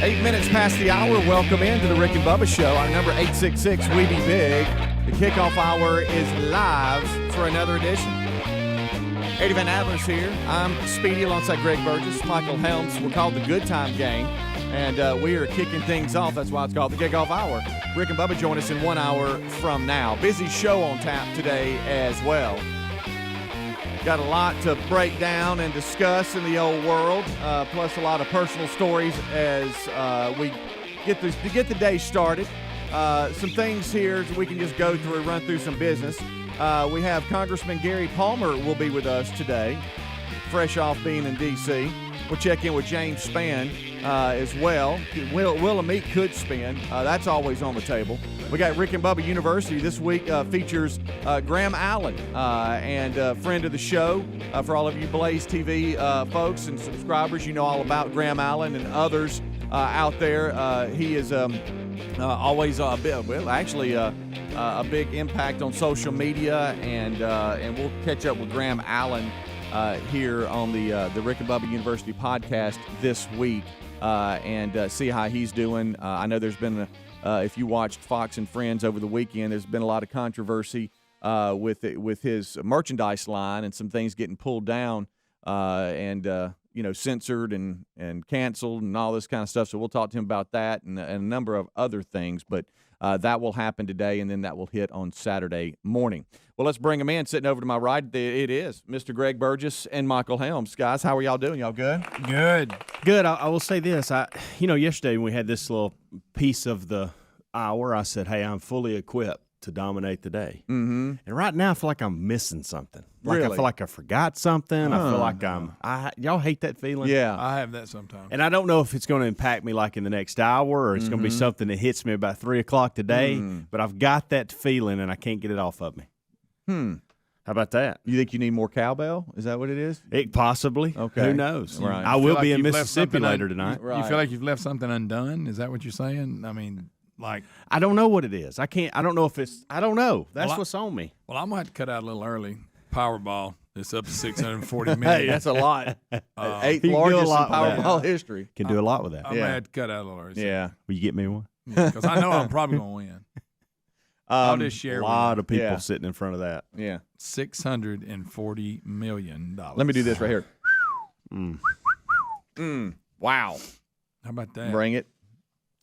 8 minutes past the hour. Welcome into the Rick and Bubba Show. Our number 866 We Be Big. The kickoff hour is live for another edition. Eddie Van Adler's here. I'm Speedy alongside Greg Burgess, Michael Helms. We're called the Good Time Gang, and we are kicking things off. That's why it's called the kickoff hour. Rick and Bubba join us in 1 hour from now. Busy show on tap today as well. Got a lot to break down and discuss in the old world, plus a lot of personal stories as we get the day started. Some things here so we can just go through, run through some business. We have Congressman Gary Palmer will be with us today, fresh off being in D.C. We'll check in with James Spann as well. Will a meat could spin. That's always on the table. We got Rick and Bubba University this week features Graham Allen and friend of the show. For all of you Blaze TV folks and subscribers, you know all about Graham Allen and others out there. He is always a big impact on social media, and we'll catch up with Graham Allen here on the Rick and Bubba University podcast this week and see how he's doing. I know there's been, if you watched Fox and Friends over the weekend, there's been a lot of controversy with his merchandise line and some things getting pulled down and censored and canceled and all this kind of stuff. So we'll talk to him about that and a number of other things. But that will happen today, and then that will hit on Saturday morning. Well, let's bring him in. Sitting over to my right, it is Mr. Greg Burgess and Michael Helms. Guys, how are y'all doing? Y'all good? Good. I will say this. Yesterday when we had this little piece of the hour, I said, hey, I'm fully equipped to dominate the day. Mm-hmm. And right now I feel like I'm missing something. Really? I feel like I forgot something. I feel like y'all hate that feeling? Yeah. I have that sometimes. And I don't know if it's going to impact me like in the next hour or it's going to be something that hits me about 3 o'clock today, but I've got that feeling and I can't get it off of me. How about that? You think you need more cowbell? Is that what it is? It possibly. Okay. Who knows? Right. I will like be in you've left Mississippi something later tonight. Right. You feel like you've left something undone? Is that what you're saying? I mean, like, I don't know what it is. I don't know if it's – I don't know. That's what's on me. well, I'm going to have to cut out a little early. Powerball. It's up to 640 Hey, million. that's a lot. Eighth You can do a largest in lot with that. Powerball history. Can do a lot with that. I'm going to have to cut out a little early. Yeah. Will you get me one? Because I know I'm probably going to win. I'll just share A lot of people Yeah. sitting in front of that. Yeah. $640 million. Let me do this right here. Mm. Wow. How about that? Bring it.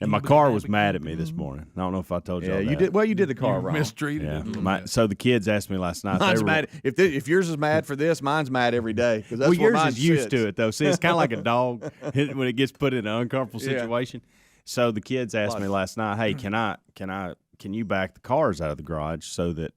And my car was mad at me this morning. I don't know if I told y'all Yeah, that. you did. Well, you did the car You wrong. mistreated Yeah. it a little bit. So the kids asked me last night. Mine's mad. If yours is mad for this, mine's mad every day. That's Well, where yours mine is used sits. to it, though. See, it's kind of like a dog when it gets put in an uncomfortable Yeah. situation. So the kids asked me last night, hey, can you back the cars out of the garage so that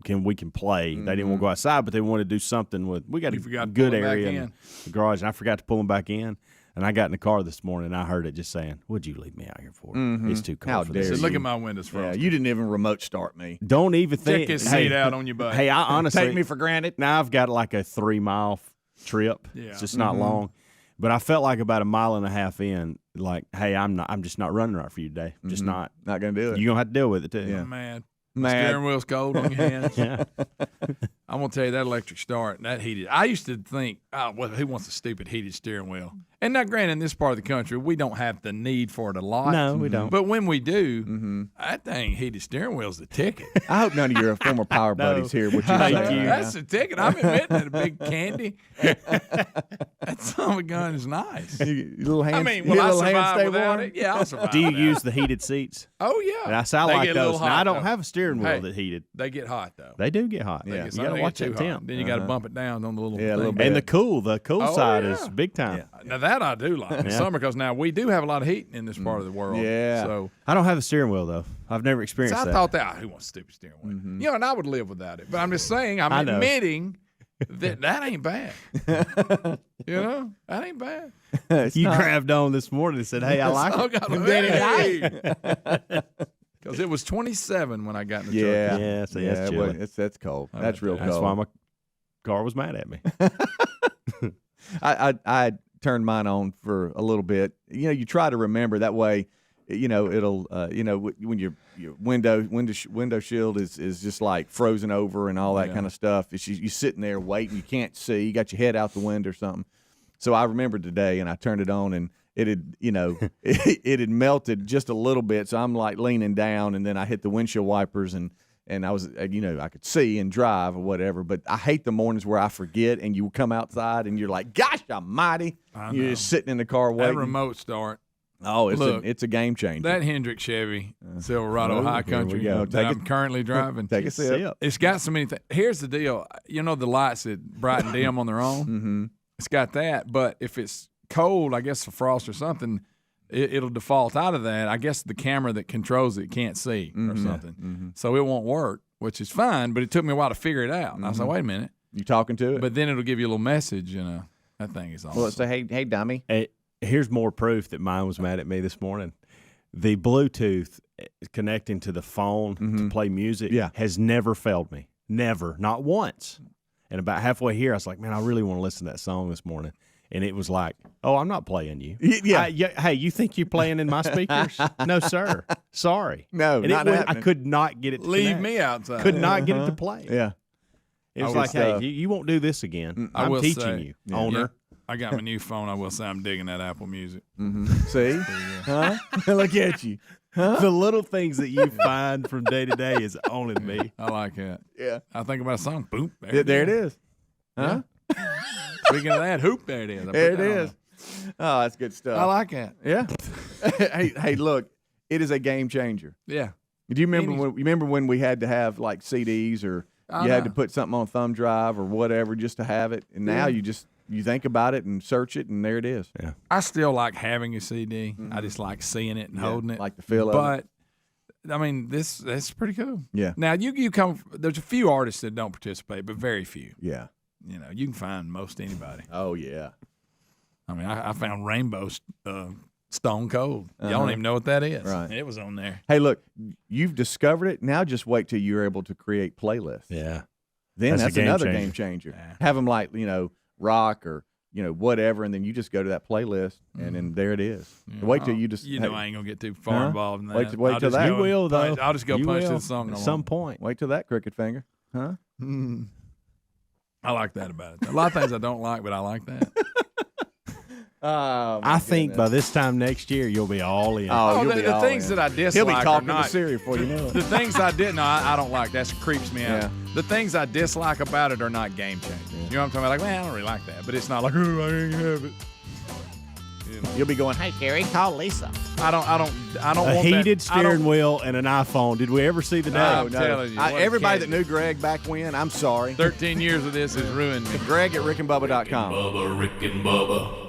we can play? They didn't want to go outside, but they wanted to do something with. We got You a forgot to good pull 'em back area in in. the garage, and I forgot to pull them back in. And I got in the car this morning, and I heard it just saying, "What'd you leave me out here for? It's too cold How for dare this." So you. look at my windows Yeah, frosted. you didn't even remote start me. Don't even think. Check his seat out on your butt. Hey, I honestly Take me for granted. Now I've got like a 3-mile trip. Yeah. It's just not long. But I felt like about a mile and a half in, like, hey, I'm just not running right for you today. I'm just not. Not gonna do it. You're gonna have to deal with it too. Yeah. I'm mad. Mad. Steering wheel's cold on your hands. Yeah. I'm going to tell you, that electric start, that heated. I used to think, who wants a stupid heated steering wheel? And now, granted, in this part of the country, we don't have the need for it a lot. No, we don't. But when we do, that thing, heated steering wheel's the ticket. I hope none of your former power buddies here. What you Thank say. you. That's the ticket. I'm admitting that a big candy. That son of a gun is nice. You little hand, I mean, your will I little hands survive stay without warm? it? Yeah, I'll survive. Do you without use it. the heated seats? Oh, yeah. And I They like get a little those. Now, hot, I don't though. have a steering wheel Hey. that heated. They get hot, though. They do get hot. Yeah. You They got to get watch too that hot. temp. Then you got to bump it down on the little Yeah, a thing. little bit. And the cool Oh, side yeah. is big time. Yeah. Now that I do like in the summer because now we do have a lot of heat in this part of the world. Yeah. So, I don't have a steering wheel though. I've never experienced I that. thought that who wants a stupid steering wheel? You know, and I would live without it. But I'm just saying, I'm I know. admitting that ain't bad. You know, that ain't bad. You grabbed on this morning and said, "Hey, I like I it." got because it was 27 when I got in the truck. Yeah. Yeah, so Yeah, that's well, chilly. that's cold. That's real That's cold. why my car was mad at me. I turned mine on for a little bit. You know, you try to remember that way. You know, it'll. You know, when your window shield is just like frozen over and all that kind of stuff. It's you sitting there waiting. You can't see. You got your head out the window or something. So I remembered today, and I turned it on, and it had, it had melted just a little bit. So I'm like leaning down, and then I hit the windshield wipers, and I was, I could see and drive or whatever. But I hate the mornings where I forget, and you come outside and you're like, gosh almighty. You're just sitting in the car waiting. That remote start. Oh, it's a game changer. That Hendrick Chevy Silverado High Country that I'm currently driving. Take a sip. It's got so many things. Here's the deal. The lights that bright and dim on their own? Mm-hmm. It's got that. But if it's cold, I guess a frost or something, it'll default out of that. I guess the camera that controls it can't see or something. Mm-hmm. So it won't work, which is fine. But it took me a while to figure it out. And I was like, wait a minute. You talking to it? But then it'll give you a little message. That thing is awesome. Well, it's hey, dummy. Here's more proof that mine was mad at me this morning. The Bluetooth connecting to the phone to play music has never failed me. Never. Not once. And about halfway here, I was like, man, I really want to listen to that song this morning. And it was like, oh, I'm not playing you. Yeah. Hey, you think you're playing in my speakers? No, sir. Sorry. No, and not happening. I could not get it to Leave connect. me outside. Could not get it to play. Yeah. It was like, hey, you won't do this again. I'm teaching you, owner. Yeah. I got my new phone. I will say I'm digging that Apple Music. Mm-hmm. See? Huh? Look at you. Huh? The little things that you find from day to day is owning me. I like that. Yeah. I think about a song. Boom. There it is. Huh? Yeah. Speaking of that, hoop, there it is. There it is. Oh, that's good stuff. I like that. Yeah. hey, look, it is a game changer. Yeah. Do you remember when we had to have like CDs or you had to put something on a thumb drive or whatever just to have it? And now you think about it and search it, and there it is. Yeah. I still like having a CD. I just like seeing it and holding it. Like the feel of it. But I mean, that's pretty cool. Yeah. Now you come. There's a few artists that don't participate, but very few. Yeah. You can find most anybody. Oh yeah. I mean, I found Rainbow Stone Cold. Y'all don't even know what that is. Right. It was on there. Hey, look, you've discovered it. Now just wait till you're able to create playlists. Yeah. Then that's another game changer. Yeah. Have them like, rock or, whatever, and then you just go to that playlist, and then there it is. Yeah. Wait till you just... I ain't going to get too far involved in that. Wait till that. You will, though. I'll just go punch this song at some point. Wait till that crooked finger. Huh? I like that about it. A lot of things I don't like, but I like that. I think by this time next year, you'll be all in. The things that I dislike He'll be talking are not, to Siri for you know. The things I did, I don't like. That creeps me out. Yeah. The things I dislike about it are not game changers. You know what I'm talking about? Like, man, I don't really like that. But it's not like, oh, I ain't have it. You'll be going, hey, Gary, call Lisa. I don't A want heated that. steering wheel and an iPhone. Did we ever see the day? I'm telling you. what a Everybody cat. that knew Greg back when, I'm sorry. 13 years of this has ruined me. Greg at rickandbubba.com. Bubba, Rick and Bubba.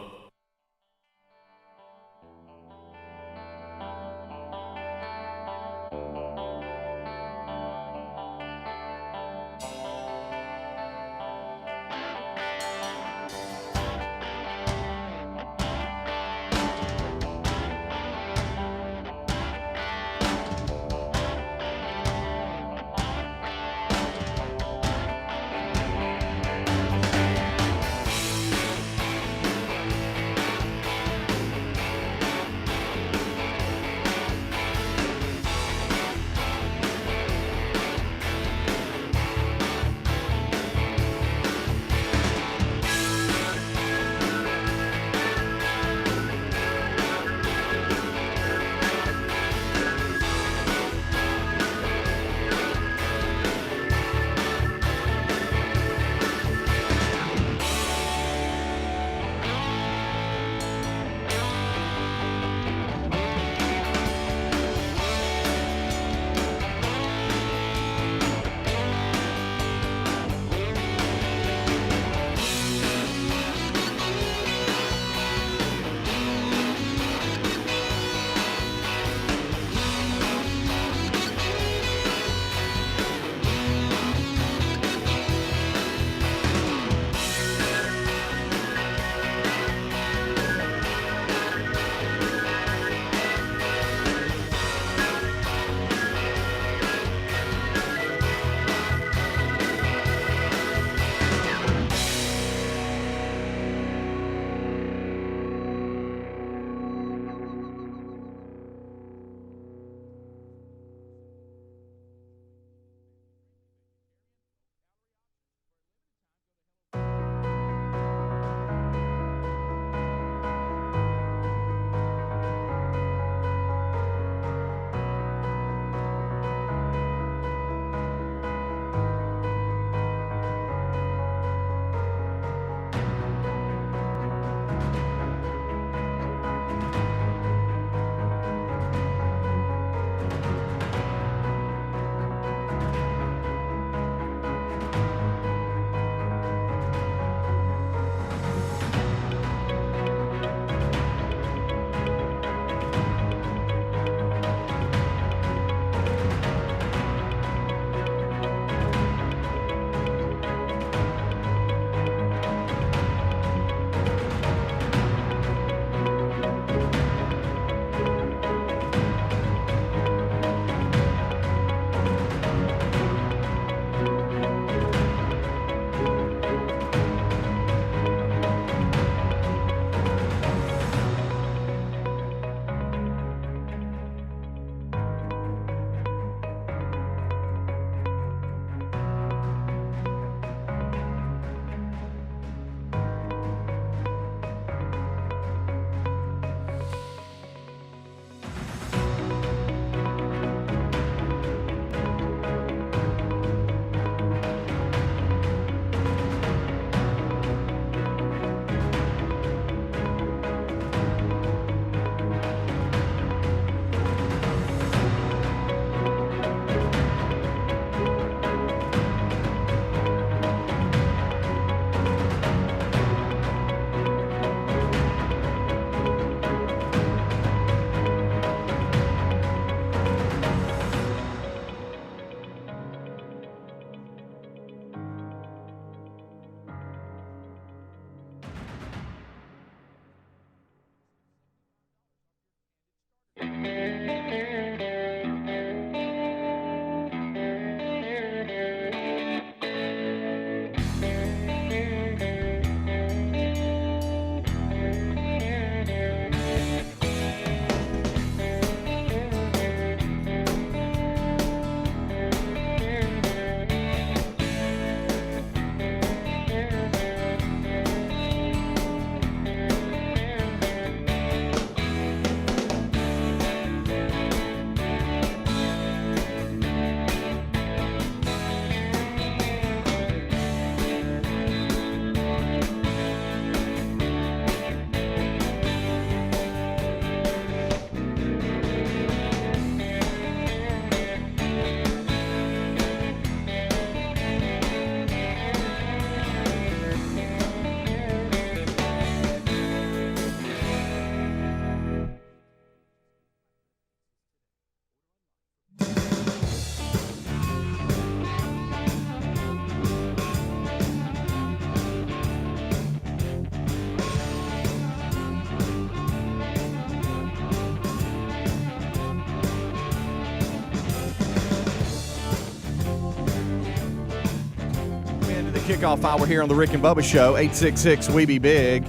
Kickoff Hour here on the Rick and Bubba Show. 866-WE-BE-BIG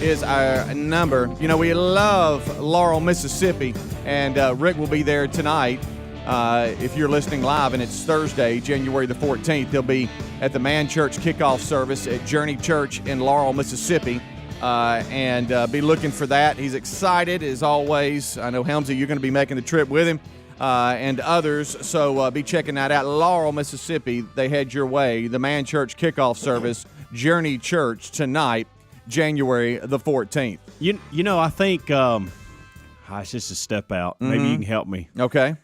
is our number. You know, we love Laurel, Mississippi, and Rick will be there tonight. If you're listening live, and it's Thursday, January the 14th, he'll be at the Man Church Kickoff service at Journey Church in Laurel, Mississippi, and be looking for that. He's excited, as always. I know, Helmsy, you're going to be making the trip with him. And others, so be checking that out. Laurel, Mississippi, they head your way. The Man Church Kickoff Service, Journey Church, tonight, January the 14th. You know, I think it's just a step out. Maybe you can help me. Okay.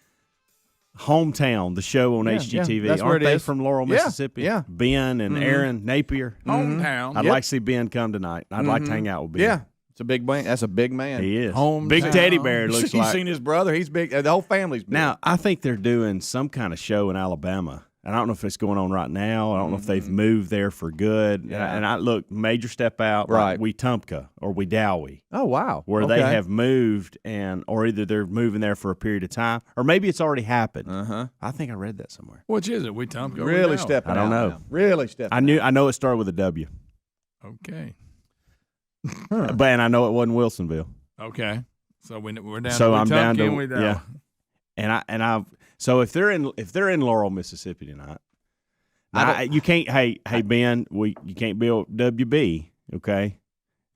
Hometown, the show on HGTV. That's where Aren't it they is. from Laurel, Yeah, Mississippi? yeah. Ben and Aaron Napier. Hometown. I'd like to see Ben come tonight. I'd like to hang out with Ben. Yeah. It's a big man. That's a big man. He is. Hometown. Big teddy bear, it looks You've like. seen his brother. He's big. The whole family's big. Now, I think they're doing some kind of show in Alabama. And I don't know if it's going on right now. I don't know if they've moved there for good. Yeah. And I look, major step out, Right. like Wetumpka or Wedowee, Oh, wow. where Okay. they have moved, or either they're moving there for a period of time, or maybe it's already happened. Uh-huh. I think I read that somewhere. Which is it? We Tom go Really down. stepping I don't out know. now. Really stepping I know it started with a W, Okay. but and I know it wasn't Wilsonville. Okay. So we're down. So to I'm down to Wetumpka and yeah. And I've so if they're in Laurel, Mississippi tonight, you can't. Hey Ben, you can't be WB. Okay,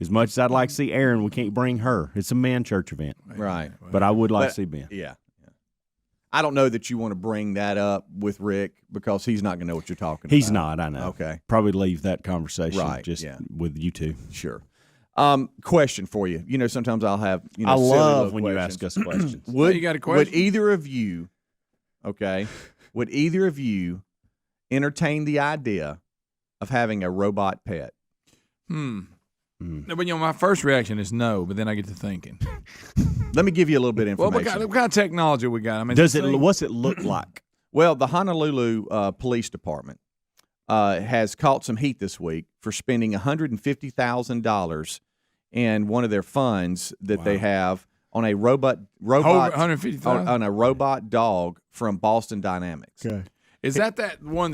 as much as I'd like to see Aaron, we can't bring her. It's a Man Church event, Right. but I would like But- to see Ben. Yeah. I don't know that you want to bring that up with Rick because he's not going to know what you're talking He's about. not. I know. Okay. Probably leave that conversation Right, just yeah. with you two. Sure. Question for you. You know, sometimes I'll have, I silly love little when you questions. ask us questions. Well, you got a question? Would either of you, would either of you entertain the idea of having a robot pet? No, but my first reaction is no, but then I get to thinking. Let me give you a little bit of Well, information. what kind of technology we got? I mean, What's it look like? Well, the Honolulu Police Department has caught some heat this week for spending $150,000 in one of their funds that they have on a robot $150,000? on a robot dog from Boston Dynamics. Okay. Is that one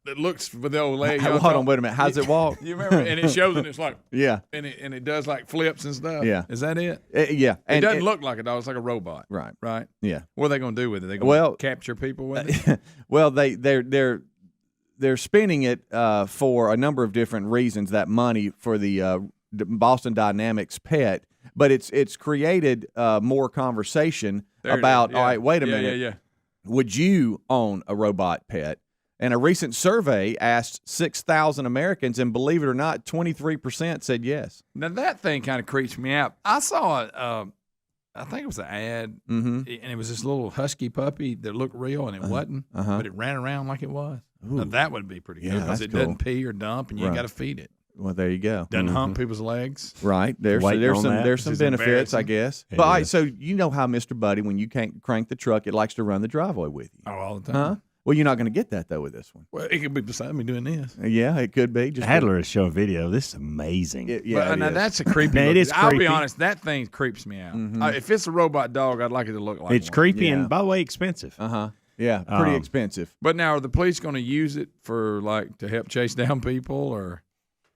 that looks with the old leg? Hold on, wait a minute. How's it walk? You remember? And it shows, and it's like, Yeah, and it does like flips and stuff. Yeah. Is that it? yeah. It doesn't look like a dog. It's like a robot. right. Right. Yeah. What are they going to do with it? They going to capture people with it? Well, they're spending it for a number of different reasons. That money for the Boston Dynamics pet, but it's created more conversation There it about. is. Yeah. All right, wait a Yeah, minute. Yeah. Would you own a robot pet? And a recent survey asked 6,000 Americans, and believe it or not, 23% said yes. Now that thing kind of creeps me out. I saw it. I think it was an ad, and it was this little husky puppy that looked real, and it wasn't, but it ran around like it was. Now that would be pretty good because that's it cool. doesn't pee or dump, and you ain't got to feed it. Well, there you go. Doesn't hump people's legs. Right. There's Waiting on that. there's some This is benefits, I embarrassing. guess. It But all right, is. so you know how Mr. Buddy, when you can't crank the truck, it likes to run the driveway with you. Oh, all the time. Huh? Well, you're not going to get that though with this one. Well, it could be beside me doing this. Yeah, it could be. Just Adler is showing video. This is amazing. yeah, Now it is. that's a creepy. Now, it look. is I'll be creepy. honest. That thing creeps me out. If it's a robot dog, I'd like it to look like It's one. creepy Yeah. and, by the way, expensive. Yeah, pretty expensive. But now, are the police going to use it for to help chase down people or?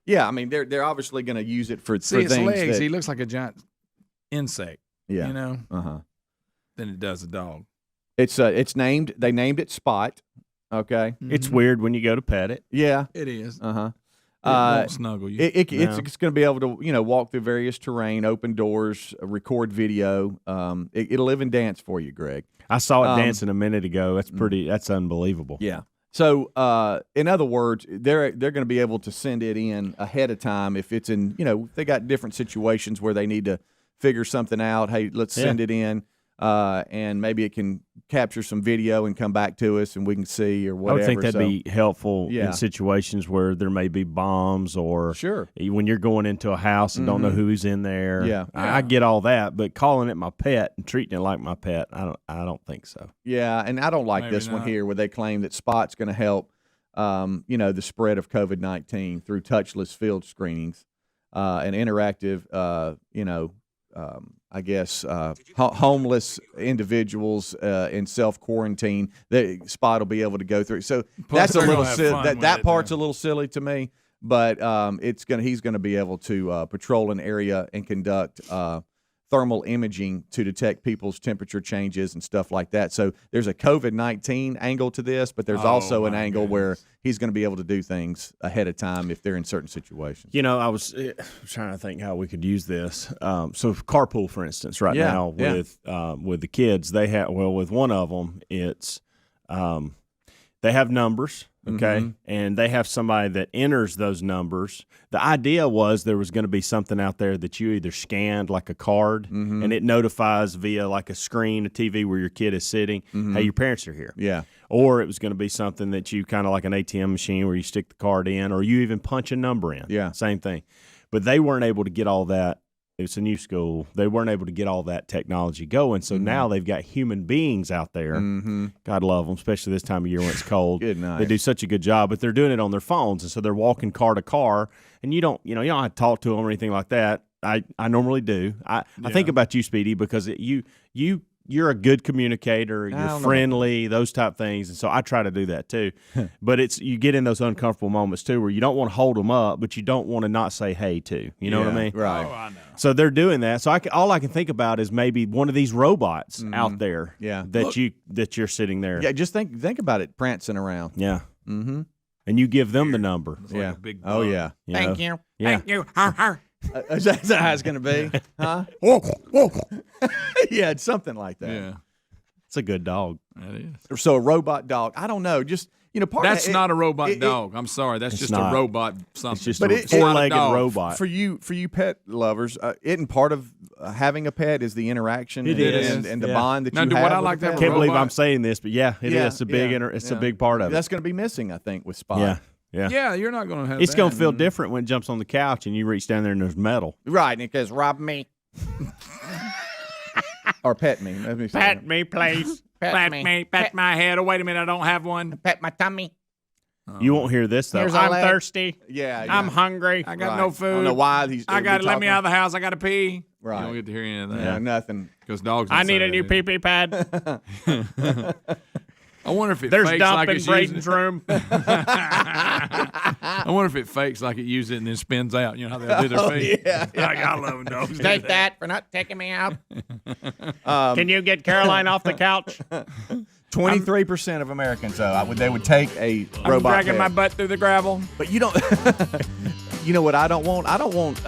Yeah, I mean they're obviously going to use it for See its things legs. that, He looks like a giant insect. yeah. You know. Uh-huh. Than it does a dog. It's named. They named it Spot. Okay. It's weird when you go to pet it. Yeah. It is. Uh-huh. It won't snuggle you. It's No. going to be able to walk through various terrain, open doors, record video. It'll live and dance for you, Greg. I saw it dancing a minute ago. That's That's unbelievable. Yeah. So, in other words, they're going to be able to send it in ahead of time if it's in they got different situations where they need to figure something out. Hey, let's send it in, and maybe it can capture some video and come back to us, and we can see or I whatever. would think that'd So- be helpful Yeah. in situations where there may be bombs or Sure. when you're going into a house and don't know who's in there. Yeah. I get all that, but calling it my pet and treating it like my pet, I don't think so. Yeah, and I don't like Maybe this one not. here where they claim that Spot's going to help, the spread of COVID-19 through touchless field screenings, and interactive, I guess, homeless individuals in self-quarantine. Spot will be able to go through. So Plus, that's a they're little gonna have silly. fun with That it, part's yeah. a little silly to me, but he's going to be able to patrol an area and conduct thermal imaging to detect people's temperature changes and stuff like that. So there's a COVID-19 angle to this, but there's also an angle where he's going to be able to do things ahead of time if they're in certain situations. You know, I was trying to think how we could use this. So carpool, for instance, now with the kids, they have with one of them, it's they have numbers. Okay, and they have somebody that enters those numbers. The idea was there was going to be something out there that you either scanned like a card and it notifies via like a screen, a TV where your kid is sitting, hey, your parents are here. Yeah. Or it was going to be something that you kind of like an ATM machine where you stick the card in or you even punch a number in. Yeah. Same thing. But they weren't able to get all that. It's a new school. They weren't able to get all that technology going. So now they've got human beings out there. God love them, especially this time of year when it's cold. Good night. They do such a good job, but they're doing it on their phones. And so they're walking car to car, and you don't have to talk to them or anything like that. I normally do. I think about you, Speedy, because you're a good communicator, you're friendly, those type things, and so I try to do that too. But you get in those uncomfortable moments too where you don't want to hold them up, but you don't want to not say hey too. You know what I mean? Right. Oh, I know. So they're doing that. So all I can think about is maybe one of these robots out there that you're sitting there. Yeah, just think about it prancing around. Yeah. Mm-hmm. And you give them the number. It's like a big Oh, bug. yeah. Thank you. Yeah. Thank you. Har, har. Is that how it's going to be? Huh? Yeah, it's something like that. Yeah, It's a good dog. that is. So a robot dog, I don't know. Just, part That's of it, not a robot dog. I'm sorry. That's just not. a robot something. It's just But a it's not a four-legged dog. robot. For you pet lovers, isn't part of having a pet is the interaction It is. and the Yeah. bond that Now, you do have what I with like the to pet. have a Can't believe robot. I'm saying this, but yeah, it is. It's a big it's a big part of it. That's going to be missing, I think, with Spot. Yeah. Yeah. Yeah, you're not going to have It's that. going to feel different when it jumps on the couch and you reach down there and there's metal. Right, and it goes, rob me. Or pet me. Let me say Pat that. me, please. Pat me, pat my head. Oh, wait a minute, I don't have one. Pat my tummy. You won't hear this, though. Here's a I'm leg. thirsty. Yeah, I'm hungry. I got right. no food. I don't know why he's. I got to let me out of the house. I got to pee. Right. You don't get to hear any of that. Yeah, nothing. Because dogs. I don't say need a that, new do they? pee-pee pad. I wonder if it There's fakes dump like in it's using Braden's room. I wonder if it fakes like it uses it and then spins out. You know how they do their feet? Yeah. I love them dogs. Take that for not taking me out. Can you get Caroline off the couch? 23% of Americans, though, they would take a I'm robot dragging pet. my butt through the gravel. But you don't. You know what I don't want? I don't want.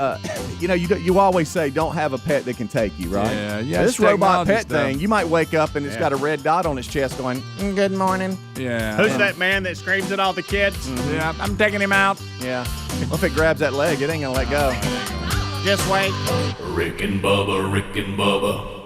You always say don't have a pet that can take you, right? Yeah, This it's robot technology pet stuff. thing, you might wake up and it's got a red dot on its chest going, "Good morning." Yeah. Who's that man that screams at all the kids? Yeah, I'm taking him out. Yeah. Well, if it grabs that leg, it ain't gonna let go. Just wait. Rick and Bubba, Rick and Bubba.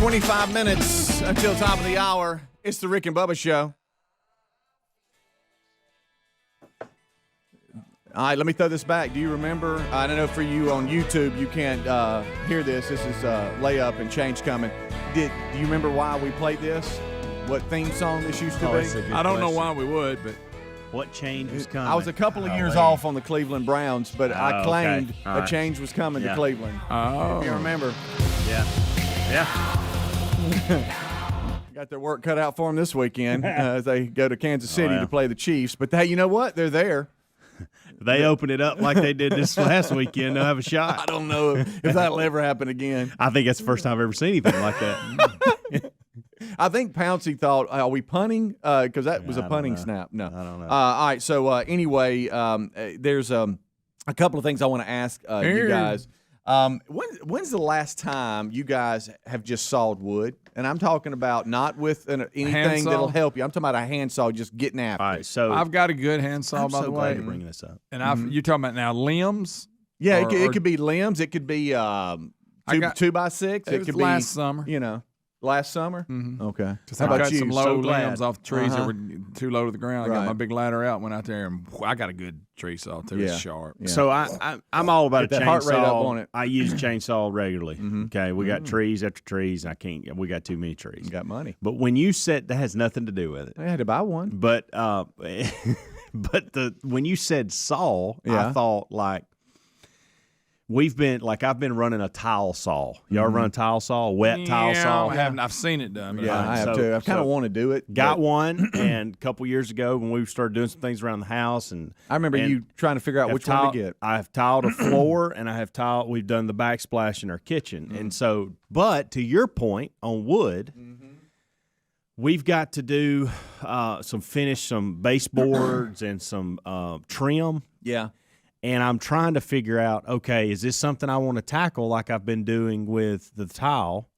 25 minutes until top of the hour. It's the Rick and Bubba Show. All right, let me throw this back. Do you remember? I don't know for you on YouTube, you can't hear this. This is layup and change coming. Do you remember why we played this? What theme song this used to be? I don't know why we would, but what change was coming? I was a couple of years off on the Cleveland Browns, but I claimed a change was coming to Cleveland. Oh, if you remember? Yeah. Got their work cut out for them this weekend as they go to Kansas City to play the Chiefs. But hey, you know what? They're there. They open it up like they did this last weekend. They'll have a shot. I don't know if that'll ever happen again. I think that's the first time I've ever seen anything like that. I think Pouncey thought, are we punting? Because that was a punting snap. No. I don't know. All right, so anyway, there's a couple of things I want to ask you guys. When's the last time you guys have just sawed wood? And I'm talking about not with anything that'll help you. I'm talking about a handsaw just getting after All right, so I've got a good handsaw, by the way. you're bringing this up. And you're talking about now limbs? Yeah, it could be limbs. It could be 2x6. It could be last summer. Last summer? Mm-hmm. Okay. How about you? some low limbs off the trees that were too low to the ground. I got Right. my big ladder out, went out there, and I got a good tree saw, too. It's sharp. Yeah. So I'm all about Get a that heart rate up chainsaw. on it. I use chainsaw regularly. Okay, we got trees after trees. We got too many trees. You got money. But when you said that has nothing to do with it. I had to buy one. But when you said saw, I thought like I've been running a tile saw. Y'all run a tile saw, tile saw? I haven't. I've seen it done. But I have too. I kind of want to do it. Got one, and a couple years ago when we started doing some things around the house, and I remember you trying to figure out which one to get. I've tiled a floor, and we've done the backsplash in our kitchen, and so. But to your point on wood. We've got to do some baseboards and some trim. Yeah. And I'm trying to figure out, okay, is this something I want to tackle like I've been doing with the tile,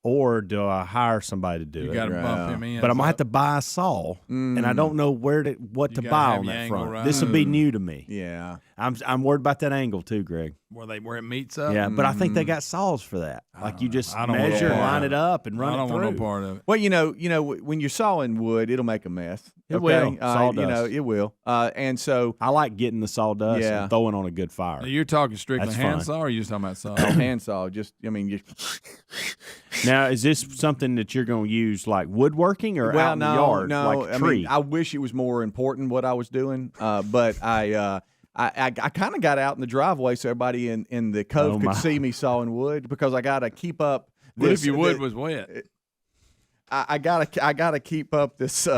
or do I hire somebody to do it? You got to bump him in. But I'm going to have to buy a saw, and I don't know what to buy on that front. right. This will be new to me. Yeah. I'm worried about that angle too, Greg. Where it meets up? Yeah, but I think they got saws for that. Like you just I don't want measure, no part line of it up, and run it through. I don't want no part of it. Well, you know, when you're sawing wood, it'll make a mess. It will. Sawdust. It will. And so I like getting the sawdust and throwing on a good fire. Now, you're talking strictly That's handsaw, fun. or are you just talking about saw? handsaw. Now, is this something that you're going to use like woodworking or out in the yard, like a tree? I wish it was more important what I was doing, but I kind of got out in the driveway so everybody in the cove could see me sawing wood because I got to keep up. What if your wood was wet? I gotta keep up this. You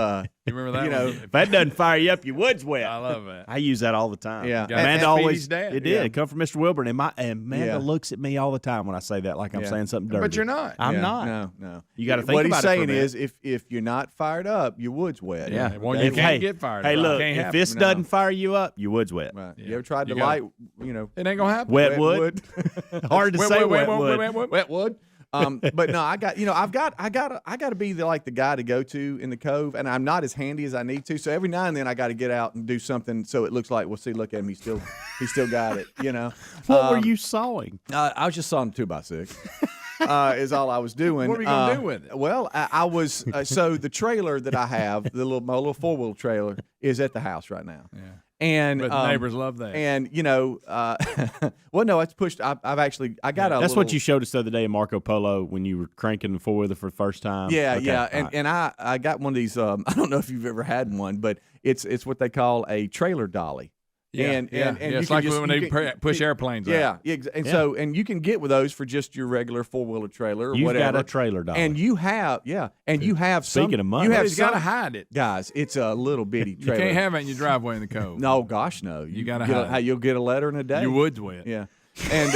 remember that? If that doesn't fire you up, your wood's wet. I love that. I use that all the time. Yeah, Amanda always dad. It did. It come from Mr. Wilburn, and Amanda looks at me all the time when I say that, like I'm saying something dirty. But you're not. I'm not. No. You got to think what about he's it saying for a is if you're not fired up, your wood's wet. Yeah. Well, you can't get fired up. Hey, look, Can't if happen. this doesn't fire you up, your wood's wet. Right. You ever tried to light? It ain't gonna happen. Wet wood. Hard to say. Wet wood. Wet wood. But no, I've got to be the guy to go to in the cove, and I'm not as handy as I need to. So every now and then I got to get out and do something so it looks like, well, see, look at him, he still got it. What were you sawing? I was just sawing 2x6. Is all I was doing. What are you gonna do with it? Well, I was so the trailer that I have, my little 4-wheel trailer, is at the house right now. Yeah. And but neighbors love that. And well, no, it's pushed. I got a. That's what you showed us the other day in Marco Polo when you were cranking the 4-wheeler for the first time. Yeah, okay, yeah. And I got one of these. I don't know if you've ever had one, but it's what they call a trailer dolly. Yeah, and it's like when they push airplanes out. Yeah, so you can get with those for just your regular 4-wheeler trailer or You've whatever. got a trailer dolly. And you have, Speaking of money. you have He's got to hide it. Guys, it's a little bitty You trailer. can't have it in your driveway in the cove. No, gosh, no. You got to hide it. You'll get a letter in a day. Your wood's wet. Yeah. And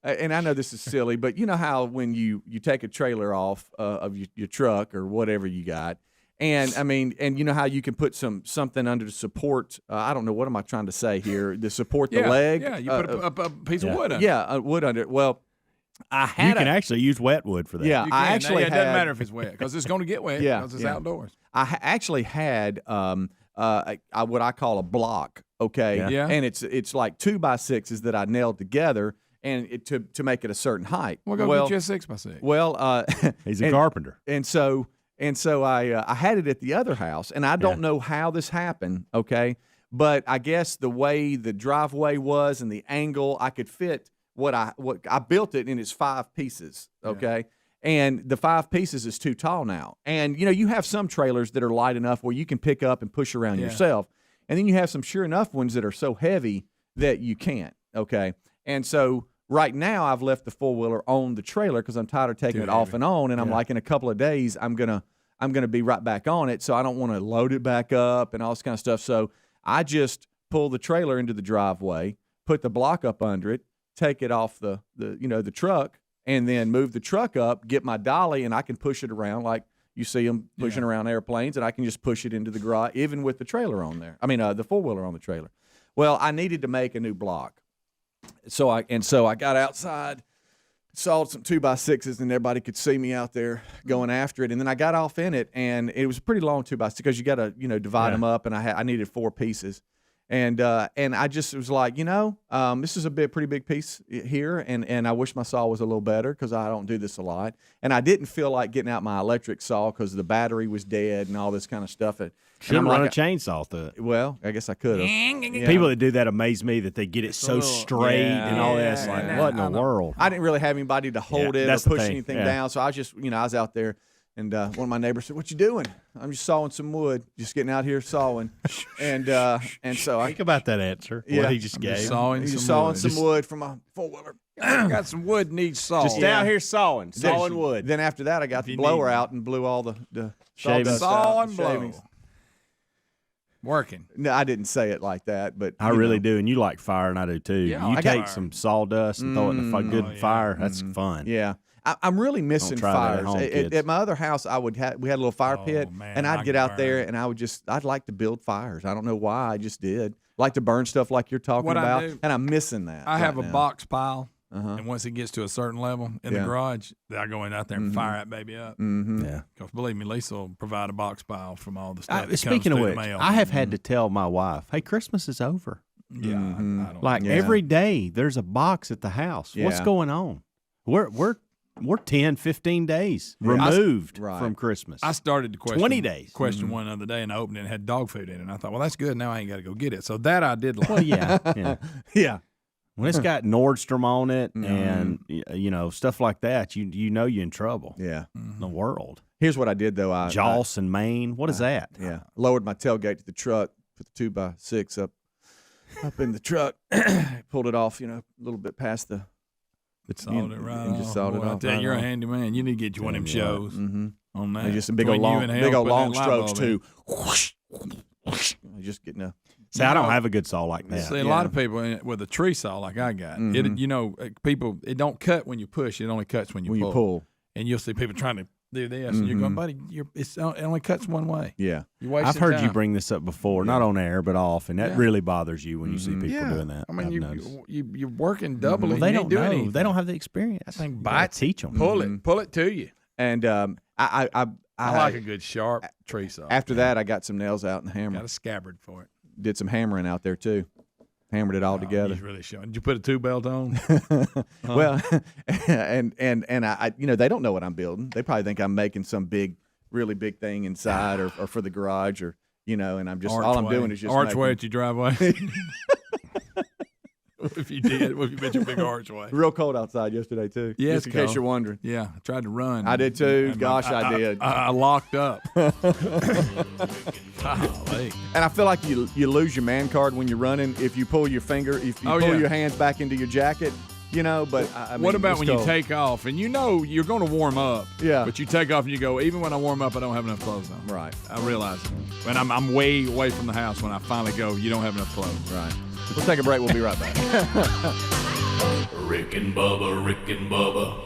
and I know this is silly, but you know how when you take a trailer off of your truck or whatever you got, and you know how you can put something under to support. I don't know, what am I trying to say here? To support the leg. Yeah, you put a piece of wood under. Yeah, wood under it. Well, you can actually use wet wood for that. Yeah, You can. it doesn't matter if it's wet because it's going to get wet. Yeah, because it's yeah. outdoors. I actually had what I call a block. Okay. Yeah. And it's like 2x6s that I nailed together. and to make it a certain height. We'll go get you a 6x6. Well, he's a carpenter, and so I had it at the other house, and I don't know how this happened. Okay, but I guess the way the driveway was and the angle, I could fit what I built it in its 5 pieces. Okay. And the 5 pieces is too tall now. And, you have some trailers that are light enough where you can pick up and push around yourself. And then you have some sure enough ones that are so heavy that you can't, okay? And so right now I've left the four-wheeler on the trailer because I'm tired of taking it off and on. And I'm like, in a couple of days, I'm gonna be right back on it. So I don't want to load it back up and all this kind of stuff. So I just pull the trailer into the driveway, put the block up under it, take it off the truck, and then move the truck up, get my dolly, and I can push it around like you see them pushing around airplanes, and I can just push it into the garage, even with the trailer on there. I mean, the four-wheeler on the trailer. Well, I needed to make a new block. So I got outside, sawed some 2x6s, and everybody could see me out there going after it. And then I got off in it, and it was a pretty long 2x6 because you got to divide them up, and I needed 4 pieces. And I just was like, this is a pretty big piece here, and I wish my saw was a little better because I don't do this a lot. And I didn't feel like getting out my electric saw because the battery was dead and all this kind of stuff. Should run a chainsaw through it. Well, I guess I could have. People that do that amaze me that they get it so straight and all that. It's like, what in the world? I didn't really have anybody to hold it or push anything down, so I was just, I was out there. And one of my neighbors said, "What you doing?" "I'm just sawing some wood, just getting out here sawing." And so I think about that answer. What he just gave. Sawing some wood from my four-wheeler. I got some wood needs saw. Just out here sawing wood. Then after that, I got the blower out and blew all the shavings. Saw and blow. Working. No, I didn't say it like that, but I really do, and you like fire, and I do too. Yeah, you take some sawdust and throw it in a good fire. That's fun. Yeah. I'm really missing fires. At my other house, we had a little fire pit, and I'd get out there and I'd like to build fires. I don't know why, I just did. Like to burn stuff like you're talking about, and I'm missing that. I have a box pile, and once it gets to a certain level in the garage, I go in out there and fire that baby up. Yeah, because believe me, Lisa will provide a box pile from all the stuff. Speaking of which, mail. I have had to tell my wife, "Hey, Christmas is over." Yeah, I don't every day there's a box at the house. What's going on? We're 10, 15 days removed from Christmas. I started to question 20 days. Question one other day, and I opened it and had dog food in it. And I thought, well, that's good. Now I ain't got to go get it. So that I did like. Well, yeah. When it's got Nordstrom on it and stuff like that, you know you're in trouble. Yeah, the world. Here's what I did though. Joss and Maine. What is that? Yeah, lowered my tailgate to the truck, put the 2x6 up in the truck, pulled it off, a little bit past the. Sawed it right off. Just sawed it off. I tell you, you're a handy man. You need to get you one of them shows on that. And just some big old long strokes too. Just getting a. See, I don't have a good saw like that. See, a lot of people with a tree saw like I got, people, it don't cut when you push. It only cuts when you pull. And you'll see people trying to do this, and you're going, buddy, it only cuts one way. Yeah. I've heard you bring this up before, not on air, but off, and that really bothers you when you see people doing that. I mean, you're working double. Well, they don't know. They don't have the experience. That thing bites. Teach them. Pull it to you. And I like a good sharp tree saw. After that, I got some nails out and hammered. Got a scabbard for it. Did some hammering out there too. Hammered it all together. He's really showing. Did you put a 2-belt on? Well, and I they don't know what I'm building. They probably think I'm making some really big thing inside or for the garage or and I'm just all I'm doing is just archway at your driveway. If you did, if you made your big archway. Real cold outside yesterday too. Yeah, just in case you're wondering. Yeah, I tried to run. I did too. Gosh, I did. I locked up. And I feel like you lose your man card when you're running if you pull your your hands back into your jacket. But I mean, what about when you take off and you're going to warm up? Yeah. But you take off and you go, even when I warm up, I don't have enough clothes on. Right. I realize it. When I'm way away from the house when I finally go, you don't have enough clothes. Right. We'll take a break. We'll be right back. Rick and Bubba, Rick and Bubba.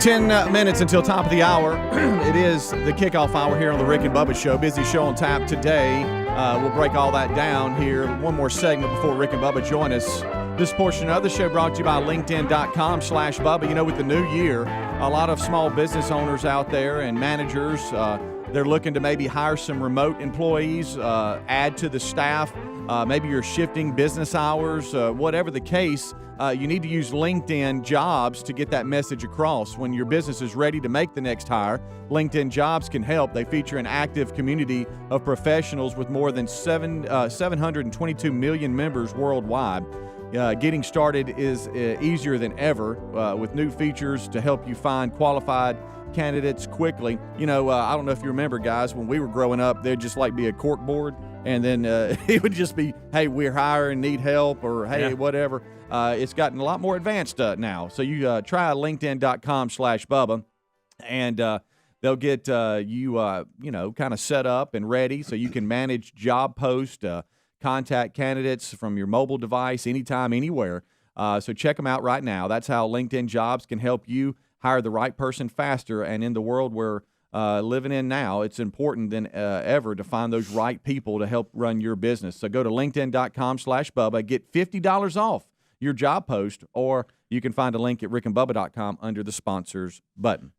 10 minutes until top of the hour. It is the kickoff hour here on the Rick and Bubba Show. Busy show on tap today. We'll break all that down here. One more segment before Rick and Bubba join us. This portion of the show brought to you by LinkedIn.com/Bubba. You know, with the new year, a lot of small business owners out there and managers, they're looking to maybe hire some remote employees, add to the staff. Maybe you're shifting business hours, whatever the case. You need to use LinkedIn Jobs to get that message across. When your business is ready to make the next hire, LinkedIn Jobs can help. They feature an active community of professionals with more than 722 million members worldwide. Getting started is easier than ever with new features to help you find qualified candidates quickly. You know, I don't know if you remember, guys, when we were growing up, there'd just like be a cork board, and then it would just be, hey, we're hiring, need help, or hey, whatever. It's gotten a lot more advanced now. So you try LinkedIn.com/Bubba, and they'll get you kind of set up and ready so you can manage job posts, contact candidates from your mobile device anytime, anywhere. So check them out right now. That's how LinkedIn Jobs can help you hire the right person faster. And in the world we're living in now, it's important than ever to find those right people to help run your business. So go to LinkedIn.com/Bubba, get $50 off your job post, or you can find a link at rickandbubba.com under the sponsors button.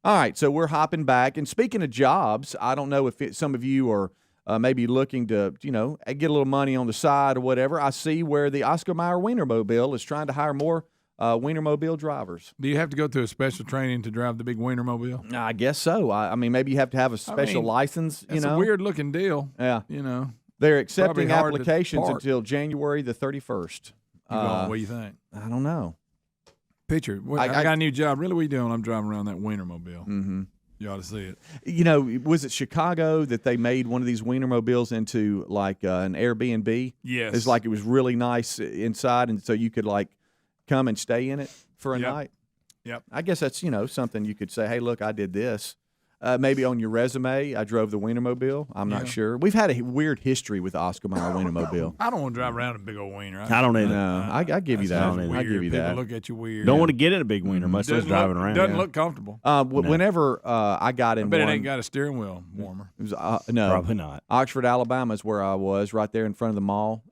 All right, so we're hopping back. And speaking of jobs, I don't know if some of you are maybe looking to, get a little money on the side or whatever. I see where the Oscar Mayer Wienermobile is trying to hire more Wienermobile drivers. Do you have to go through a special training to drive the big Wienermobile? I guess so. I mean, maybe you have to have a special license. It's a weird-looking deal. Yeah. Probably They're accepting hard to applications park. until January the 31st. What do you think? I don't know. Picture. I got a new job. Really, what are you doing? I'm driving around that Wienermobile. Mm-hmm. You ought to see it. Was it Chicago that they made one of these Wienermobiles into like an Airbnb? Yes. It's like it was really nice inside, and so you could like come and stay in it for a night. Yep. I guess that's, something you could say, hey, look, I did this. Maybe on your resume, I drove the Wienermobile. I'm not sure. We've had a weird history with the Oscar Mayer Wienermobile. I don't want to drive around a big old wiener. I don't either. No, I give you that. I give you that. People look at you weird. Don't want to get in a big wiener, much less driving around. Doesn't look comfortable. Whenever I got in I bet one, it ain't got a steering wheel warmer. It was, no, probably not. Oxford, Alabama is where I was, right there in front of the mall,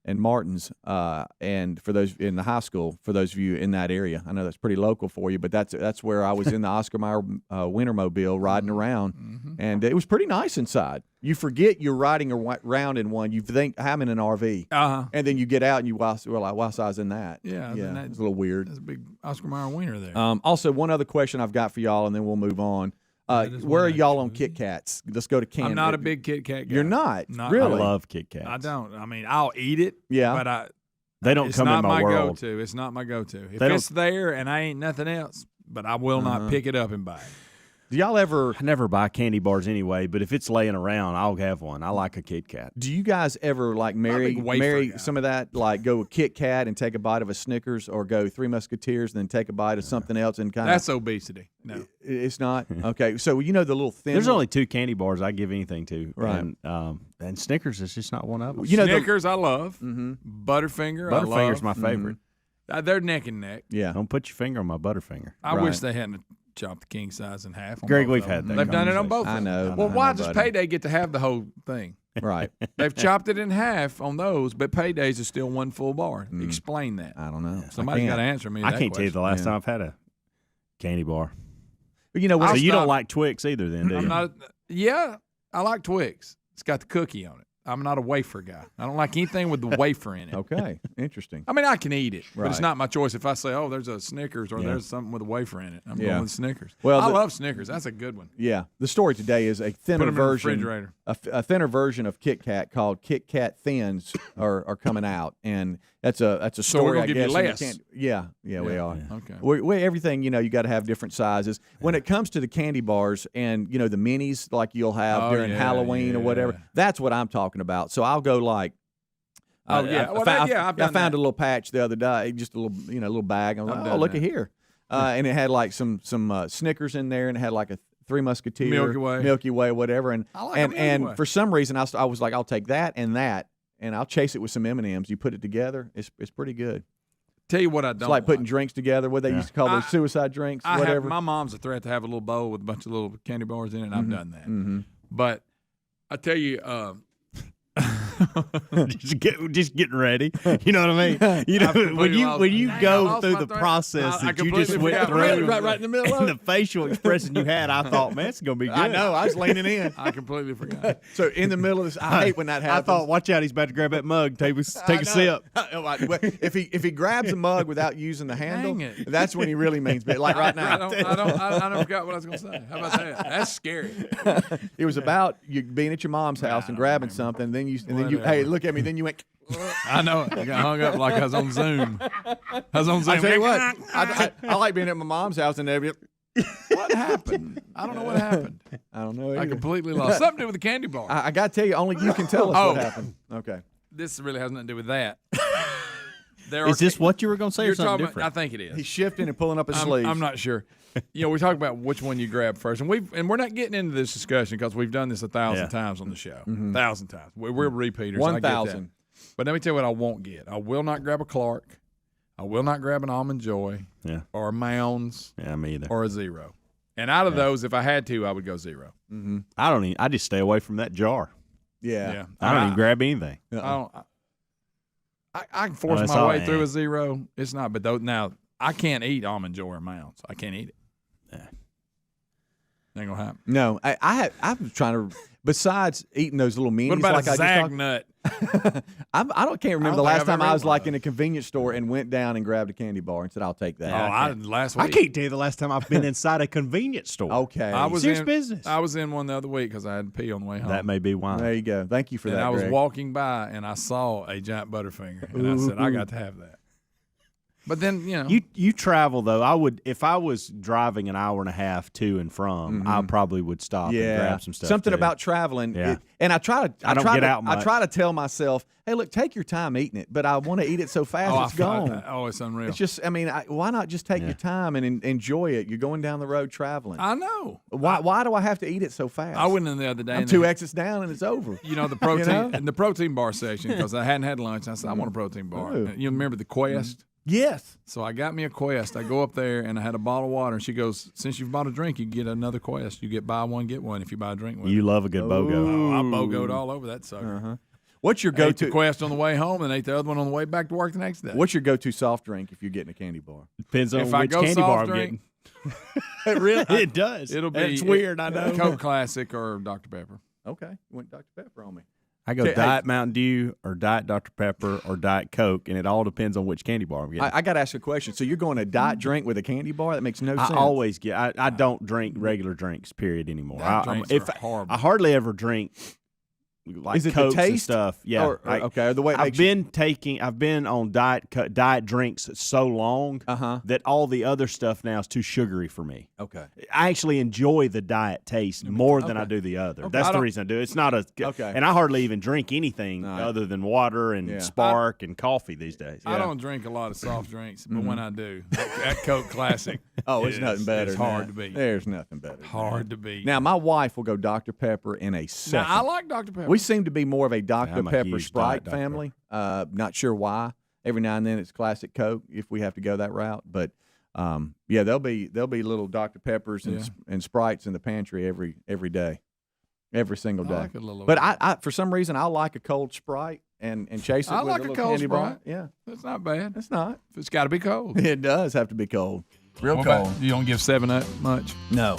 and Martin's, and for those in the high school, for those of you in that area, I know that's pretty local for you, but that's where I was in the Oscar Mayer Wienermobile riding around, and it was pretty nice inside. You forget you're riding around in one. You think I'm in an RV, and then you get out and you realize, why was I in that? Yeah, it's a little weird. There's a big Oscar Mayer wiener there. Also, one other question I've got for y'all, and then we'll move on. Where are y'all on Kit Kats? Let's go to Canada. I'm not a big Kit Kat guy. You're not? I Really? love Kit Kats. I don't. I mean, I'll eat it. Yeah. But they don't come in my world. Go-to. It's not my go-to. If it's there and I ain't nothing else, but I will not pick it up and buy it. Do y'all ever? I never buy candy bars anyway, but if it's laying around, I'll have one. I like a Kit Kat. Do you guys ever like marry some of that? Like go with Kit Kat and take a bite of a Snickers, or go Three Musketeers and then take a bite of something else and kind of? That's obesity. No, it's not. Okay, so the little thin. There's only 2 candy bars I give anything to, right? And Snickers is just not one of them. Snickers I love. Butterfinger I love. Butterfinger's my favorite. They're neck and neck. Yeah. Don't put your finger on my Butterfinger. I wish they hadn't chopped the king size in half. Greg, we've had that. They've done it on both. I know. Well, why does Payday get to have the whole thing? Right. They've chopped it in half on those, but Paydays is still one full bar. Explain that. I don't know. Somebody's got to answer me. I can't tell you the last time I've had a candy bar. So you don't like Twix either, then, do you? Yeah, I like Twix. It's got the cookie on it. I'm not a wafer guy. I don't like anything with the wafer in it. Okay, interesting. I mean, I can eat it, but it's Right. not my choice. If I say, oh, there's a Snickers or there's something with a wafer in it, I'm going with Snickers. Well, I love Snickers. That's a good one. Yeah. The story today is a thinner Put 'em in the version. refrigerator. A thinner version of Kit Kat called Kit Kat Thins are coming out, and that's a story. So we're gonna I give you guess. less. Yeah, we are. Okay. We everything you got to have different sizes. When it comes to the candy bars and the minis like you'll have during Halloween or whatever, that's what I'm talking about. So I'll go like. Oh yeah, I found a little patch the other day, just a little little bag. I'm like, oh, look at here, and it had like some Snickers in there, and it had like a Three Musketeer, Milky Way, whatever, and for some reason I was like, I'll take that, and I'll chase it with some M&Ms. You put it together, it's pretty good. tell you what I don't. It's like putting drinks together. What they used to call those suicide drinks. Whatever. My mom's a threat to have a little bowl with a bunch of little candy bars in it. And I've done that. But I tell you. just getting ready. You know what I mean? You know when you go through the process that you just went through, right in the middle and of the facial expression you had, I thought, man, it's gonna be good. I know. I was leaning in. I completely forgot. So in the middle of this, I hate when that happens. I thought, watch out, he's about to grab that mug, take a sip. If he grabs a mug without using the handle, Dang it. that's when he really means bad. Like right now. I never forgot what I was going to say. How about that? That's scary. It was about you being at your mom's house and grabbing something. Then you hey, look at me. Then you went. I know it. I got hung up like I was on Zoom. I tell you what, I like being at my mom's house and every. What happened? I don't know what happened. I don't know. I completely lost. Something to do with the candy bar. I got to tell you, only you can tell us what happened. Okay. This really has nothing to do with that. Is this what you were going to say or something different? I think it is. He's shifting and pulling up his sleeves. I'm not sure. We talk about which one you grab first, and we're not getting into this discussion because we've done this 1,000 times on the show. 1,000 times. We're repeaters. 1,000. But let me tell you what I won't get. I will not grab a Clark. I will not grab an Almond Joy. Yeah. Or a Mounds. Yeah, me either. Or a Zero. And out of those, if I had to, I would go Zero. Mm-hmm. I just stay away from that jar. Yeah. I don't even grab anything. I can force my way through a Zero. It's not, but now I can't eat Almond Joy or Mounds. I can't eat it. Yeah. Ain't gonna happen. No, I was trying to. Besides eating those little minis, what about like a Zag Nut? I can't remember the last time I was like in a convenience store and went down and grabbed a candy bar and said, "I'll take that." Last week. I can't tell you the last time I've been inside a convenience store. Okay, serious business. I was in one the other week because I had to pee on the way home. That may be why. There you go. Thank you for that. I was Greg. walking by and I saw a giant Butterfinger, and I said, "I got to have that." But then you travel though. I would if I was driving an hour and a half to and from. I probably would stop and grab some stuff. Something too. about traveling. Yeah. And I try to tell myself, hey, look, take your time eating it, but I want to eat it so fast it's gone. It's unreal. It's just, why not just take your time and enjoy it? You're going down the road traveling. I know. Why do I have to eat it so fast? I went in the other day. I'm 2 exits down and it's over. The protein in the protein bar section because I hadn't had lunch. I said I want a protein bar. You remember the Quest? Yes. So I got me a Quest. I go up there and I had a bottle of water, and she goes, "Since you've bought a drink, you get another Quest. You get buy one get one if you buy a drink with You it." love a good BOGO. I BOGO'd all over that sucker. Uh-huh. What's your Ate go-to the Quest on the way home and ate the other one on the way back to work the next day? What's your go-to soft drink if you're getting a candy bar? Depends on if which I go candy bar I'm drink, getting. Really, it does. It'll be. It's weird. I know. Coke Classic or Dr. Pepper. Okay, you went Dr. Pepper on me. I go Diet Mountain Dew or Diet Dr. Pepper or Diet Coke, and it all depends on which candy bar I'm getting. I got to ask a question. So you're going a diet drink with a candy bar? That makes no sense. I always get. I don't drink regular drinks. Period anymore. Drinks are horrible. I hardly ever drink. Like is it Cokes the taste and stuff? Yeah. Okay. The way it I've been on diet drinks so long that all the other stuff now is too sugary for me. Okay. I actually enjoy the diet taste more than I do the other. Okay. That's the reason I do it. It's not a and I hardly even drink anything other than water and Spark and coffee these days. I don't drink a lot of soft drinks, but when I do, that Coke Classic. It's nothing better. It's hard to beat. There's nothing better. Hard to beat. Now my wife will go Dr. Pepper in a second. Now I like Dr. Pepper. We seem to be more of a Dr. I'm a Pepper huge Sprite Dr. family. Not sure why. Every now and then it's classic Coke if we have to go that route. But there'll be little Dr. Peppers and Sprites in the pantry every day, every single day. I like it a little but bit. I for some reason I like a cold Sprite and chase it I with like a a little cold candy bar. Sprite. Yeah, That's not bad. it's not. It's got to be cold. It does have to be cold. Real What cold. about- you don't give 7-Up much? No,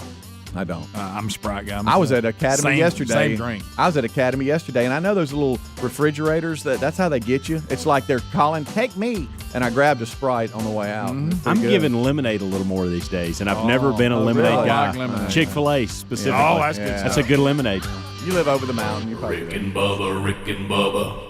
I don't. I'm a Sprite guy. I was at Academy yesterday. Same drink. I was at Academy yesterday, and I know those little refrigerators. That's how they get you. It's like they're calling, "Take me," and I grabbed a Sprite on the way out. I'm giving lemonade a little more these days, and I've never been a lemonade really? guy. I like lemonade. Chick-fil-A specifically. Oh, that's good. That's a good lemonade. You live over the mountain. You probably Rick do. and Bubba, Rick and Bubba.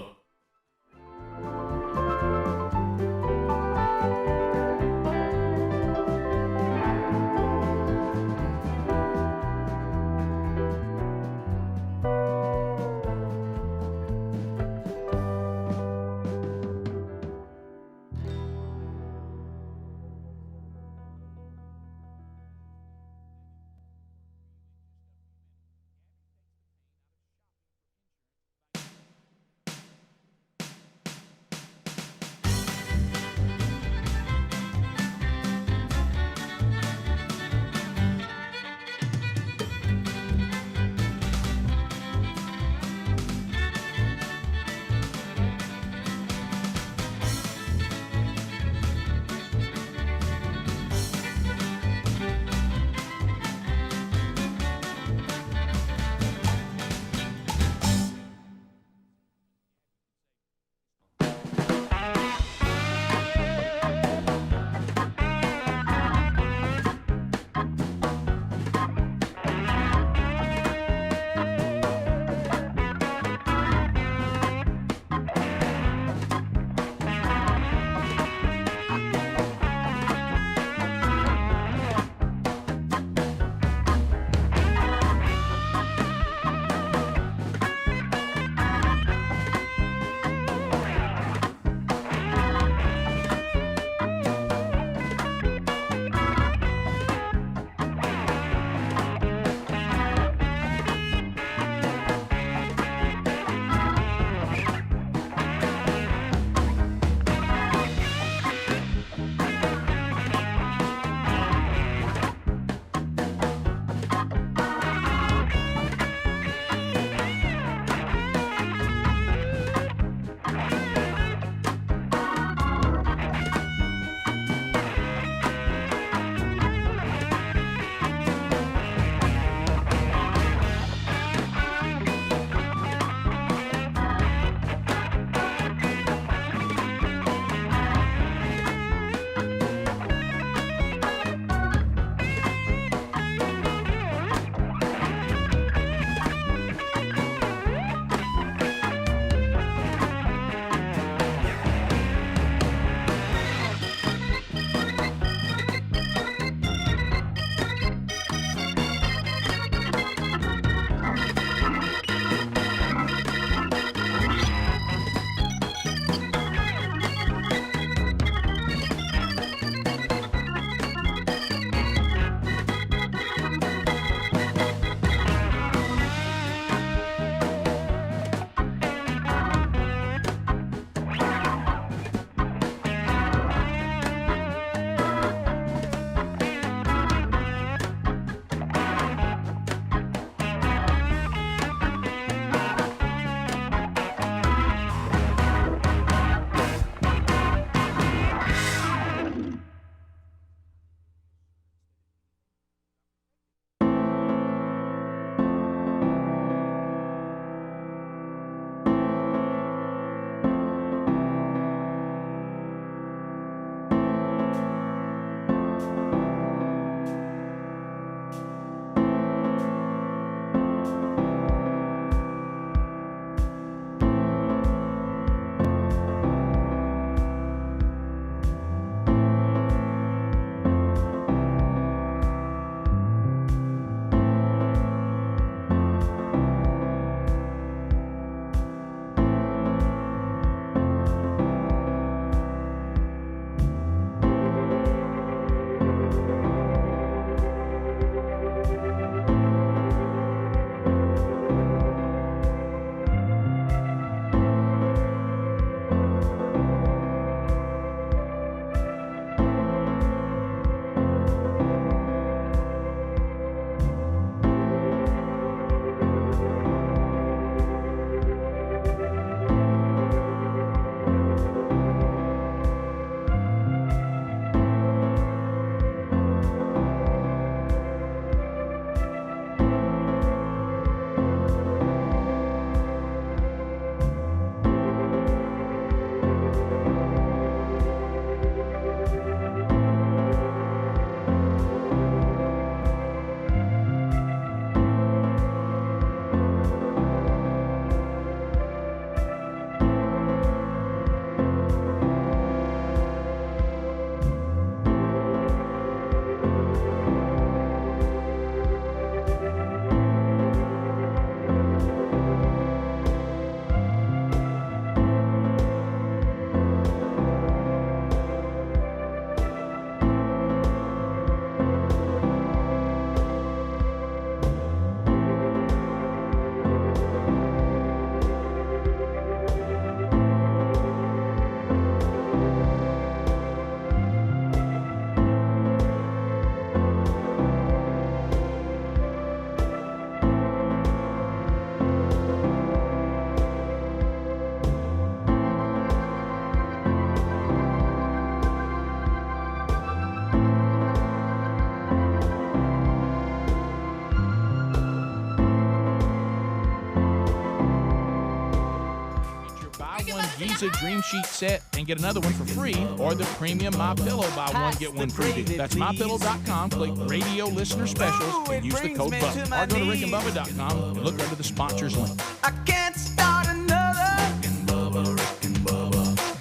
Visa Dream Sheet set and get another one for free, or the premium MyPillow buy one get one free deal. That's mypillow.com. Click Radio Listener Specials and use the code Bubba. Or go to rickandbubba.com and look under the sponsors link. I can't start another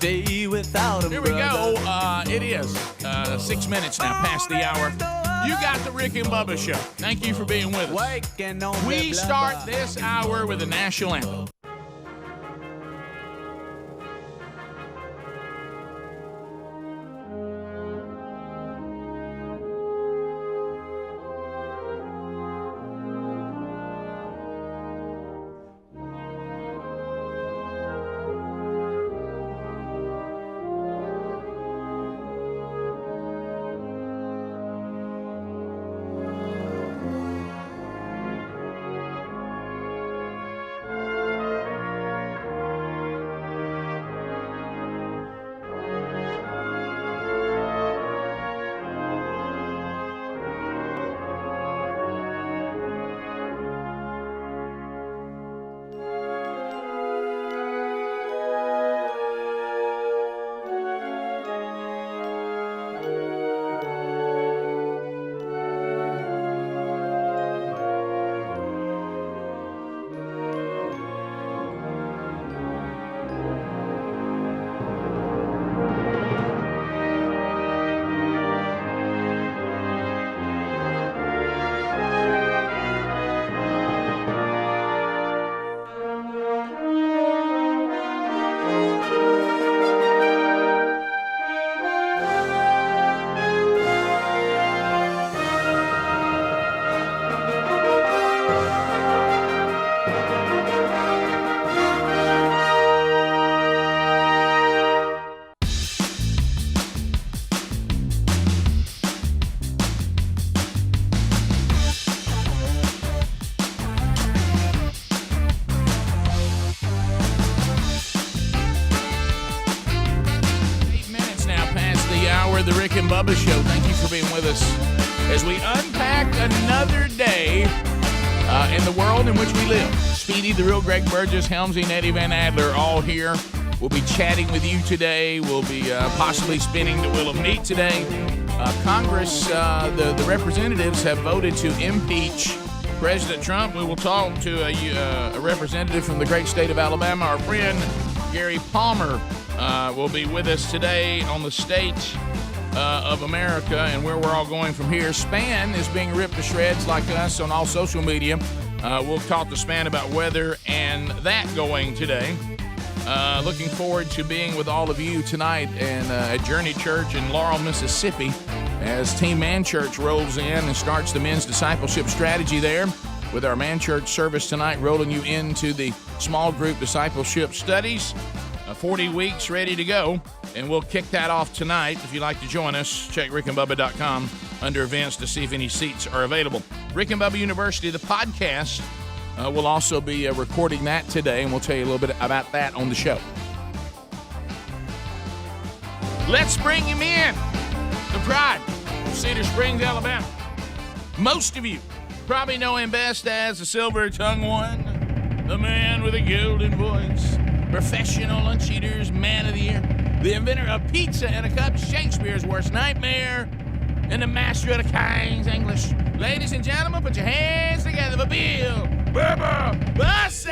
day without him. Here we go. It is 6 minutes now past the hour. You got the Rick and Bubba Show. Thank you for being with us. We start this hour with the national anthem. The Rick and Bubba Show. Thank you for being with us as we unpack another day in the world in which we live. Speedy, the real Greg Burgess, Helmsy, and Eddie Van Adler all here. We'll be chatting with you today. We'll be possibly spinning the wheel of meat today. Congress, the representatives have voted to impeach President Trump. We will talk to a representative from the great state of Alabama. Our friend Gary Palmer will be with us today on the state of America and where we're all going from here. Spann is being ripped to shreds like us on all social media. We'll talk to Spann about weather and that going today. Looking forward to being with all of you tonight at Journey Church in Laurel, Mississippi, as Team Man Church rolls in and starts the men's discipleship strategy there with our Man Church service tonight, rolling you into the small group discipleship studies. 40 weeks ready to go, and we'll kick that off tonight. If you'd like to join us, check rickandbubba.com under events to see if any seats are available. Rick and Bubba University, the podcast, we'll also be recording that today, and we'll tell you a little bit about that on the show. Let's bring him in. The pride of Cedar Springs, Alabama. Most of you probably know him best as the silver-tongued one, the man with a golden voice, professional lunch eaters, man of the year, the inventor of pizza and a cup, Shakespeare's worst nightmare, and the master of the King's English. Ladies and gentlemen, put your hands together for Bill Bubba Bussey!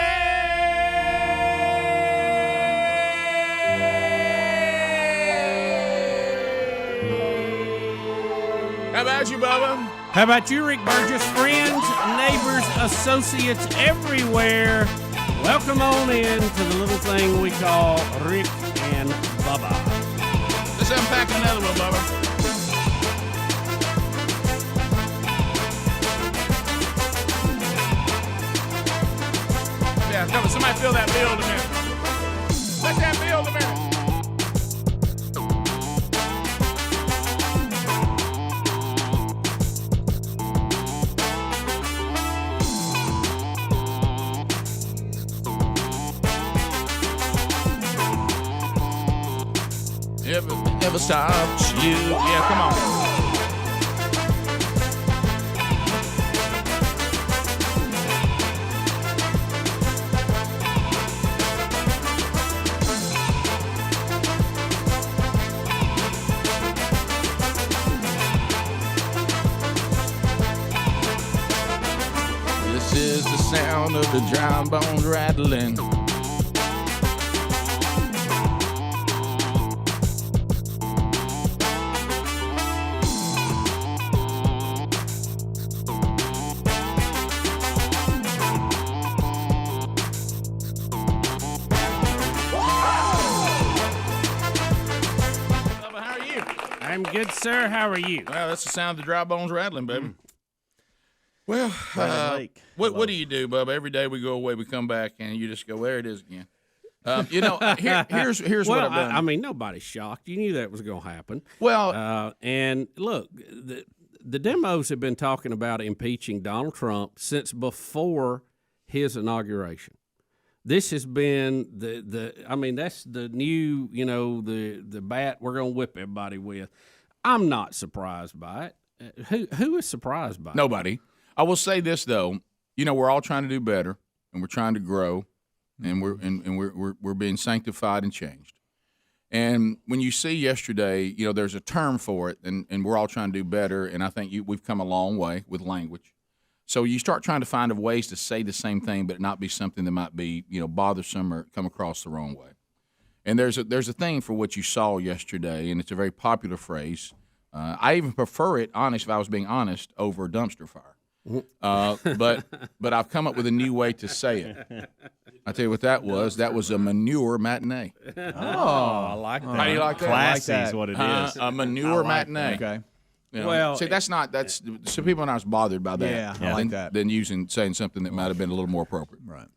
How about you, Bubba? How about you, Rick Burgess? Friends, neighbors, associates everywhere. Welcome on in to the little thing we call Rick and Bubba. Let's unpack another one, Bubba. Yeah, come on, somebody fill that bill in a minute. Let that bill in a minute. Never stops you. Yeah, come on. sound of the dry bones rattling. I'm good, sir. How are you? Well, that's the sound of the dry bones rattling, baby. Well, what do you do, Bubba? Every day we go away, we come back, and you just go, there it is again. Here's what I've done. I mean, nobody's shocked. You knew that was going to happen. Well, and look, the demos have been talking about impeaching Donald Trump since before his inauguration. This has been that's the new, the bat we're going to whip everybody with. I'm not surprised by it. Who is surprised by it? Nobody. I will say this though, we're all trying to do better, and we're trying to grow, and we're being sanctified and changed. And when you see yesterday, there's a term for it, and we're all trying to do better. And I think we've come a long way with language. So you start trying to find ways to say the same thing, but not be something that might be, bothersome or come across the wrong way. And there's a thing for what you saw yesterday, and it's a very popular phrase. I even prefer it, if I was being honest, over dumpster fire. But I've come up with a new way to say it. I tell you what that was. That was a manure matinee. Oh, I like that. How do you like that? Classy is what it is. A manure matinee. Okay. Well, see, so people are not as bothered by that. Yeah, I like that. Than saying something that might have been a little more appropriate. Right.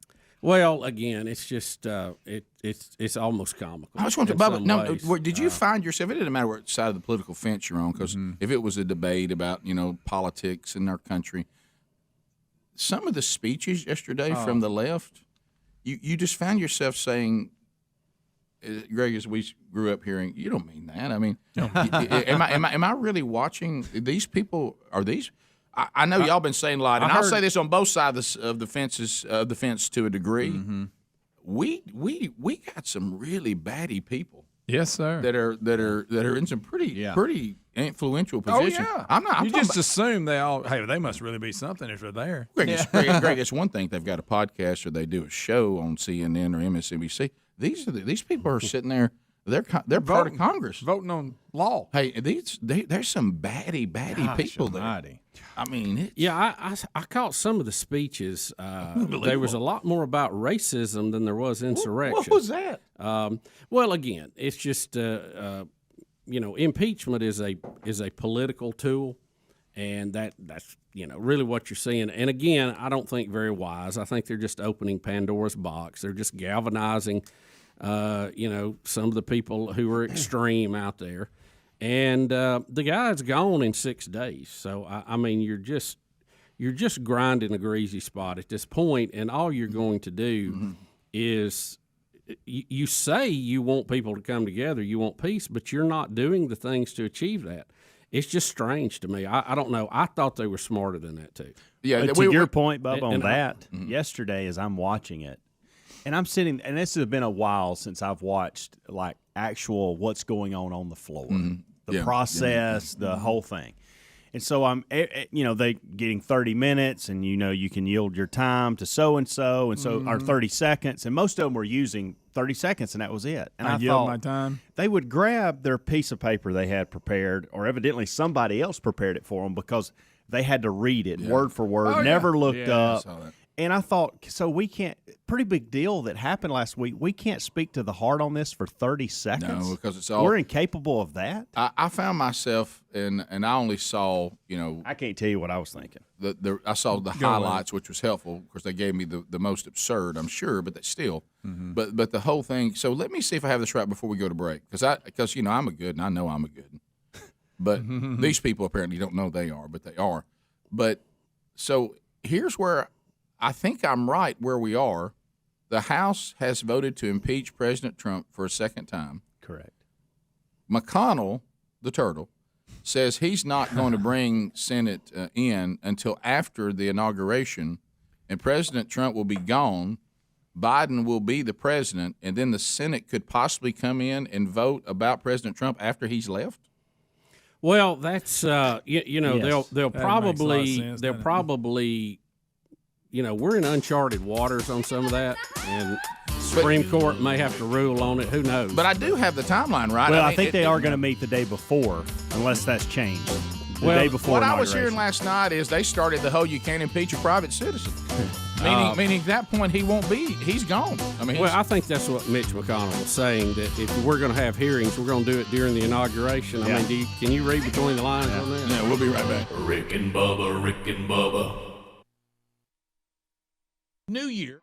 Well, again, it's just it's almost comical. I just want to, Bubba, did you find yourself? It didn't matter what side of the political fence you're on, because if it was a debate about politics in our country, some of the speeches yesterday from the left, you just found yourself saying, Greg, as we grew up hearing, you don't mean that. I mean, am I really watching these people? Are these? I know y'all been saying a lot, and I'll say this on both sides of the fence to a degree. Mm-hmm. We got some really batty people. Yes, sir. That are in some pretty influential positions. Oh, yeah. I'm just assume they must really be something if they're there. Greg, it's one thing if they've got a podcast or they do a show on CNN or MSNBC. These people are sitting there. They're part of Congress voting on law. Hey, there's some batty people there. I mean, I caught some of the speeches. There was a lot more about racism than there was insurrection. What was that? Well, again, it's just impeachment is a political tool, and that's really what you're seeing. And again, I don't think very wise. I think they're just opening Pandora's box. They're just galvanizing some of the people who are extreme out there. And the guy's gone in 6 days. So, I mean, you're just grinding a greasy spot at this point, and all you're going to do is you say you want people to come together, you want peace, but you're not doing the things to achieve that. It's just strange to me. I don't know. I thought they were smarter than that, too. Yeah, to your point, Bubba, on that, yesterday as I'm watching it, and I'm sitting, and this has been a while since I've watched like actual what's going on the floor, the process, the whole thing. And so I'm, they getting 30 minutes, and you can yield your time to so and so, or 30 seconds, and most of them were using 30 seconds, and that was it. And I yield thought my time. They would grab their piece of paper they had prepared, or evidently somebody else prepared it for them because they had to read it word for word, never looked up. I saw that. And I thought, so we can't, pretty big deal that happened last week. We can't speak to the heart on this for 30 seconds. No, because it's all. We're incapable of that. I found myself, and I only saw, I can't tell you what I was thinking. I saw the highlights, which was helpful. Of course, they gave me the most absurd, I'm sure, but that's still. But the whole thing. So let me see if I have this right before we go to break, because I'm a good, and I know I'm a good. But these people apparently don't know they are, but they are. But so here's where I think I'm right where we are. The House has voted to impeach President Trump for a second time. Correct. McConnell, the turtle, says he's not going to bring Senate in until after the inauguration, and President Trump will be gone. Biden will be the president, and then the Senate could possibly come in and vote about President Trump after he's left. Well, that's Yes. they'll probably we're in uncharted waters on some of that, and Supreme Court may have to rule on it. Who knows? But I do have the timeline right. Well, I think they are going to meet the day before, unless that's changed. The day before. What I was hearing last night is they started the whole "you can't impeach a private citizen," meaning at that point he's gone. I think that's what Mitch McConnell was saying, that if we're going to have hearings, we're going to do it during the inauguration. I mean, can you read between the lines on that? Yeah, we'll be right back. Rick and Bubba, Rick and Bubba. New Year.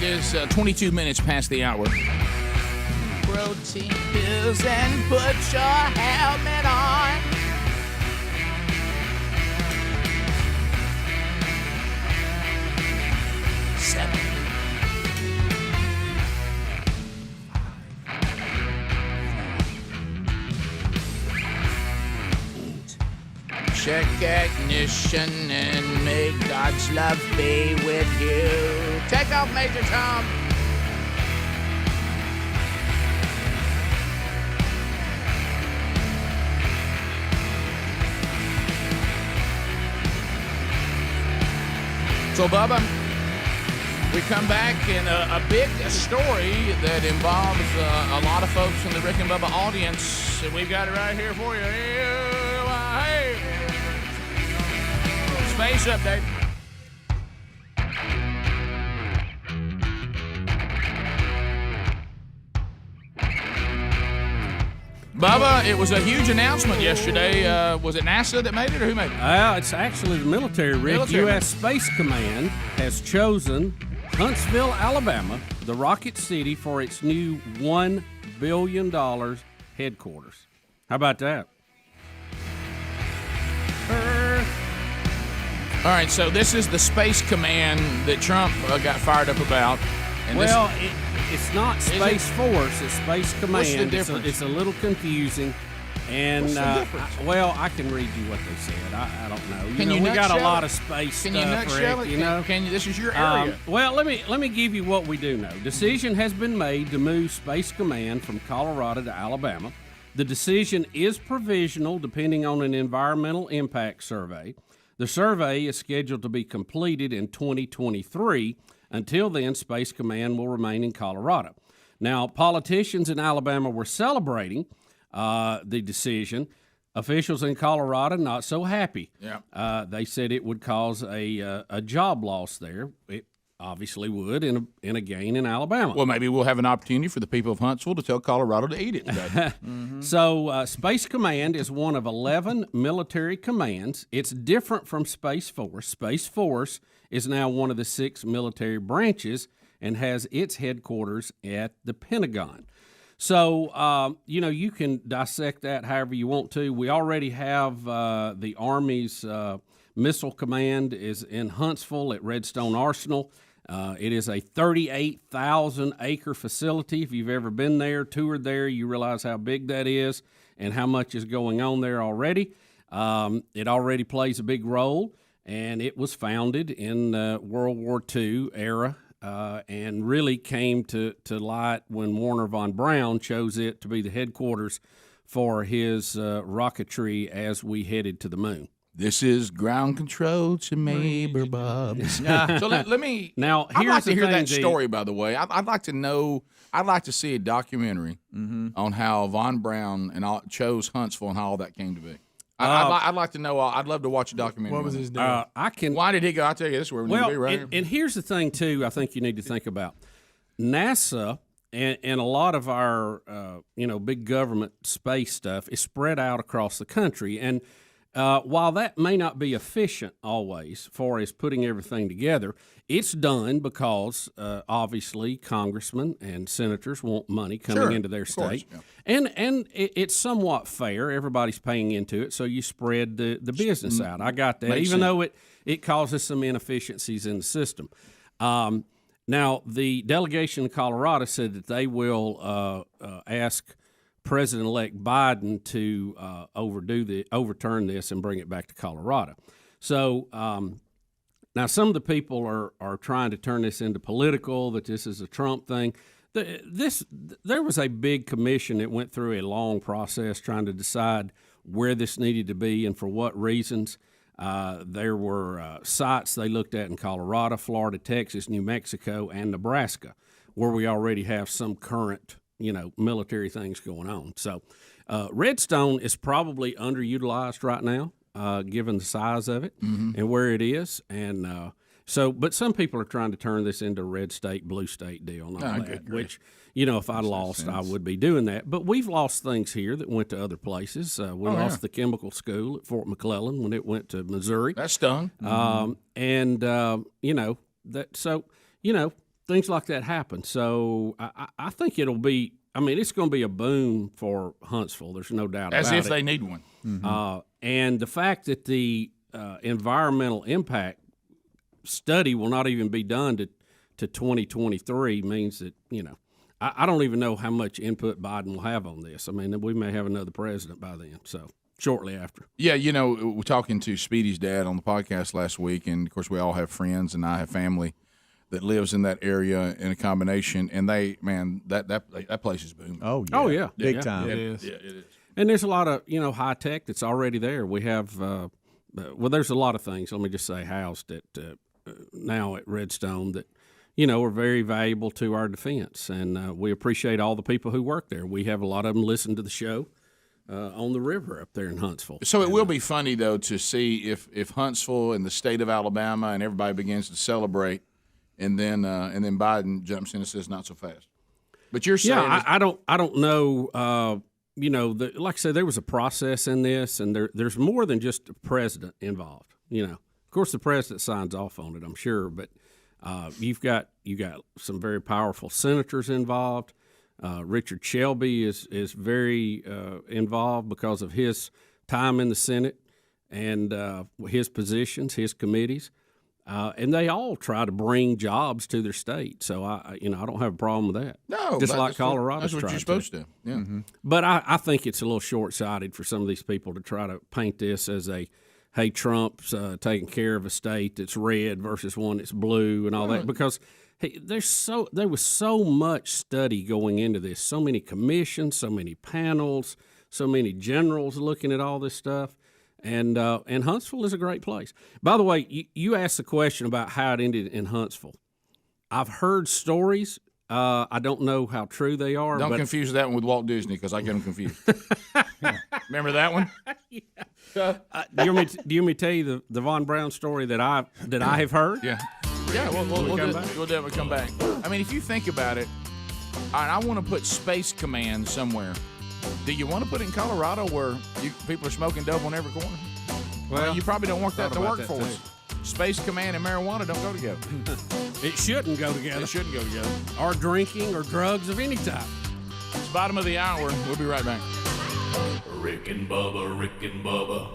is 22 minutes past the hour. Protein pills and put your helmet on. Seven. Check ignition and may God's love be with you. Take off, Major Tom. So, Bubba, we come back in a big story that involves a lot of folks in the Rick and Bubba audience. And we've got it right here for you. Hey. Space update. Bubba, it was a huge announcement yesterday. Was it NASA that made it, or who made it? It's actually the military, Rick. Military U.S. Space Command has chosen Huntsville, Alabama, the Rocket City, for its new $1 billion headquarters. How about that? All right, so this is the Space Command that Trump got fired up about. And well, it's not Space Force, it's Space Command. What's the difference? It's a little confusing. And, What's the difference? I can read you what they said. I don't know. Can you we got a nutshell lot it? of space Can stuff, you nutshell Rick, it? you know? Can you? This is your area. Well, let me give you what we do know. Decision has been made to move Space Command from Colorado to Alabama. The decision is provisional, depending on an environmental impact survey. The survey is scheduled to be completed in 2023. Until then, Space Command will remain in Colorado. Now, politicians in Alabama were celebrating the decision. Officials in Colorado not so happy. Yeah. They said it would cause a job loss there. It obviously would in a gain in Alabama. Well, maybe we'll have an opportunity for the people of Huntsville to tell Colorado to eat it today. So Space Command is one of 11 military commands. It's different from Space Force. Space Force is now one of the 6 military branches and has its headquarters at the Pentagon. So, you can dissect that however you want to. We already have the Army's Missile Command is in Huntsville at Redstone Arsenal. It is a 38,000-acre facility. If you've ever been there, toured there, you realize how big that is and how much is going on there already. It already plays a big role, and it was founded in World War II era and really came to light when Warner von Braun chose it to be the headquarters for his rocketry as we headed to the moon. This is ground control to Neighbor Bob. So let me. Now, I'd here's like to the hear thing, that G. story. By the way, I'd like to know. I'd like to see a documentary on how von Braun and all chose Huntsville and how all that came to be. I'd like to know. I'd love to watch a documentary. What was his deal? Why did he go? I'll tell you this. Where we need to be right here. And here's the thing too. I think you need to think about NASA and a lot of our big government space stuff is spread out across the country. And while that may not be efficient always for us putting everything together, it's done because obviously congressmen and senators want money coming into their state. Course, And it's somewhat fair. Everybody's paying into it, so you spread the business out. I got that, even though it causes some inefficiencies in the system. Now, the delegation in Colorado said that they will ask President-elect Biden to overturn this and bring it back to Colorado. So now some of the people are trying to turn this into political, that this is a Trump thing. There was a big commission that went through a long process trying to decide where this needed to be and for what reasons. There were sites they looked at in Colorado, Florida, Texas, New Mexico, and Nebraska, where we already have some current military things going on. So Redstone is probably underutilized right now, given the size of it and where it is. And but some people are trying to turn this into a red state, blue state deal and all that, which, if I lost, I would be doing that. But we've lost things here that went to other places. We lost the chemical school at Fort McClellan when it went to Missouri. That stung. things like that happen. So I think it'll be. I mean, it's going to be a boom for Huntsville. There's no doubt about it. As if they need one. And the fact that the environmental impact study will not even be done to 2023 means that, I don't even know how much input Biden will have on this. I mean, we may have another president by then, so shortly after. Yeah, we're talking to Speedy's dad on the podcast last week, and, of course, we all have friends, and I have family that lives in that area in a combination, and that place is booming. Oh, yeah. Oh, yeah. Big Yeah. time. It is. Yeah, it is. And there's a lot of, high tech that's already there. We have, there's a lot of things, let me just say, housed at now at Redstone that, are very valuable to our defense. And we appreciate all the people who work there. We have a lot of them listen to the show on the river up there in Huntsville. So it will be funny, though, to see if Huntsville and the state of Alabama and everybody begins to celebrate, and then Biden jumps in and says, not so fast. But you're saying, I don't know. Like I said, there was a process in this, and there's more than just the president involved. Of course, the president signs off on it, I'm sure, but you got some very powerful senators involved. Richard Shelby is very involved because of his time in the Senate and his positions, his committees. And they all try to bring jobs to their state, so I don't have a problem with that. no, just like that's Colorado. That's what you're supposed to. Yeah. Mm-hmm. But I think it's a little short-sighted for some of these people to try to paint this as hey, Trump's taking care of a state that's red versus one that's blue and all that, because there was so much study going into this, so many commissions, so many panels, so many generals looking at all this stuff. And Huntsville is a great place. By the way, you asked the question about how it ended in Huntsville. I've heard stories. I don't know how true they are. Don't but confuse that one with Walt Disney, because I get them confused. Remember that one? do you want me to tell you the Von Braun story that I have heard? Yeah. Yeah, we'll definitely come back. I mean, if you think about it, I want to put Space Command somewhere. Do you want to put it in Colorado where people are smoking dope on every corner? Well, you probably don't want that to work for us. Space Command and marijuana don't go together. It shouldn't go together. They shouldn't go together. Or drinking or drugs of any type. It's bottom of the hour. We'll be right back. Rick and Bubba, Rick and Bubba.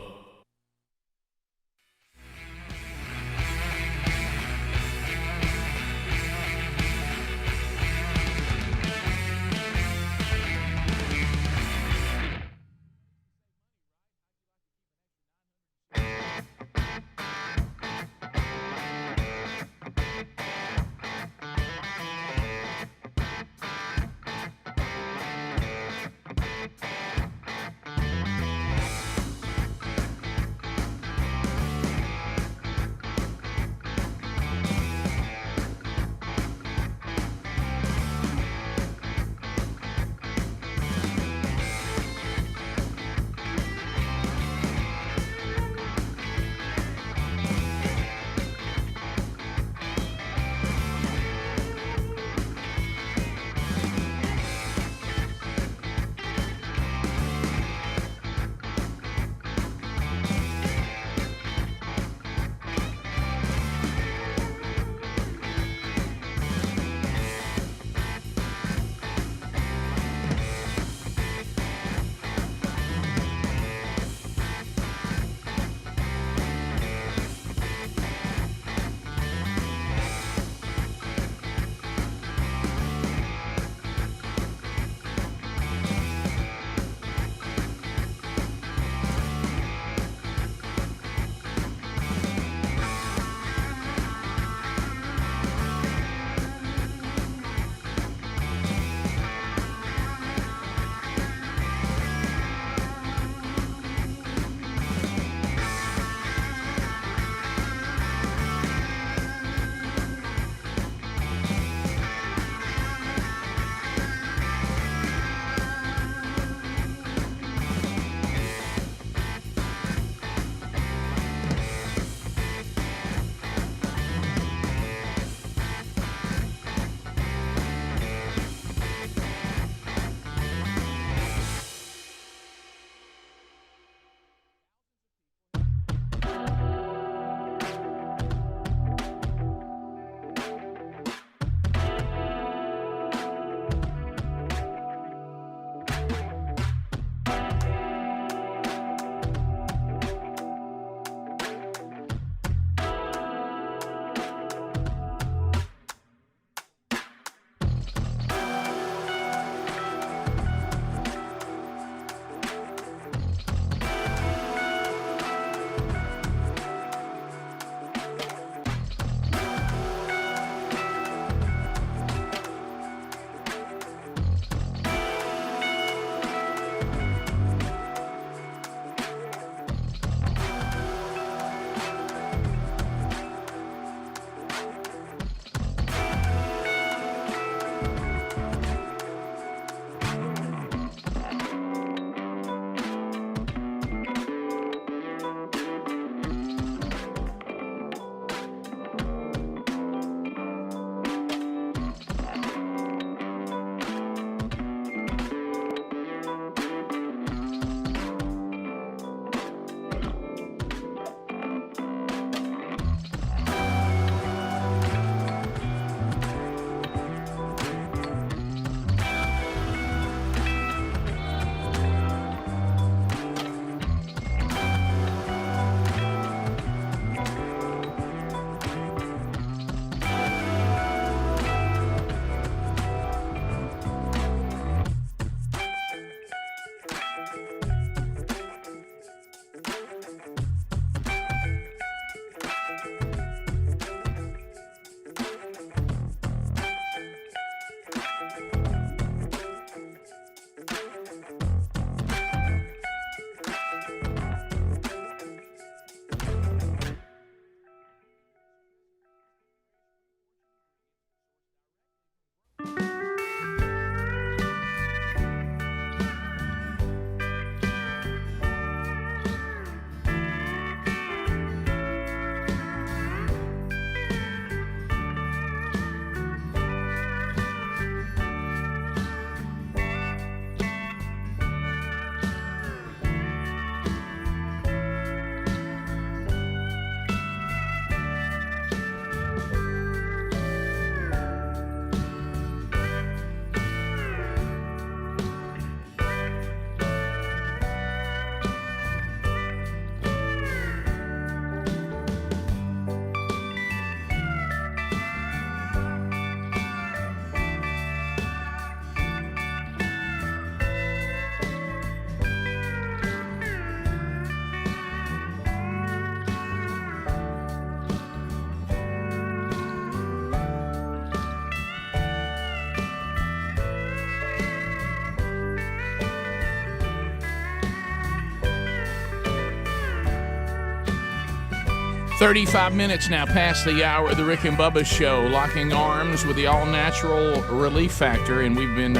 35 minutes now past the hour of the Rick and Bubba Show, locking arms with the all-natural Relief Factor, and we've been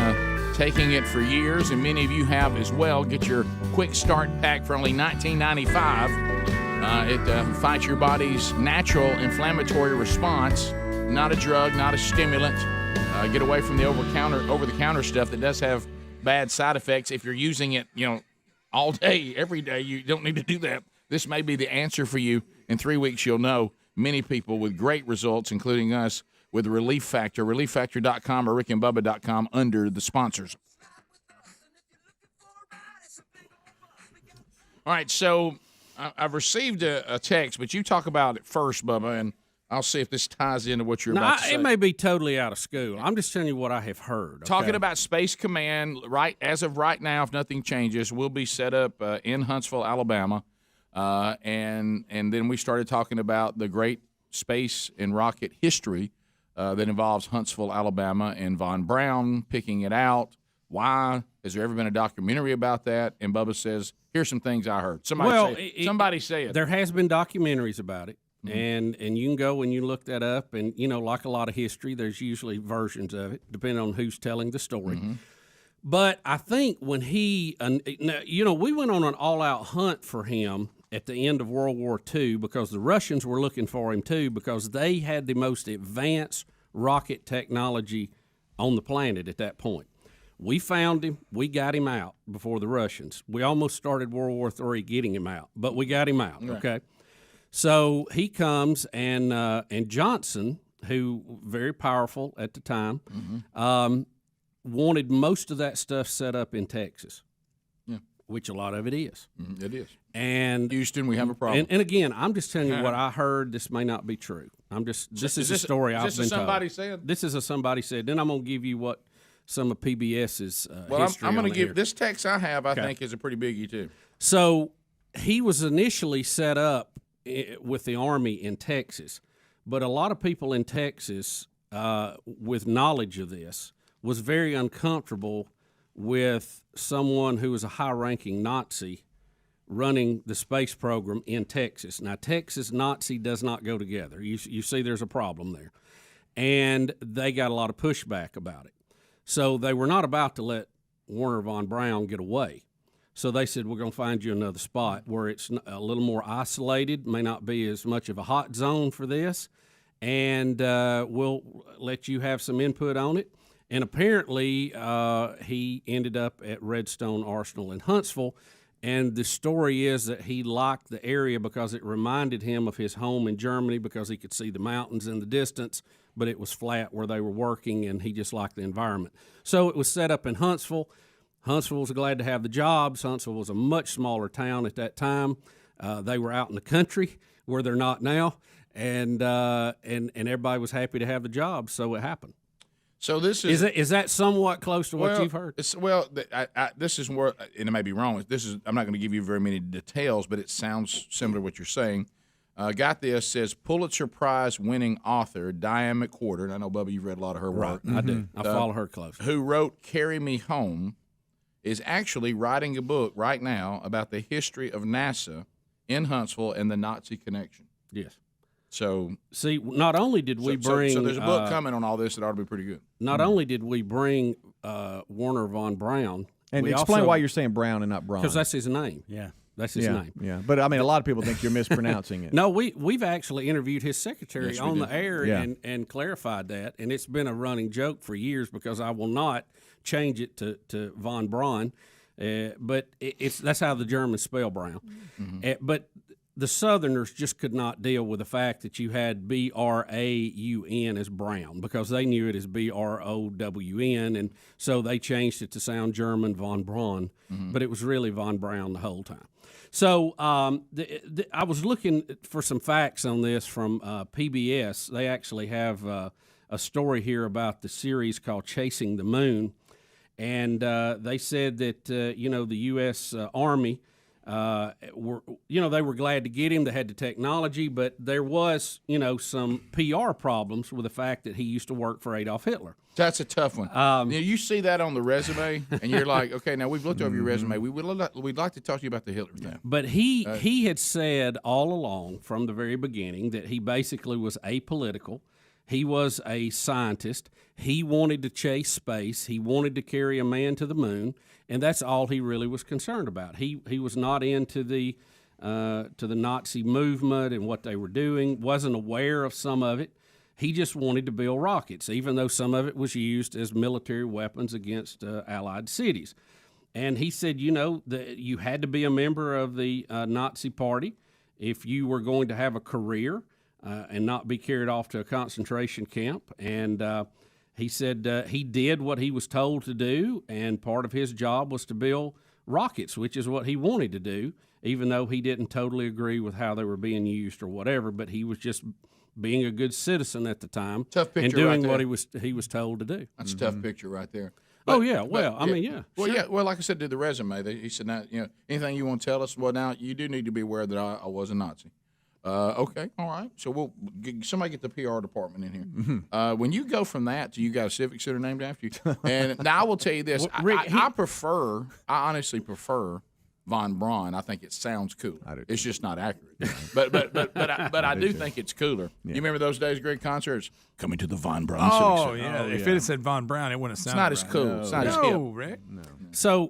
taking it for years, and many of you have as well. Get your quick start pack for only $19.95. It fights your body's natural inflammatory response, not a drug, not a stimulant. Get away from the over-the-counter stuff that does have bad side effects. If you're using it, all day, every day, you don't need to do that. This may be the answer for you. In 3 weeks, you'll know many people with great results, including us, with Relief Factor. ReliefFactor.com or RickandBubba.com under the sponsors. All right, so I've received a text, but you talk about it first, Bubba, and I'll see if this ties into what you're about to say. It may be totally out of school. I'm just telling you what I have heard. Okay? Talking about Space Command, right as of right now, if nothing changes, will be set up in Huntsville, Alabama. And then we started talking about the great space and rocket history that involves Huntsville, Alabama, and Von Braun picking it out. Why? Has there ever been a documentary about that? And Bubba says, here's some things I heard. Somebody say it. There has been documentaries about it, and you can go and you look that up. And, like a lot of history, there's usually versions of it, depending on who's telling the story. But I think when we went on an all-out hunt for him at the end of World War II because the Russians were looking for him too because they had the most advanced rocket technology on the planet at that point. We found him. We got him out before the Russians. We almost started World War III getting him out, but we got him out, okay? So he comes, and Johnson, who very powerful at the time, wanted most of that stuff set up in Texas. Which a lot of it is. It is. And Houston, we have a problem. And again, I'm just telling you what I heard. This may not be true. This is a story I've been told. Somebody said? This is a somebody said. Then I'm going to give you what some of PBS's history I'm going to give here. this text I have. I think is a pretty biggie too. So he was initially set up with the Army in Texas, but a lot of people in Texas, with knowledge of this, was very uncomfortable with someone who was a high-ranking Nazi running the space program in Texas. Now, Texas-Nazi does not go together. You see there's a problem there. And they got a lot of pushback about it. So they were not about to let Werner von Braun get away. So they said, we're going to find you another spot where it's a little more isolated, may not be as much of a hot zone for this, and we'll let you have some input on it. And apparently he ended up at Redstone Arsenal in Huntsville, and the story is that he liked the area because it reminded him of his home in Germany because he could see the mountains in the distance, but it was flat where they were working, and he just liked the environment. So it was set up in Huntsville. Huntsville was glad to have the jobs. Huntsville was a much smaller town at that time. They were out in the country where they're not now, and everybody was happy to have the jobs, so it happened. So this is that somewhat close to what you've heard? This is more, and it may be wrong. I'm not going to give you very many details, but it sounds similar to what you're saying. Got this, says Pulitzer Prize winning author Diane McWhorter, and I know, Bubba, you've read a lot of her work. I do. I follow her close. Who wrote Carry Me Home, is actually writing a book right now about the history of NASA in Huntsville and the Nazi connection. Yes. So see, not only did we bring, so there's a book coming on all this that ought to be pretty good. Not only did we bring Werner von Braun, and explain why you're saying Brown and not Braun, because that's his name. Yeah, that's his name. Yeah, but I mean, a lot of people think you're mispronouncing it. No, we've actually interviewed his secretary on the air and clarified that, and it's been a running joke for years because I will not change it to von Braun, but that's how the Germans spell Brown. But the Southerners just could not deal with the fact that you had B-R-A-U-N as Brown because they knew it as B-R-O-W-N, and so they changed it to sound German, von Braun, but it was really von Braun the whole time. So I was looking for some facts on this from PBS. They actually have a story here about the series called Chasing the Moon, and they said that, the U.S. Army they were glad to get him. They had the technology, but there was, some PR problems with the fact that he used to work for Adolf Hitler. That's a tough one. You see that on the resume, and you're like, okay, now we've looked over your resume. We'd like to talk to you about the Hitler thing. But he had said all along from the very beginning that he basically was apolitical. He was a scientist. He wanted to chase space. He wanted to carry a man to the moon, and that's all he really was concerned about. He was not into the Nazi movement and what they were doing. Wasn't aware of some of it. He just wanted to build rockets, even though some of it was used as military weapons against Allied cities. And he said, that you had to be a member of the Nazi Party if you were going to have a career and not be carried off to a concentration camp. And he said he did what he was told to do, and part of his job was to build rockets, which is what he wanted to do, even though he didn't totally agree with how they were being used or whatever. But he was just being a good citizen at the time and doing what he was told to do. That's a tough picture right there. Well, yeah. Well, yeah. Well, like I said, did the resume. He said, now, anything you want to tell us? Well, now you do need to be aware that I was a Nazi. Okay, all right. So somebody get the PR department in here. When you go from that to you got a civic center named after you, and now I will tell you this: I honestly prefer Von Braun. I think it sounds cool. It's just not accurate. But I do think it's cooler. Yeah. You remember those days, Greg, concerts? Coming to the Von Braun Civic Center. Yeah. If it had said Von Braun, it wouldn't sound It's not as cool. No. It's not as hip. Rick. No.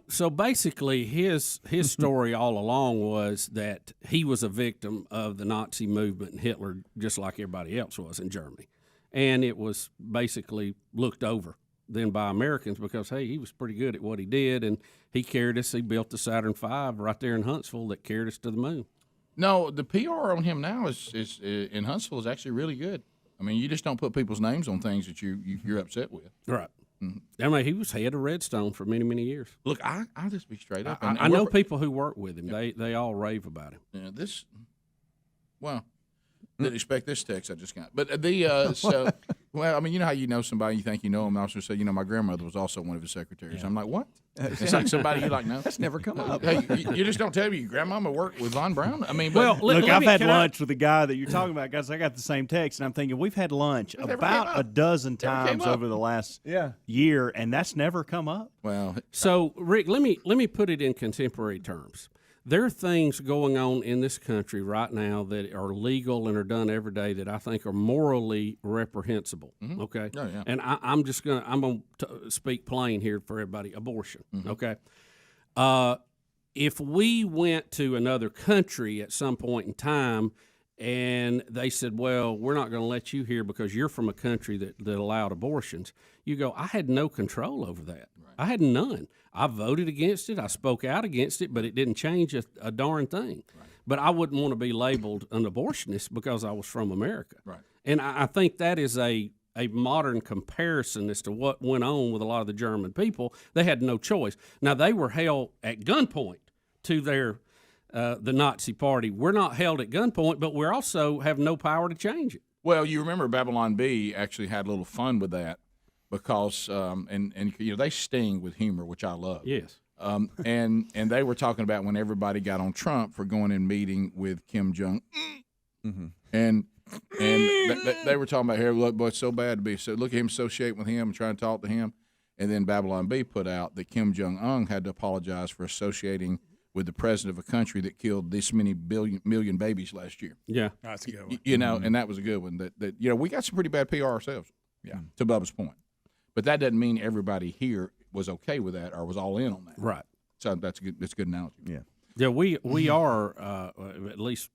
So basically, his story all along was that he was a victim of the Nazi movement and Hitler, just like everybody else was in Germany, and it was basically looked over then by Americans because, hey, he was pretty good at what he did, and he carried us. He built the Saturn V right there in Huntsville that carried us to the moon. No, the PR on him now is in Huntsville is actually really good. I mean, you just don't put people's names on things that you're upset with. Right. Mm-hmm. I mean, he was head of Redstone for many, many years. Look, I'll just be straight up. I know people who work with him. Yeah. They all rave about him. Yeah, didn't expect this text I just got. But well, I mean, you know how you know somebody, you think you know them. I also say, my grandmother was also one of his secretaries. Yeah. I'm like, what? It's like somebody you like know. That's never come up. Hey, you just don't tell me your grandmama worked with Von Braun. I mean, look, I've had lunch with the guy that you're talking about, guys. I got the same text, and I'm thinking we've had lunch about a dozen times over the last year, and that's never come up. Well, so Rick, let me put it in contemporary terms. There are things going on in this country right now that are legal and are done every day that I think are morally reprehensible. Mm-hmm. Okay, and I'm going to speak plain here for everybody. Abortion. Mm-hmm. Okay, if we went to another country at some point in time and they said, well, we're not going to let you here because you're from a country that allowed abortions, you go, I had no control over that. Right. I had none. I voted against it. I spoke out against it, but it didn't change a darn thing. Right. But I wouldn't want to be labeled an abortionist because I was from America. Right. And I think that is a modern comparison as to what went on with a lot of the German people. They had no choice. Now, they were held at gunpoint to the Nazi Party. We're not held at gunpoint, but we also have no power to change it. Well, you remember Babylon Bee actually had a little fun with that. Because and they sting with humor, which I love. Yes. And they were talking about when everybody got on Trump for going and meeting with Kim Jong. Mm-hmm. And they were talking about here, look, boy, it's so bad to be so. Look at him associating with him and trying to talk to him. And then Babylon Bee put out that Kim Jong Un had to apologize for associating with the president of a country that killed this many million babies last year. Yeah, that's a good one. And that was a good one. That we got some pretty bad PR ourselves. Yeah, to Bubba's point. But that doesn't mean everybody here was okay with that or was all in on that. Right. So that's a good analogy. Yeah. Yeah, we are at least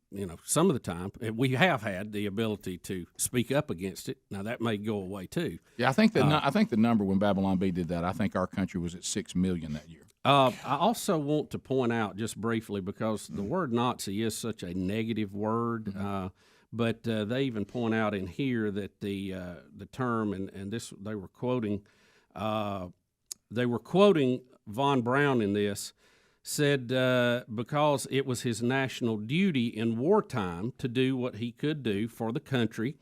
some of the time we have had the ability to speak up against it. Now that may go away too. Yeah, I think the number when Babylon Bee did that, I think our country was at 6 million that year. I also want to point out just briefly because the word Nazi is such a negative word. But they even point out in here that the term and this they were quoting Von Braun in this said because it was his national duty in wartime to do what he could do for the country.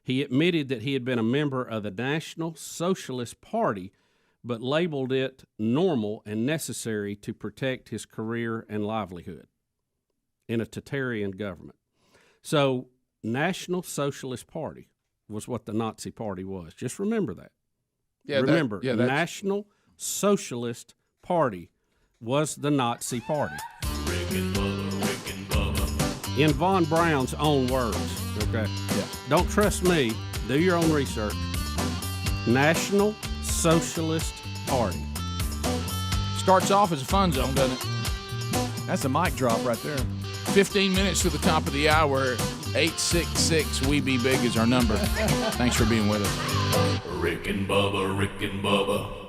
He admitted that he had been a member of the National Socialist Party, but labeled it normal and necessary to protect his career and livelihood in a totalitarian government. So. National Socialist Party was what the Nazi Party was. Just remember that. Yeah, Remember, that's- National Socialist Party was the Nazi Party. In Von Braun's own words, okay? Yeah. Don't trust me. Do your own research. National Socialist Party. Starts off as a fun zone, doesn't it? That's a mic drop right there. 15 minutes to the top of the hour. 866-WE-BE-BIG is our number. Thanks for being with us. Rick and Bubba, Rick and Bubba.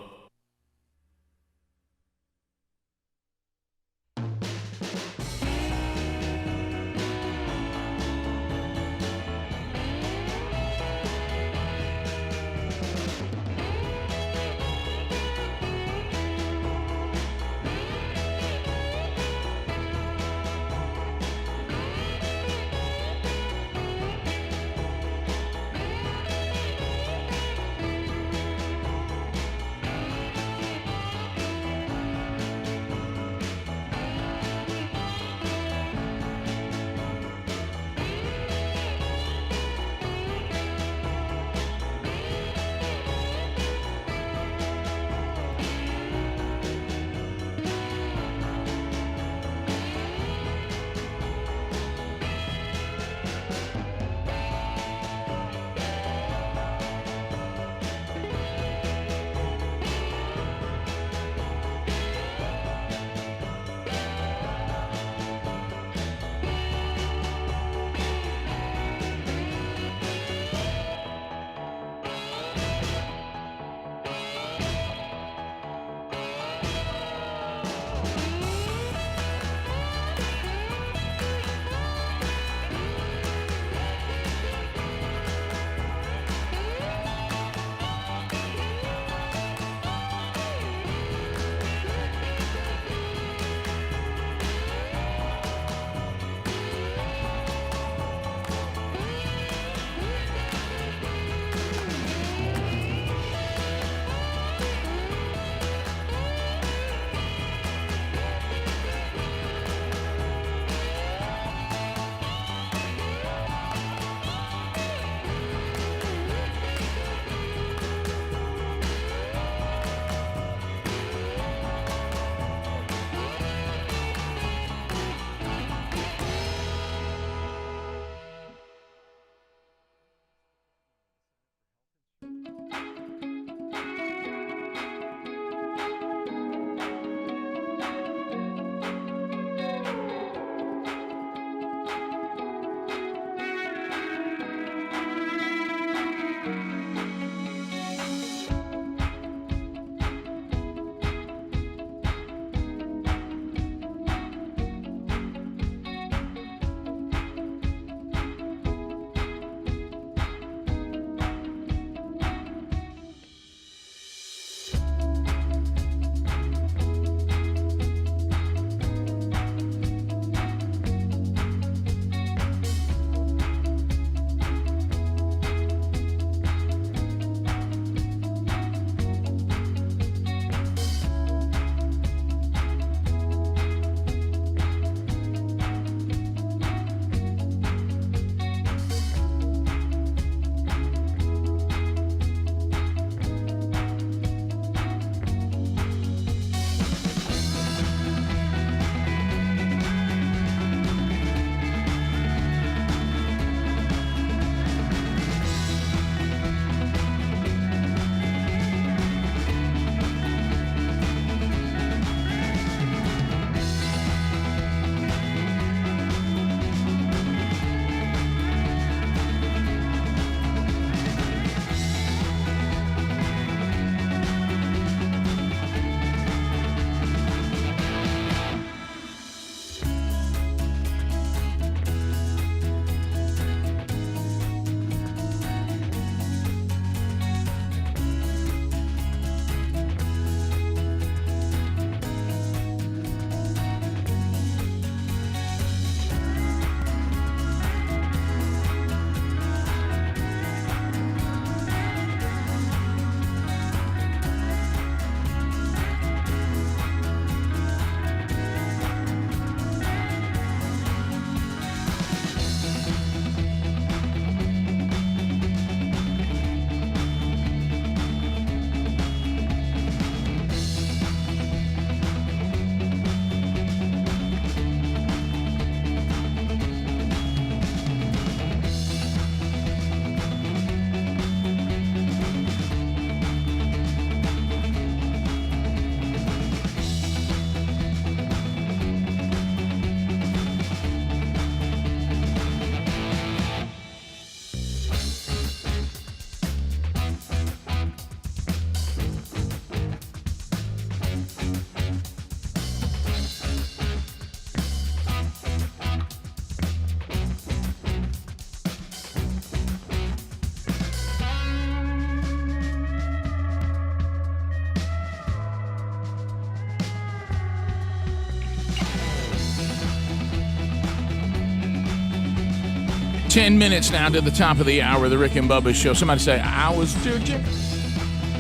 10 minutes now to the top of the hour of the Rick and Bubba Show. Somebody say, I was searching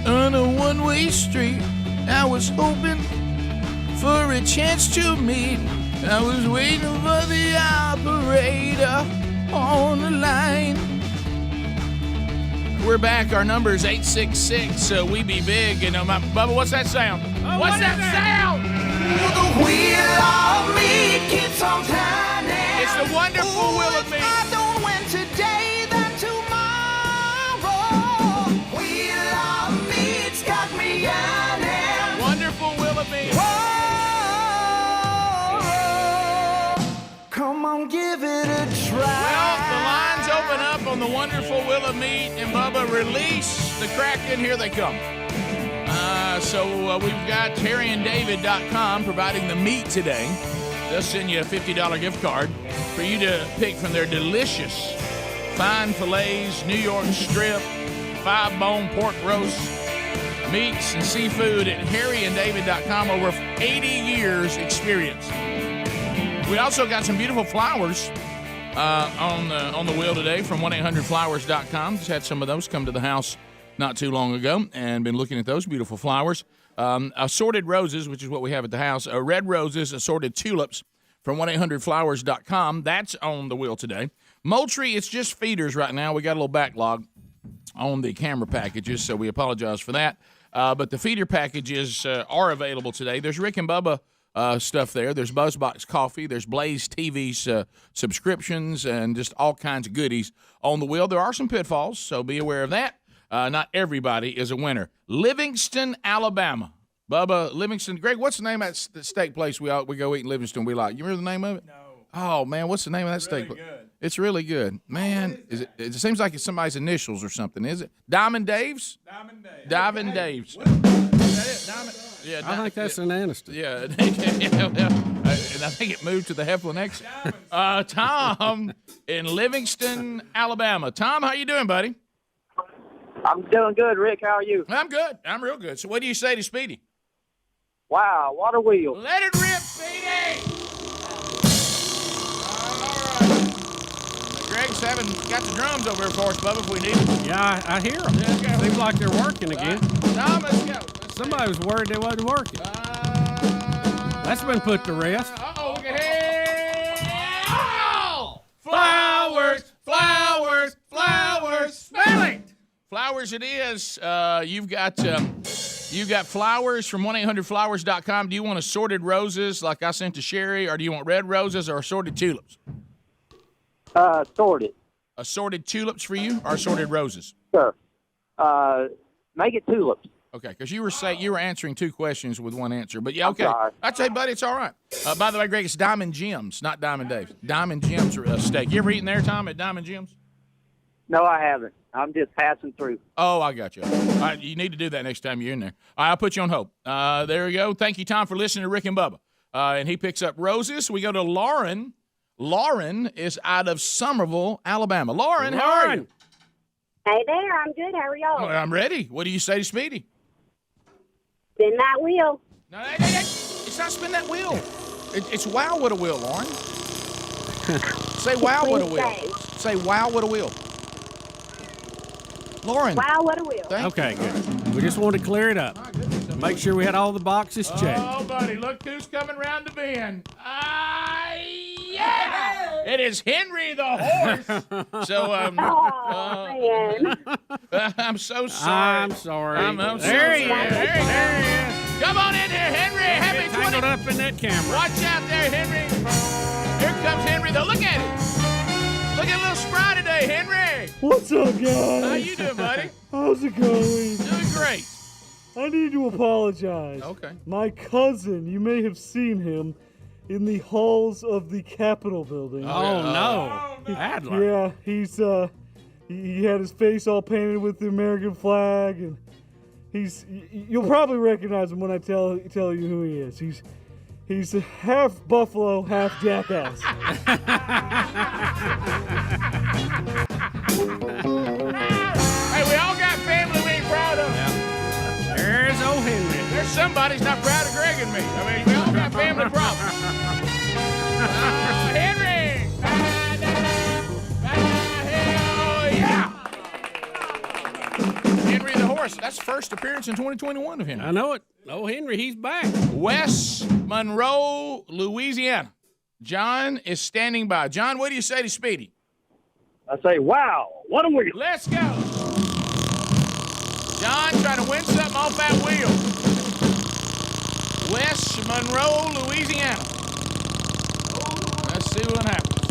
on a one-way street. I was hoping for a chance to meet. I was waiting for the operator on the line. We're back. Our number is 866. We be big. And Bubba, what's that sound? What's that sound? The wheel of me keeps on turning. It's the wonderful wheel of me. I don't win today, then tomorrow. Wheel of me, it's got me yearning. Wonderful wheel of me. Whoa, come on, give it a try. Well, the lines open up on the wonderful wheel of meat, and Bubba, release the Kraken. Here they come. So we've got terryanddavid.com providing the meat today. They'll send you a $50 gift card for you to pick from their delicious fine fillets, New York strip, 5-bone pork roast, meats, and seafood at harryanddavid.com. Over 80 years experience. We also got some beautiful flowers on the wheel today from 1-800-Flowers.com. Just had some of those come to the house not too long ago and been looking at those beautiful flowers. Assorted roses, which is what we have at the house. Red roses, assorted tulips from 1-800-Flowers.com. That's on the wheel today. Moultrie, it's just feeders right now. We got a little backlog on the camera packages, so we apologize for that. But the feeder packages are available today. There's Rick and Bubba stuff there. There's BuzzBox coffee. There's Blaze TV's subscriptions and just all kinds of goodies on the wheel. There are some pitfalls, so be aware of that. Not everybody is a winner. Livingston, Alabama. Bubba, Livingston. Greg, what's the name of that steak place we go eat in Livingston we like? You remember the name of it? No. Oh, man, what's the name of that steak place? It's really good. Man, it seems like it's somebody's initials or something, is it? Diamond Dave's? Diamond Dave's. Is that it? Diamond? Yeah, I think that's an Aniston. Yeah. And I think it moved to the Heflin exit. Tom in Livingston, Alabama. Tom, how you doing, buddy? I'm doing good, Rick. How are you? I'm good. I'm real good. So what do you say to Speedy? Wow, what a wheel. Let it rip, Speedy! All right. Greg's got the drums over here for us, Bubba, if we need them. Yeah, I hear them. Yeah, Seems like they're working again. Tom, let's go. Somebody was worried they wasn't working. That's been put to rest. Uh-oh, look ahead. Oh! Flowers, flowers, flowers. Smell it! Flowers it is. You've got flowers from 1-800-Flowers.com. Do you want assorted roses like I sent to Sherry, or do you want red roses or assorted tulips? Sorted. Assorted tulips for you or assorted roses? Sure. Make it tulips. Okay, because you were answering two questions with one answer. But yeah, okay. I'm sorry. Buddy, it's all right. By the way, Greg, it's Diamond Jim's, not Diamond Dave's. Diamond Jim's steak. You ever eaten there, Tom, at Diamond Jim's? No, I haven't. I'm just passing through. Oh, I got you. All right, you need to do that next time you're in there. All right, I'll put you on hold. There we go. Thank you, Tom, for listening to Rick and Bubba. And he picks up roses. We go to Lauren. Lauren is out of Summerville, Alabama. Lauren, how are you? Hey there, I'm good. How are y'all? Well, I'm ready. What do you say to Speedy? Spin that wheel. No, it's not spin that wheel. It's wow, what a wheel, Lauren. Say wow, what a wheel. Say wow, what a wheel. Lauren. Wow, what a wheel. Okay, good. We just wanted to clear it up. Make sure we had all the boxes checked. Oh, buddy, look who's coming round the bend. Yeah! It is Henry the horse. So, man. I'm so sorry. I'm sorry. I'm so there he sorry. is. There he is. Come on in here, Henry. Happy 20. Tangled up in that camera. Watch out there, Henry. Here comes Henry, though. Look at it. Look at a little spry today, Henry. What's up, guys? How you doing, buddy? How's it going? Doing great. I need to apologize. Okay. My cousin, you may have seen him in the halls of the Capitol building. Oh, no. Adler. Yeah, he's he had his face all painted with the American flag, and you'll probably recognize him when I tell you who he is. He's half buffalo, half jackass. Hey, we all got family we ain't proud of. Yeah. There's old Henry. There's somebody's not proud of Greg and me. I mean, we all got family problems. Henry! That's first appearance in 2021 of Henry. I know it. Oh, Henry, he's back. West Monroe, Louisiana. John is standing by. John, what do you say to Speedy? I say, wow, what a wheel. Let's go. John trying to win something off that wheel. West Monroe, Louisiana. Let's see what happens.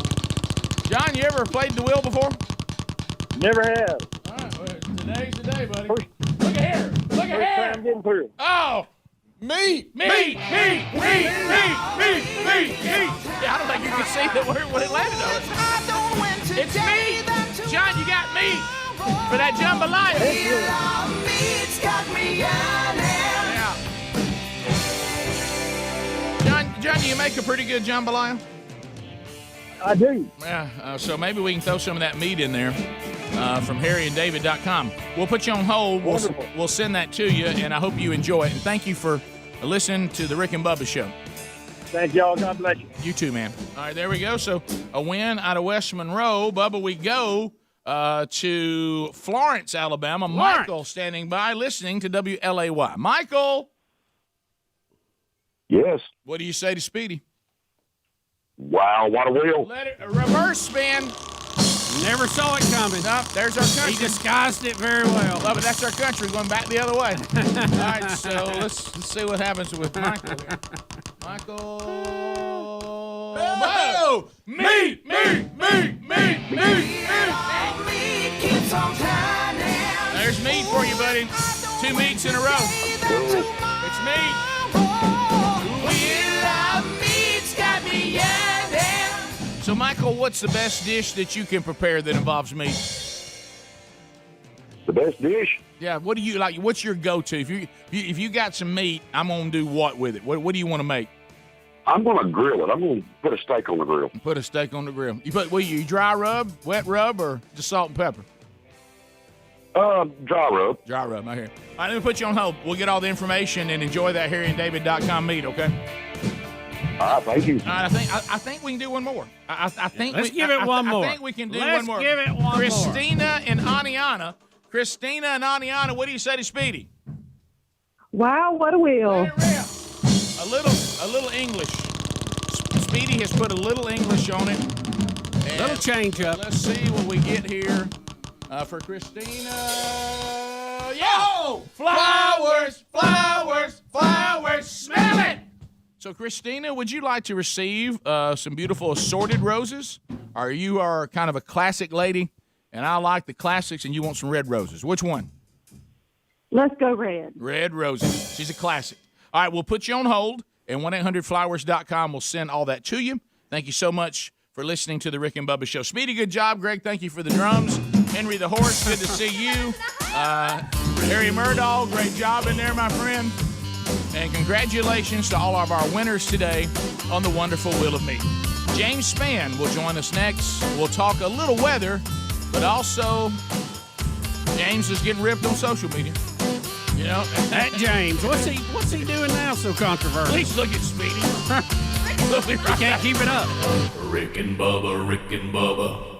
John, you ever played the wheel before? Never have. All right, well, today's the day, buddy. Look at here. Look at here. Time getting through. Oh, me. Yeah, I don't think you can see what it landed on. It's me. John, you got me for that jambalaya. Yeah. John, do you make a pretty good jambalaya? I do. Yeah, so maybe we can throw some of that meat in there from HarryandDavid.com. We'll put you on hold. We'll send that to you, and I hope you enjoy it. And thank you for listening to the Rick and Bubba Show. Thank y'all. God bless you. You too, man. All right, there we go. So a win out of West Monroe. Bubba, we go to Florence, Alabama. Michael standing by listening to WLAY. Michael. Yes. What do you say to Speedy? Wow, what a wheel. Let it reverse spin. Never saw it coming. No, there's our country. He disguised it very well. Love it. That's our country going back the other way. All right, so let's see what happens with Michael here. Michael. Oh, me. There's meat for you, buddy. 2 meats in a row. It's meat. So, Michael, what's the best dish that you can prepare that involves meat? The best dish? Yeah, what do you like? What's your go-to? If you got some meat, I'm gonna do what with it? What do you want to make? I'm gonna grill it. I'm gonna put a steak on the grill. Put a steak on the grill. You dry rub, wet rub, or just salt and pepper? Dry rub. Dry rub, right here. All right, let me put you on hold. We'll get all the information and enjoy that HarryandDavid.com meat, okay? All right, thank you. All right, I think we can do one more. I think Let's give it one more. I think we can do one more. Let's give it one more. Christina and Aniana. What do you say to Speedy? Wow, what a wheel. A little English. Speedy has put a little English on it. And little change up. Let's see what we get here for Christina. Yeah! Oh, flowers, smell it! So, Christina, would you like to receive some beautiful assorted roses? Or you are kind of a classic lady, and I like the classics, and you want some red roses. Which one? Let's go red. Red roses. She's a classic. All right, we'll put you on hold, and 1-800-Flowers.com will send all that to you. Thank you so much for listening to the Rick and Bubba Show. Speedy, good job. Greg, thank you for the drums. Henry the Horse, good to see you. Harry Murdahl, great job in there, my friend. And congratulations to all of our winners today on the wonderful Wheel of Meat. James Spann will join us next. We'll talk a little weather, but also James is getting ripped on social media. You know, that James, what's he doing now so controversial? Please look at Speedy. He can't keep it up. Rick and Bubba.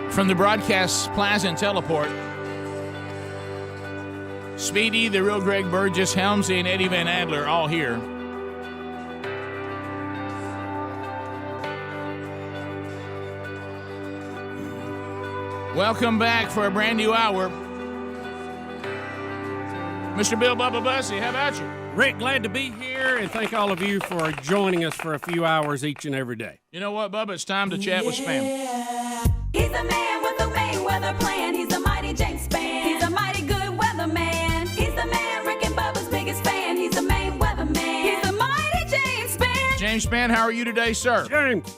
From the Broadcast Plaza and Teleport, Speedy, the real Greg Burgess, Helmsy, and Eddie Van Adler all here. Welcome back for a brand new hour. Mr. Bill Bubba Bussey, how about you? Rick, glad to be here, and thank all of you for joining us for a few hours each and every day. You know what, Bubba? It's time to chat with Spann. He's a man with a Mayweather plan. He's a mighty James Spann. He's a mighty good weatherman. He's the man Rick and Bubba's biggest fan. He's a Maine weatherman. He's the mighty James Spann. James Spann, how are you today, sir? James.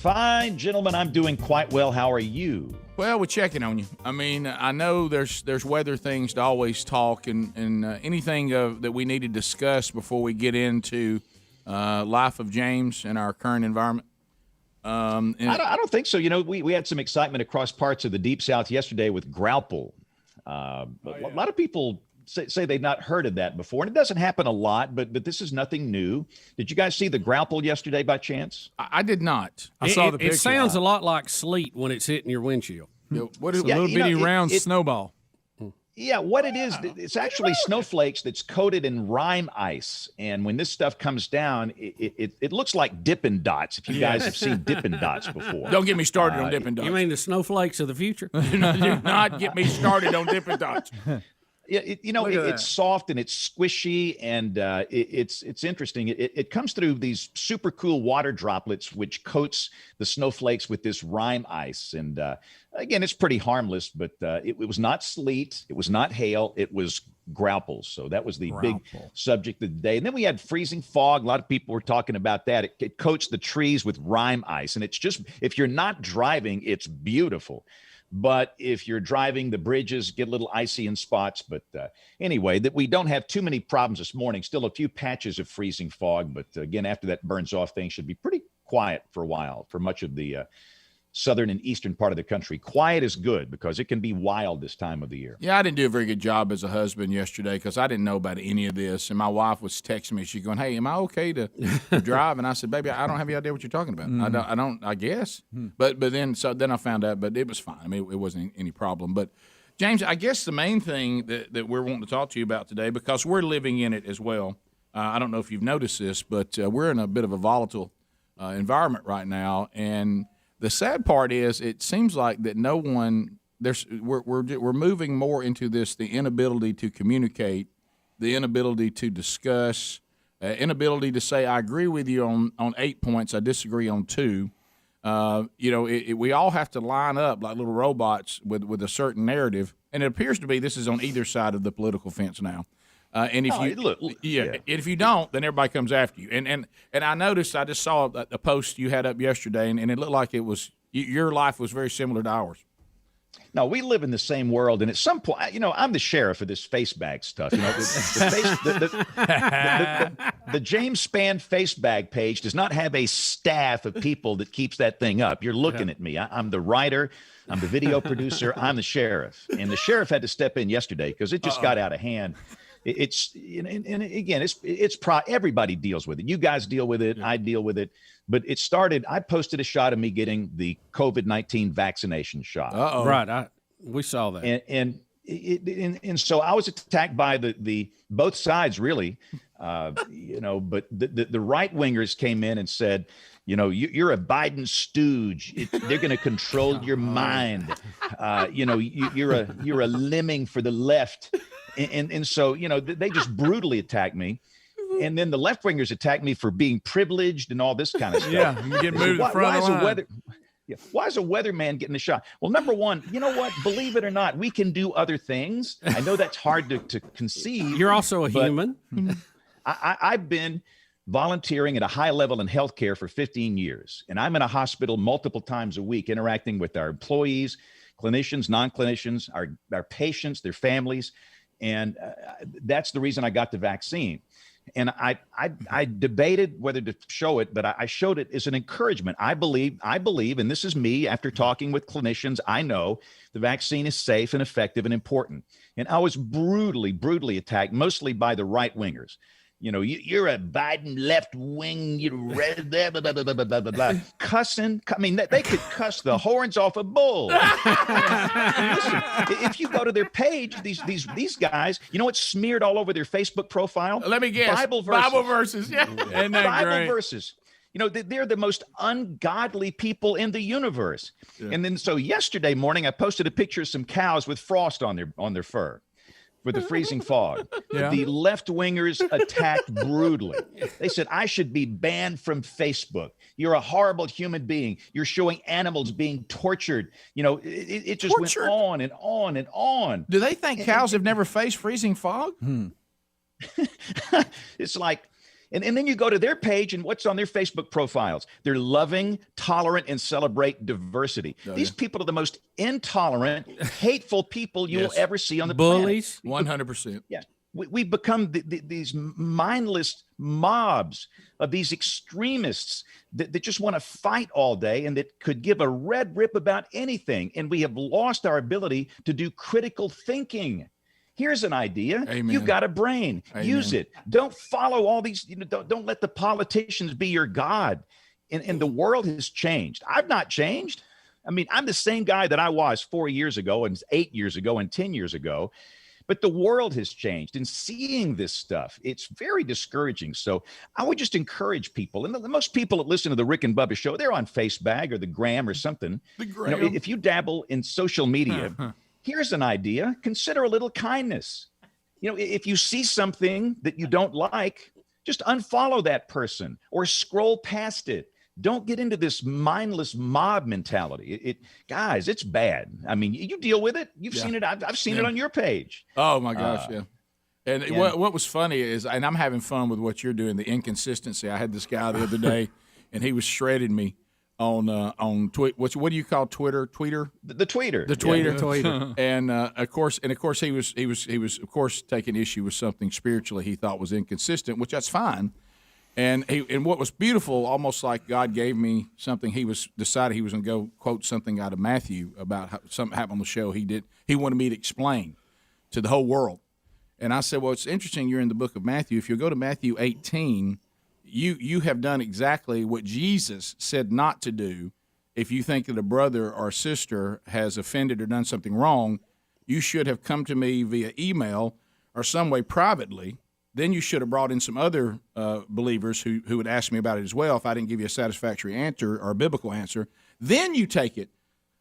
Fine, gentlemen. I'm doing quite well. How are you? Well, we're checking on you. I mean, I know there's weather things to always talk and anything that we need to discuss before we get into life of James and our current environment. I don't think so. You know, we had some excitement across parts of the Deep South yesterday with Grauple. A lot of people say they've not heard of that before, and it doesn't happen a lot, but this is nothing new. Did you guys see the Grauple yesterday by chance? I did not. I saw the picture. It sounds a lot like sleet when it's hitting your windshield. What is a little bitty round snowball? Yeah, what it is, it's actually snowflakes that's coated in rime ice. And when this stuff comes down, it looks like Dippin' Dots, if you guys have seen Dippin' Dots before. Don't get me started on Dippin' Dots. You mean the snowflakes of the future? Do not get me started on Dippin' Dots. Yeah, it's soft and it's squishy, and it's interesting. It comes through these super cool water droplets, which coats the snowflakes with this rime ice. And again, it's pretty harmless, but it was not sleet, it was not hail, it was Grauple. So that was the big subject of the day. And then we had freezing fog. A lot of people were talking about that. It coats the trees with rime ice, and it's just, if you're not driving, it's beautiful. But if you're driving, the bridges get a little icy in spots. But anyway, that we don't have too many problems this morning. Still a few patches of freezing fog. But again, after that burns off, things should be pretty quiet for a while for much of the southern and eastern part of the country. Quiet is good because it can be wild this time of the year. Yeah, I didn't do a very good job as a husband yesterday because I didn't know about any of this. And my wife was texting me. She's going, "Hey, am I okay to drive?" And I said, "Baby, I don't have any idea what you're talking about. I don't. I guess." But then I found out. But it was fine. I mean, it wasn't any problem. But James, I guess the main thing that we're wanting to talk to you about today, because we're living in it as well. I don't know if you've noticed this, but we're in a bit of a volatile environment right now, and the sad part is it seems like that no one we're moving more into this, the inability to communicate, the inability to discuss, inability to say I agree with you on 8 points, I disagree on 2. We all have to line up like little robots with a certain narrative, and it appears to be this is on either side of the political fence now. And if you don't, then everybody comes after you. And I noticed, I just saw a post you had up yesterday, and it looked like it was your life was very similar to ours. No, we live in the same world, and at some point, I'm the sheriff of this face bag stuff. The James Spann face bag page does not have a staff of people that keeps that thing up. You're looking at me. I'm the writer. I'm the video producer. I'm the sheriff, and the sheriff had to step in yesterday because it just got out of hand. Everybody deals with it. You guys deal with it. I deal with it. But it started, I posted a shot of me getting the COVID-19 vaccination shot. Right. We saw that. And so I was attacked by the both sides, really. But the right wingers came in and said, you're a Biden stooge. They're going to control your mind. You're a lemming for the left. And so, they just brutally attacked me. And then the left wingers attacked me for being privileged and all this kind of stuff. Yeah, you get moved to the front of the line. Why is a weatherman getting the shot? Well, number one, you know what? Believe it or not, we can do other things. I know that's hard to conceive. You're also a human. I've been volunteering at a high level in healthcare for 15 years, and I'm in a hospital multiple times a week interacting with our employees, clinicians, non-clinicians, our patients, their families, and that's the reason I got the vaccine. And I debated whether to show it, but I showed it as an encouragement. I believe, and this is me after talking with clinicians, I know the vaccine is safe and effective and important. And I was brutally attacked, mostly by the right wingers. You're a Biden left wing, blah, blah, blah, blah, blah, blah, cussing. I mean, they could cuss the horns off a bull. Listen, if you go to their page, these guys, what's smeared all over their Facebook profile? Let me guess. Bible verses. Yeah. Isn't that Bible great? verses. They're the most ungodly people in the universe. Yeah. And then so yesterday morning, I posted a picture of some cows with frost on their fur. For the freezing fog. Yeah. The left-wingers attacked brutally. They said, I should be banned from Facebook. You're a horrible human being. You're showing animals being tortured. It just went on and on and on. Do they think cows have never faced freezing fog? It's like, and then you go to their page and what's on their Facebook profiles? They're loving, tolerant, and celebrate diversity. These people are the most intolerant, hateful people you will ever see on the bullies. Planet. 100%. Yeah. We've become these mindless mobs of these extremists that just want to fight all day and that could give a red rip about anything. And we have lost our ability to do critical thinking. Here's an idea. Amen. You've got a brain. Amen. Use it. Don't follow all these. Don't let the politicians be your God. And the world has changed. I've not changed. I mean, I'm the same guy that I was 4 years ago and 8 years ago and 10 years ago. But the world has changed. And seeing this stuff, it's very discouraging. So I would just encourage people. And most people that listen to the Rick and Bubba show, they're on Facebook or the Gram or something. The Gram. If you dabble in social media, here's an idea. Consider a little kindness. If you see something that you don't like, just unfollow that person or scroll past it. Don't get into this mindless mob mentality. Guys, it's bad. I mean, you deal with it. You've seen it. I've seen it on your page. Oh, my gosh, yeah. And what was funny is, and I'm having fun with what you're doing, the inconsistency. I had this guy the other day, and he was shredding me on Twitter. What do you call Twitter? Tweeter? The tweeter. The tweeter. Yeah. Tweeter. And of course he was of course taking issue with something spiritually he thought was inconsistent, which that's fine. And what was beautiful, almost like God gave me something. He decided he was going to go quote something out of Matthew about something happened on the show. He wanted me to explain to the whole world. And I said, well, it's interesting you're in the book of Matthew. If you go to Matthew 18, you have done exactly what Jesus said not to do. If you think that a brother or sister has offended or done something wrong, you should have come to me via email or some way privately. Then you should have brought in some other believers who would ask me about it as well if I didn't give you a satisfactory answer or a biblical answer. Then you take it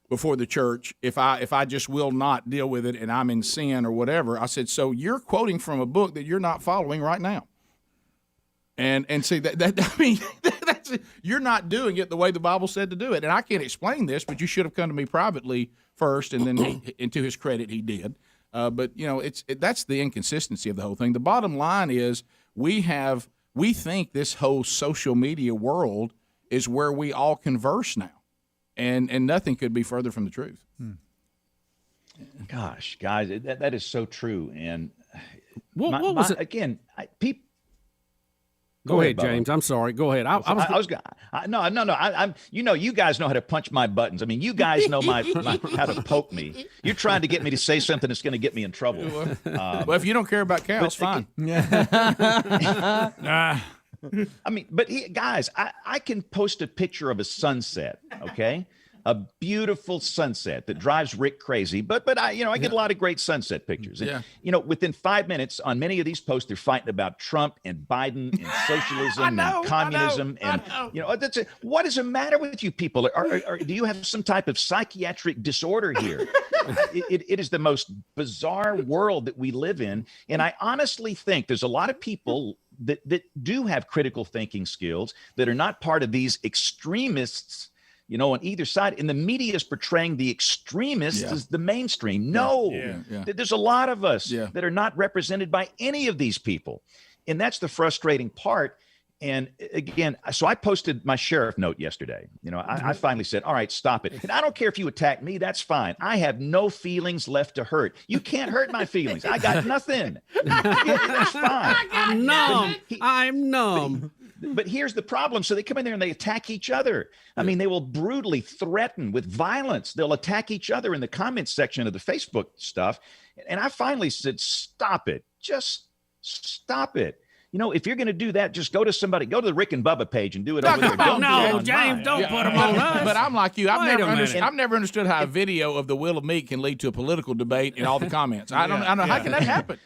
before the church if I just will not deal with it and I'm in sin or whatever. I said, so you're quoting from a book that you're not following right now. And see that I mean that's you're not doing it the way the Bible said to do it. And I can't explain this, but you should have come to me privately first, and then and to his credit, he did. But you know, that's the inconsistency of the whole thing. The bottom line is we think this whole social media world is where we all converse now, and nothing could be further from the truth. Gosh, guys, that is so true. And what was it again? People. Go ahead, James. I'm sorry. Go ahead. I'm. You guys know how to punch my buttons. I mean, you guys know my how to poke me. You're trying to get me to say something that's going to get me in trouble. Well, if you don't care about cows, fine. I mean, but guys, I can post a picture of a sunset. Okay. A beautiful sunset that drives Rick crazy, but I get a lot of great sunset pictures. And, within 5 minutes on many of these posts, they're fighting about Trump and Biden and socialism and communism. That's it. What is the matter with you people? Do you have some type of psychiatric disorder here? It is the most bizarre world that we live in. And I honestly think there's a lot of people that do have critical thinking skills that are not part of these extremists, on either side. And the media is portraying the extremists as the mainstream. No, there's a lot of us that are not represented by any of these people. And that's the frustrating part. And again, so I posted my sheriff note yesterday. I finally said, all right, stop it. And I don't care if you attack me. That's fine. I have no feelings left to hurt. You can't hurt my feelings. I got nothing. That's fine. I'm numb. But here's the problem. So they come in there and they attack each other. I mean, they will brutally threaten with violence. They'll attack each other in the comments section of the Facebook stuff. And I finally said, stop it. Just stop it. If you're going to do that, just go to the Rick and Bubba page and do it over there. No, James, don't put them on us. But I'm like you. I've never understood how a video of the will of meat can lead to a political debate in all the comments. I don't know. How can that happen?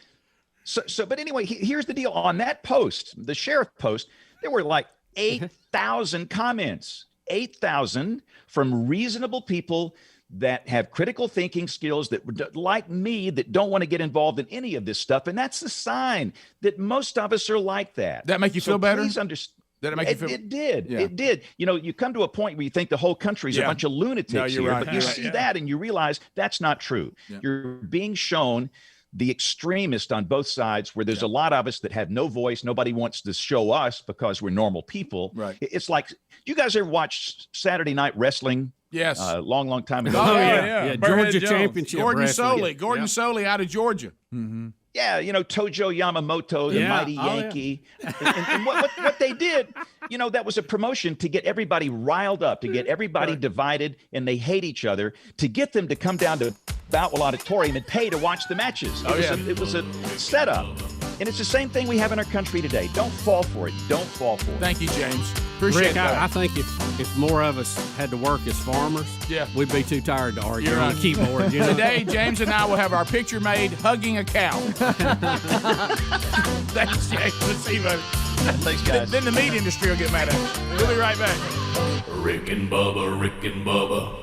But anyway, here's the deal. On that post, the sheriff post, there were like 8,000 comments, 8,000 from reasonable people that have critical thinking skills that, like me, that don't want to get involved in any of this stuff. And that's a sign that most of us are like that. That make you feel better? Please understand. It did. Yeah. It did. You come to a point where you think the whole country is a bunch of lunatics here, right. but you see that and you realize that's not true. Yeah. You're being shown the extremist on both sides, where there's a lot of us that have no voice. Nobody wants to show us because we're normal people. Right. It's like, you guys ever watch Saturday Night Wrestling? Yes. Long time ago. Oh, yeah. Georgia Championship. Gordon Soley out of Georgia. Mm-hmm. Yeah, Tojo Yamamoto, the mighty Yankee. Yeah. And what they did, that was a promotion to get everybody riled up, to get everybody divided, and they hate each other, to get them to come down to Boutwell Auditorium and pay to watch the matches. It was a setup. And it's the same thing we have in our country today. Don't fall for it. Don't fall for it. Thank you, James. Appreciate Rick, that. I think if more of us had to work as farmers, we'd be too tired to argue on a keyboard. Today, James and I will have our picture made hugging a cow. Thanks, James. Let's see, buddy. Thanks, guys. Then the meat industry will get mad at us. We'll be right back. Rick and Bubba, Rick and Bubba.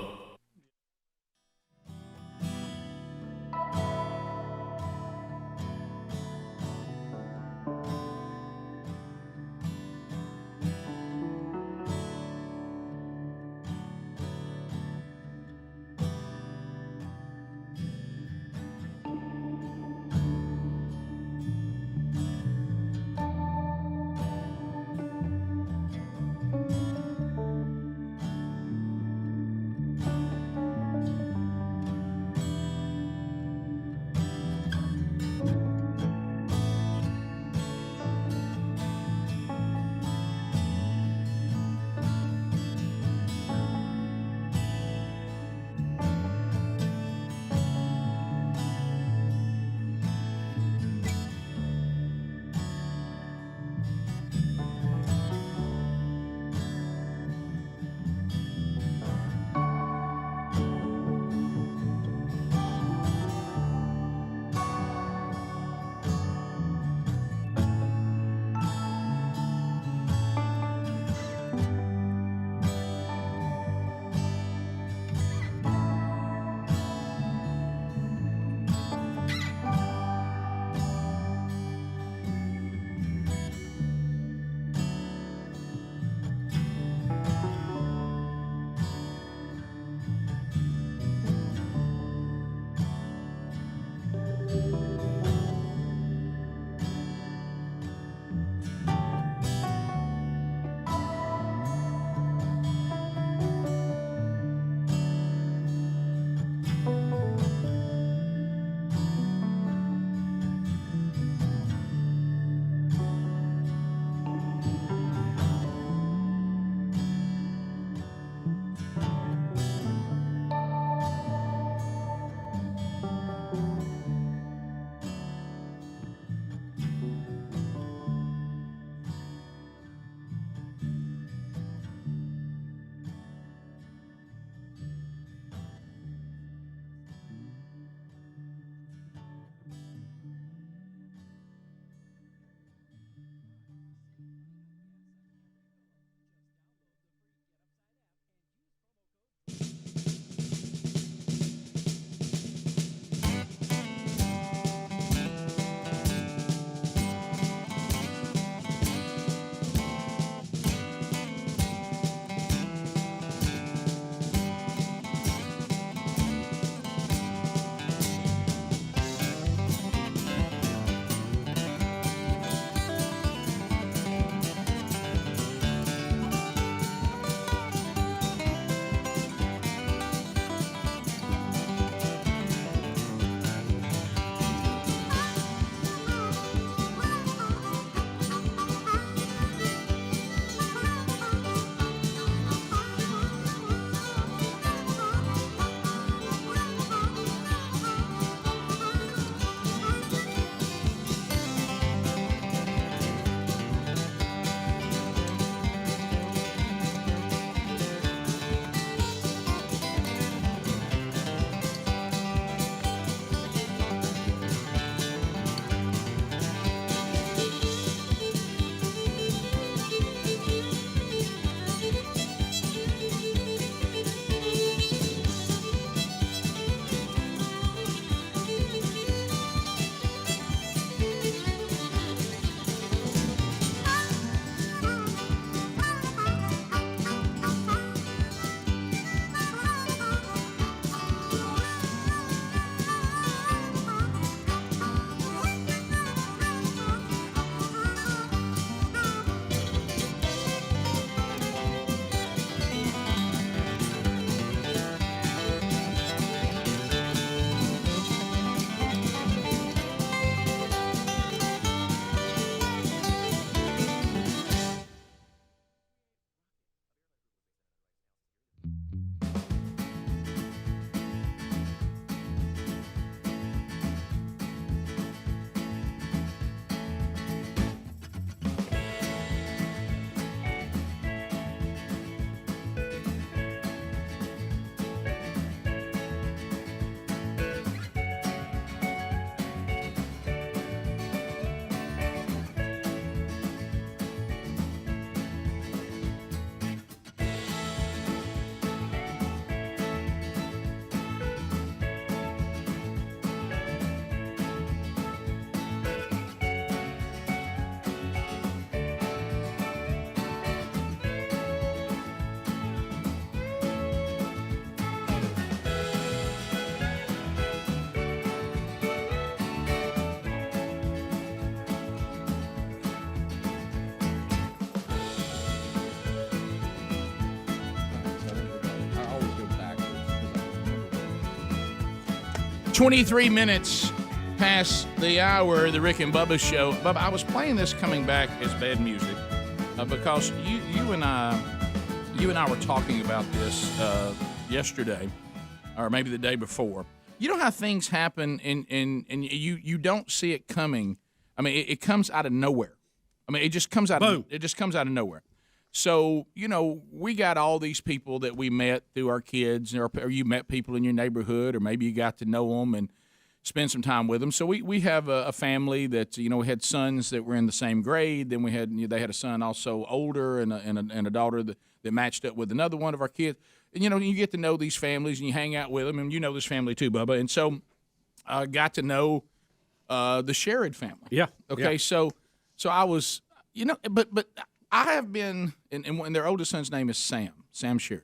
23 minutes past the hour, the Rick and Bubba Show. Bubba, I was playing this coming back as bad music because you and I were talking about this yesterday, or maybe the day before. You know how things happen, and you don't see it coming. I mean, it comes out of nowhere. I mean, it just comes out. It just comes out of nowhere. So, we got all these people that we met through our kids, or you met people in your neighborhood, or maybe you got to know them and spend some time with them. So we have a family that, we had sons that were in the same grade. Then they had a son also older and a daughter that matched up with another one of our kids. And, you get to know these families and you hang out with them, and you know this family too, Bubba. And so I got to know the Sherrod family. Yeah. Okay, yeah. So I was, but I have been, and their oldest son's name is Sam Sherrod.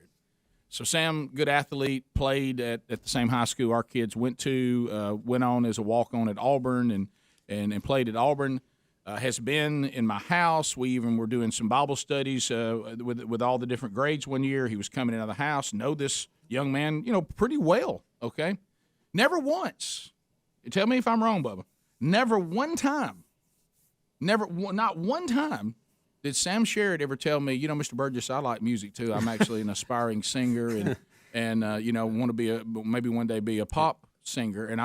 So Sam, good athlete, played at the same high school our kids went to, went on as a walk-on at Auburn and played at Auburn, has been in my house. We even were doing some Bible studies with all the different grades one year. He was coming into the house, know this young man, pretty well, okay? Never once, tell me if I'm wrong, Bubba, not one time did Sam Sherrod ever tell me, Mr. Burgess, I like music too. I'm actually an aspiring singer and want to be maybe one day be a pop singer. And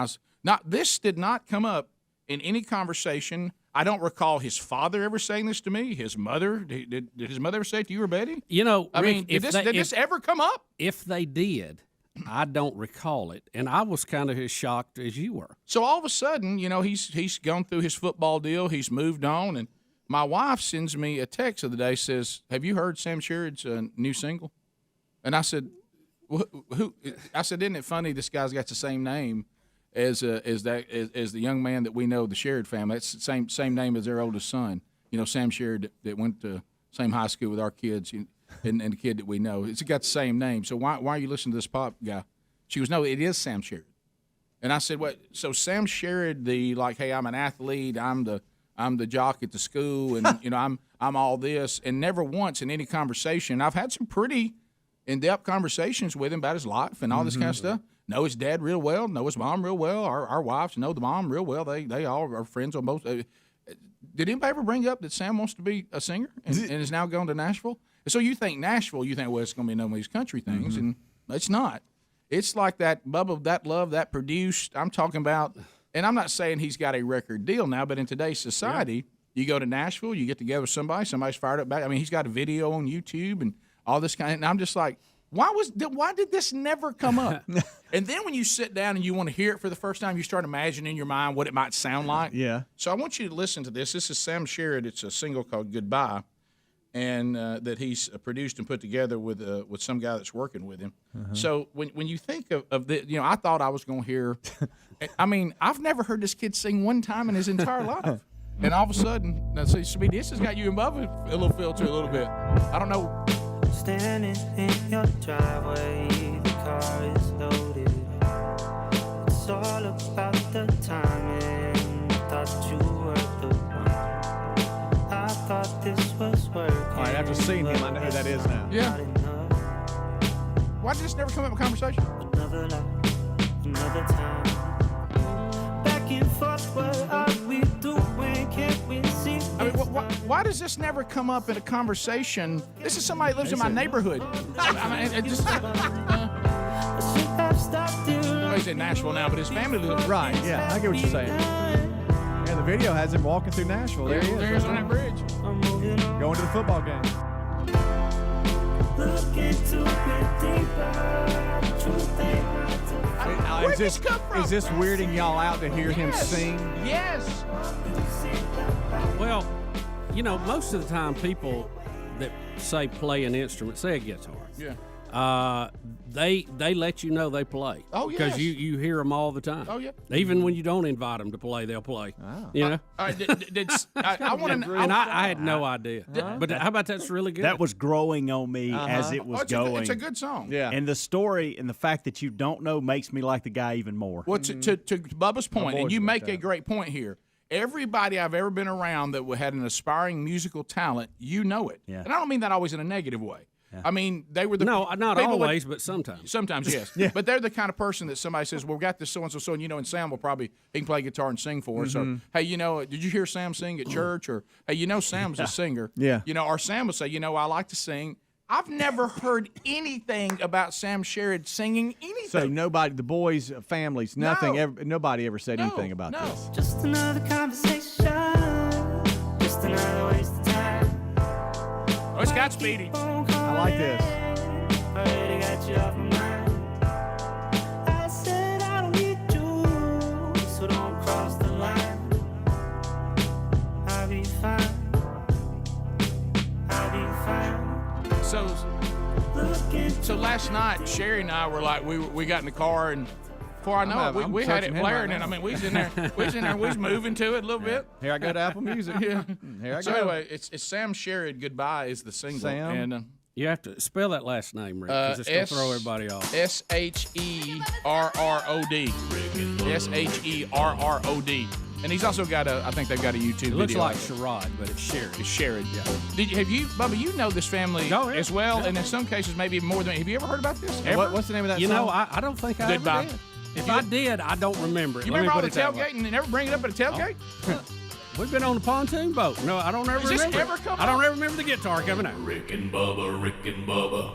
this did not come up in any conversation. I don't recall his father ever saying this to me. His mother, did his mother ever say it to you or Betty? Rick, did this ever come up? If they did, I don't recall it, and I was kind of as shocked as you were. So all of a sudden, he's gone through his football deal. He's moved on, and my wife sends me a text the other day, says, "Have you heard Sam Sherrod's new single?" And I said, "Who?" I said, "Isn't it funny? This guy's got the same name as the young man that we know, the Sherrod family. It's the same name as their oldest son. Sam Sherrod that went to same high school with our kids, and the kid that we know. It's got the same name. So why are you listening to this pop guy?" She goes, "No, it is Sam Sherrod." And I said, "What? So Sam Sherrod, hey, I'm an athlete. I'm the jock at the school, and I'm all this." And never once in any conversation, I've had some pretty in-depth conversations with him about his life and all this kind of stuff. Know his dad real well, know his mom real well. Our wives know the mom real well. They all are friends on both. Did anybody ever bring up that Sam wants to be a singer and is now going to Nashville? So you think Nashville, well, it's going to be none of these country things, and it's not. It's like that Bubba, that love, that produced. I'm talking about, and I'm not saying he's got a record deal now, but in today's society, you go to Nashville, you get together with somebody's fired up back. I mean, he's got a video on YouTube and all this kind of, and I'm just like, why did this never come up? And then when you sit down and you want to hear it for the first time, you start imagining in your mind what it might sound like. Yeah. So I want you to listen to this. This is Sam Sherrod. It's a single called Goodbye, and that he's produced and put together with some guy that's working with him. So when you think of the, I thought I was going to hear, I mean, I've never heard this kid sing one time in his entire life. And all of a sudden, now see, this has got you and Bubba a little filter a little bit. I don't know. Standing in your driveway, the car is loaded. It's all about the timing. Thought you were the one. I thought this was working. All right, after seeing him, I know who that is now. Yeah. Why did this never come up in conversation? Another life, another time. Back and forth, what are we doing? Can't we see? I mean, why does this never come up in a conversation? This is somebody who lives in my neighborhood. I mean, it just. He's in Nashville now, but his family lives. Right, yeah, I get what you're saying. And the video has him walking through Nashville. There he is. There's on that bridge. Going to the football game. Look into it deeper. Truth ain't Where did this come from? Is this weirding y'all out to hear him sing? Yes. Well, most of the time people that say play an instrument, say a guitar. Yeah. They let you know they play. Oh, yes. Because you hear them all the time. Oh, yeah. Even when you don't invite them to play, they'll play. Oh. All right, I want to know. And I had no idea. But how about that's really good? That was growing on me as it was going. It's a good song. Yeah. And the story and the fact that you don't know makes me like the guy even more. Well, to Bubba's point, and you make a great point here. Everybody I've ever been around that had an aspiring musical talent, you know it. Yeah. And I don't mean that always in a negative way. I mean, they were the not people always, but sometimes. Sometimes, yes. But they're the kind of person that somebody says, "Well, we got this so and so, and Sam will probably he can play guitar and sing for us." Or, "Hey, did you hear Sam sing at church?" Or, "Hey, Sam's a singer." Yeah. Or Sam will say, "I like to sing." I've never heard anything about Sam Sherrod singing anything. So nobody, the boys' families, nothing. Nobody ever said anything about this. Just another conversation, just another waste of time. Oh, it's got Speedy. I like this. Already got you off my mind. I said I don't need you, so don't cross the line. I'll be fine. I'll be fine. So last night, Sherry and I were like, we got in the car, and before I know it, we had it blaring, and I mean, we was in there, we was moving to it a little bit. Here I go to Apple Music. Yeah. Here I So go. anyway, it's Sam Sherrod. Goodbye is the single. Sam? And You have to spell that last name, Rick, because it's going to throw everybody off. Sherrod. Sherrod. And he's also got I think they've got a YouTube video. It looks like Sherrod, but it's Sherrod. It's Sherrod, yeah. Bubba, you know this family as well, and in some cases maybe more than. Have you ever heard about this? Ever? What's the name of that song? I don't think I ever did. If I did, I don't remember it. You Let me remember all put the it that way. tailgating and never bring it up at a tailgate? We've been on the pontoon boat. No, I don't ever Has this remember. ever come I don't up? ever remember the guitar coming out. Rick and Bubba, Rick and Bubba.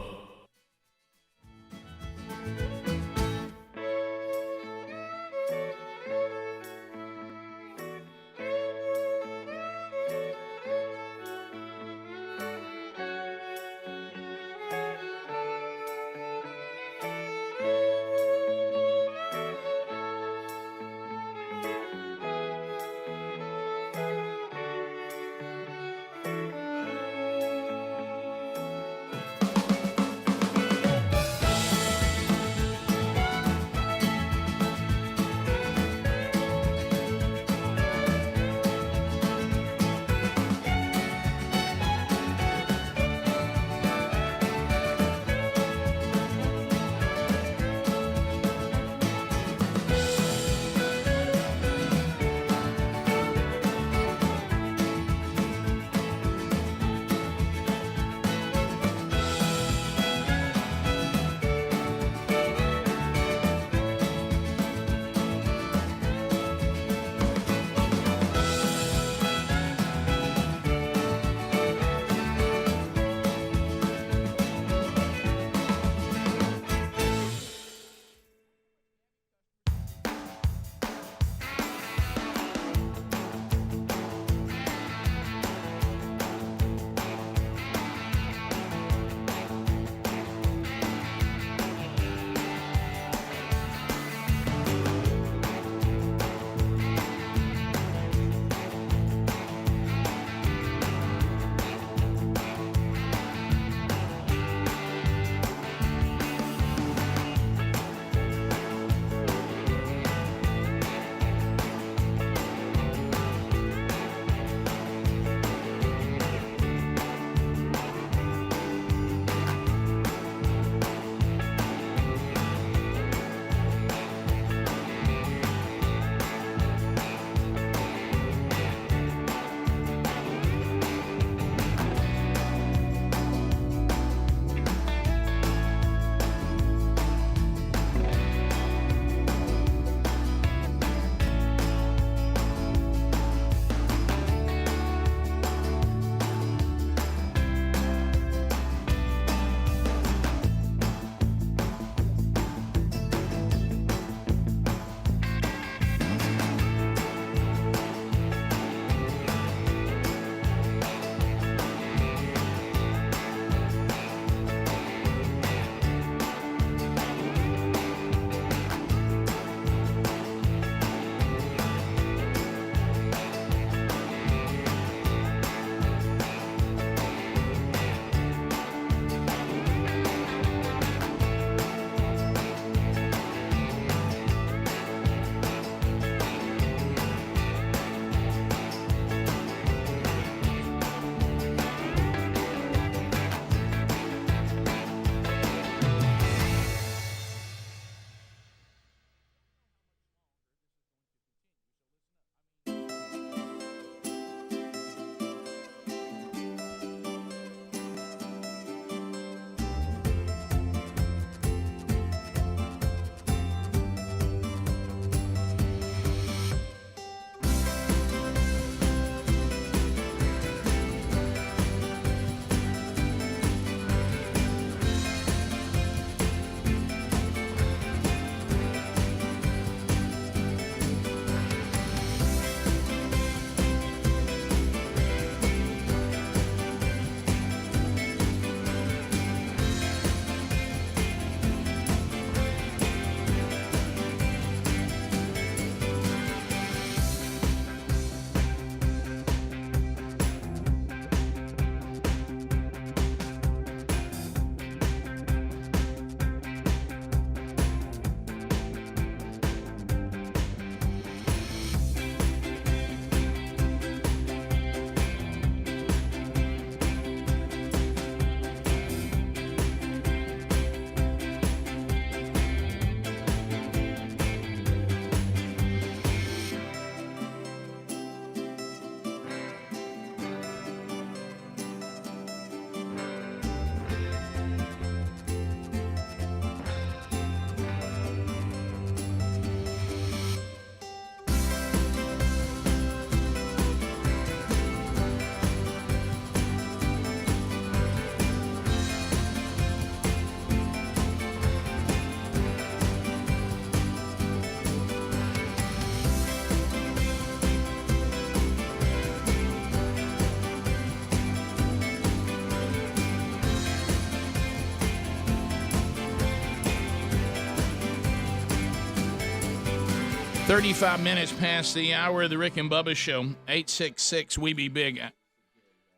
35 minutes past the hour of the Rick and Bubba Show. 866-WE-BE-BIG.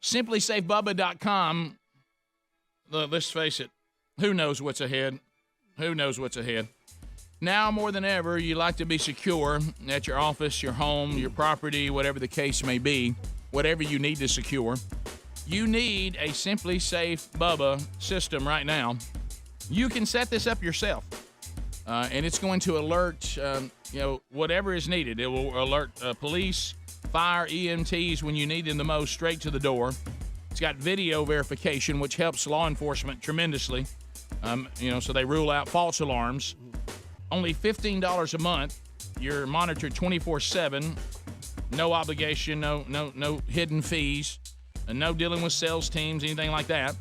SimplySafeBubba.com. Look, let's face it. Who knows what's ahead? Who knows what's ahead? Now more than ever, you like to be secure at your office, your home, your property, whatever the case may be, whatever you need to secure. You need a Simply Safe Bubba system right now. You can set this up yourself, and it's going to alert whatever is needed. It will alert police, fire, EMTs when you need them the most, straight to the door. It's got video verification, which helps law enforcement tremendously. So they rule out false alarms. Only $15 a month. You're monitored 24/7. No obligation, no hidden fees, and no dealing with sales teams, anything like that.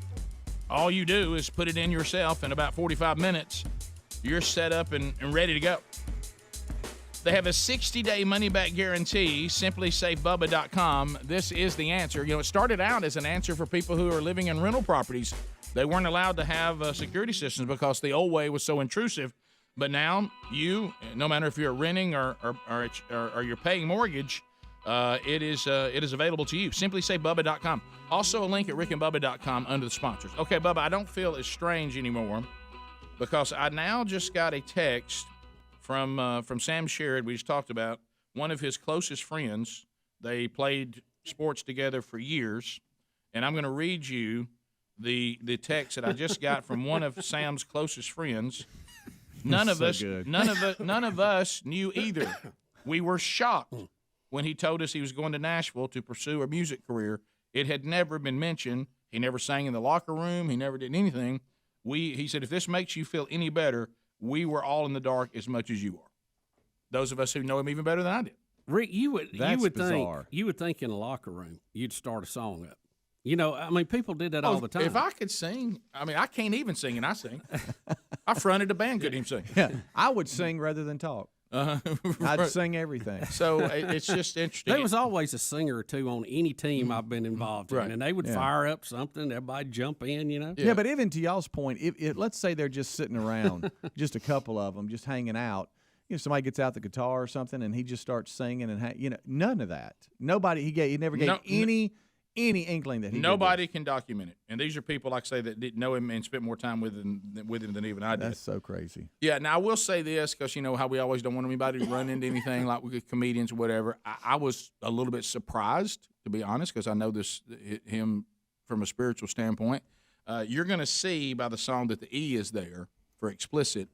All you do is put it in yourself. In about 45 minutes, you're set up and ready to go. They have a 60-day money-back guarantee, SimplySafeBubba.com. This is the answer. It started out as an answer for people who are living in rental properties. They weren't allowed to have security systems because the old way was so intrusive. But now you, no matter if you're renting or you're paying mortgage, it is available to you. SimplySafeBubba.com. Also a link at rickandbubba.com under the sponsors. Okay, Bubba, I don't feel as strange anymore because I now just got a text from Sam Sherrod. We just talked about one of his closest friends. They played sports together for years, and I'm going to read you the text that I just got from one of Sam's closest friends. None of us knew either. We were shocked when he told us he was going to Nashville to pursue a music career. It had never been mentioned. He never sang in the locker room. He never did anything. He said, if this makes you feel any better, we were all in the dark as much as you are. Those of us who know him even better than I did. Rick, you would think in a locker room you'd start a song up. People did that all the time. If I could sing, I can't even sing, and I sing. I fronted a band, couldn't even sing. Yeah, I would sing rather than talk. I'd sing everything. So it's just interesting. There was always a singer or two on any team I've been involved in, and they would fire up something. Everybody jump in, Yeah, but even to y'all's point, if let's say they're just sitting around, just a couple of them, just hanging out. Somebody gets out the guitar or something, and he just starts singing, and none of that. Nobody. He never gave any inkling that he nobody can document it. And these are people, like I say, that didn't know him and spent more time with him than even I did. That's so crazy. Yeah, now I will say this, because you know how we always don't want anybody to run into anything like with comedians or whatever. I was a little bit surprised, to be honest, because I know him from a spiritual standpoint. You're going to see by the song that the E is there for explicit.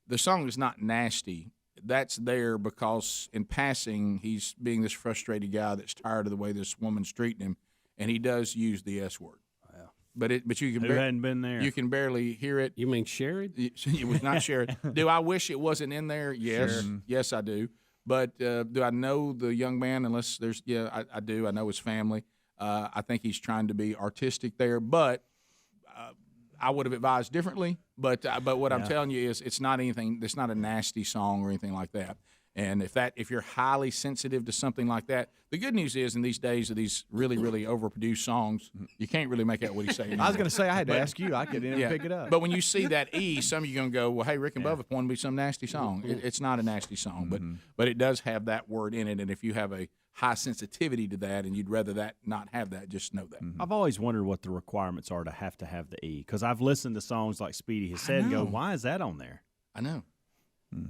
The song is not nasty. That's there because in passing, he's being this frustrated guy that's tired of the way this woman's treating him. And he does use the S word. Wow. But you can hadn't been there. You can barely hear it. You mean Sherrod? It was not Sherrod. Do I wish it wasn't in there? Yes. Sure. Yes, I do. But do I know the young man? Unless there's I do. I know his family. I think he's trying to be artistic there, but I would have advised differently. But what I'm telling you is it's not anything. It's not a nasty song or anything like that. And if you're highly sensitive to something like that, the good news is in these days of these really, really overproduced songs, you can't really make out what he's saying anymore. I was going to say, I had to ask you. I couldn't even pick it up. But when you see that E, some of you are going to go, well, hey, Rick and Bubba pointed me some nasty song. It's not a nasty song, but it does have that word in it. And if you have a high sensitivity to that and you'd rather that not have that, just know that. I've always wondered what the requirements are to have the E, because I've listened to songs like Speedy has said and go, why is that on there? I know.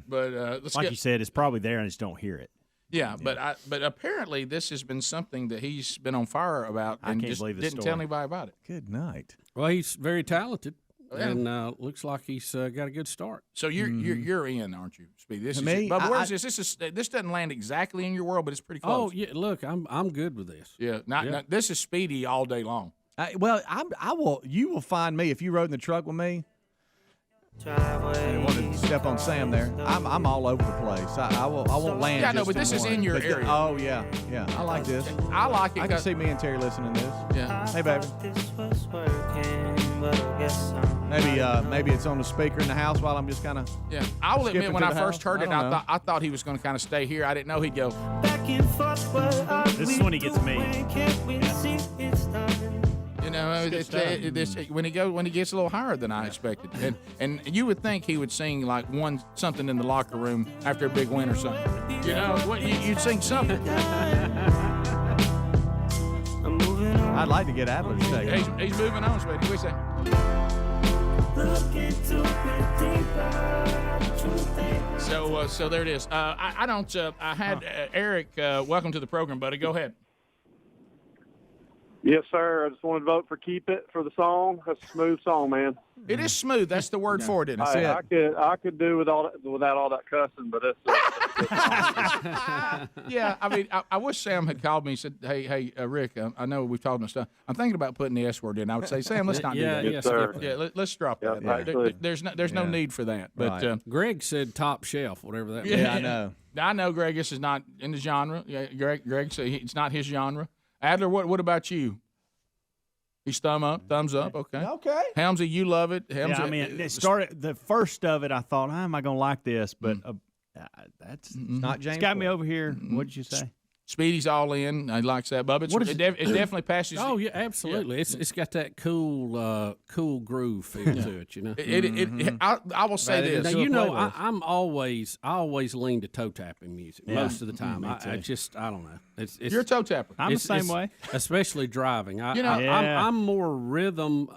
But you said, it's probably there and I just don't hear it. Yeah, but apparently this has been something that he's been on fire about and just didn't tell anybody about it. Good night. Well, he's very talented, and looks like he's got a good start. So you're in, aren't you, Speedy? This me? But where is this? This doesn't land exactly in your world, but it's pretty close. Oh yeah, look, I'm good with this. Yeah, not this is Speedy all day long. You will find me if you rode in the truck with me. I wanted to step on Sam there. I'm all over the place. I won't land. Yeah, no, but this is in your area. Oh yeah. I like this. I like it. I can see me and Terry listening to this. Yeah. Hey, baby. Maybe it's on the speaker in the house while I'm just kind of. Yeah. I will admit, when I first heard it, I thought he was going to kind of stay here. I didn't know he'd go. This is when he gets me. You know, when he gets a little higher than I expected, and you would think he would sing like something in the locker room after a big win or something. You know, you'd sing something. I'd like to get Adler to say it. He's moving on, sweetie. What do you say? So there it is. I had Eric. Welcome to the program, buddy. Go ahead. Yes, sir. I just wanted to vote for "Keep It" for the song. That's a smooth song, man. It is smooth. That's the word for it, isn't it? I could do without all that cussing, but it's. Yeah, I mean, I wish Sam had called me and said, "Hey, Rick, I know we've talked about stuff. I'm thinking about putting the S word in." I would say, "Sam, let's not do that." Yes, sir. Yeah, let's drop that. There's no need for that. But Greg said top shelf, whatever that. Yeah, I know. I know, Greg. This is not in the genre. Yeah, Greg said it's not his genre. Adler, what about you? He's thumbs up. Okay. Okay. Helmsy, you love it. Helmsy, yeah, I mean, it started the first of it. I thought, how am I going to like this? But that's not James. It's got me over here. What did you say? Speedy's all in. He likes that, Bubba. It definitely passes. Oh yeah, absolutely. Yeah. It's got that cool groove feel to it. You know. I will say this. Now, you know, I always lean to toe tapping music most of the time. I don't know. You're a toe tapper. I'm the same way, especially driving. I'm more rhythm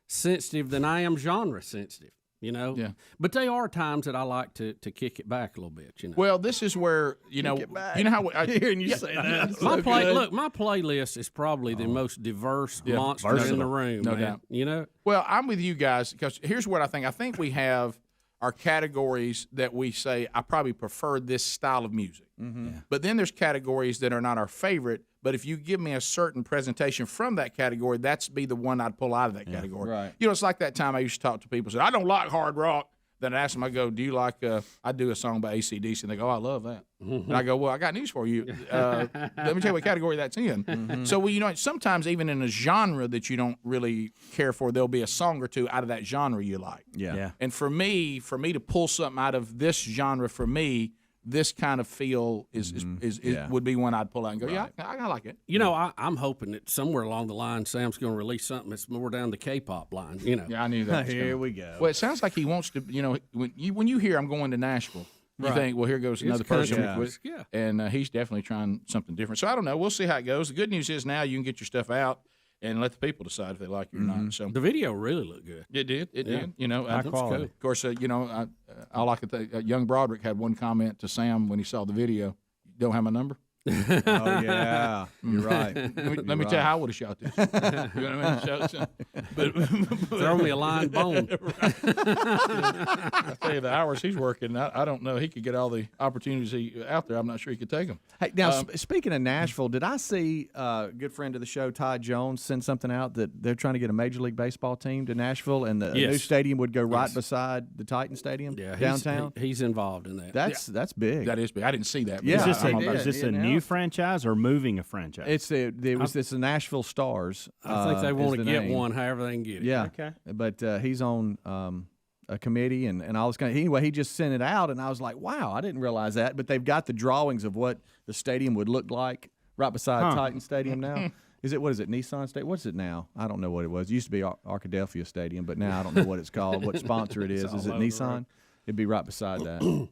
sensitive than I am genre sensitive. You know, but there are times that I like to kick it back a little bit. You know, well, this is where you know how hearing you say that. My playlist is probably the most diverse monster in the room. No doubt. You know. Well, I'm with you guys because here's what I think. I think we have our categories that we say I probably prefer this style of music. Mm-hmm. Yeah. But then there's categories that are not our favorite. But if you give me a certain presentation from that category, that's be the one I'd pull out of that category. Right. You know, it's like that time I used to talk to people say, I don't like hard rock. Then I ask them, I go, do you like, I do a song by AC/DC, and they go, oh, I love that. Mm-hmm. And I go, well, I got news for you. Let me tell you what category that's in. Mm-hmm. So, you know, sometimes even in a genre that you don't really care for, there'll be a song or two out of that genre you like. Yeah. And for me to pull something out of this genre, for me, this kind of feel is would be one I'd pull out and go, I like it. You know, I'm hoping that somewhere along the line, Sam's going to release something that's more down the K-pop line. You know, yeah, I knew that. Here we go. Well, it sounds like he wants to. You know, when you hear I'm going to Nashville, you think, well, here goes another person. Yeah. And he's definitely trying something different. So I don't know. We'll see how it goes. The good news is now you can get your stuff out and let the people decide if they like you or not. So the video really looked good. It did. It did. You know, high quality. Of course, you know, I like it. Young Broderick had one comment to Sam when he saw the video. You don't have my number? Oh yeah, you're right. Let me tell you how I would have shot this. You know what I mean? Throw me a line bone. I tell you, the hours he's working, I don't know. He could get all the opportunities out there. I'm not sure he could take them. Hey, now speaking of Nashville, did I see a good friend of the show, Ty Jones, send something out that they're trying to get a Major League Baseball team to Nashville, and the new stadium would go right beside the Titan Stadium downtown? He's involved in that. That's big. That is big. I didn't see that. Yeah, is this a new franchise or moving a franchise? It's the Nashville Stars. I think they want to get one, however they can get it. Yeah, okay. But he's on a committee and all this kind of. Anyway, he just sent it out, and I was like, wow, I didn't realize that. But they've got the drawings of what the stadium would look like right beside Titan Stadium now. What is it, Nissan Stadium? What's it now? I don't know what it was. It used to be Arkadelphia Stadium, but now I don't know what it's called, what sponsor it is. Is it Nissan? It'd be right beside that.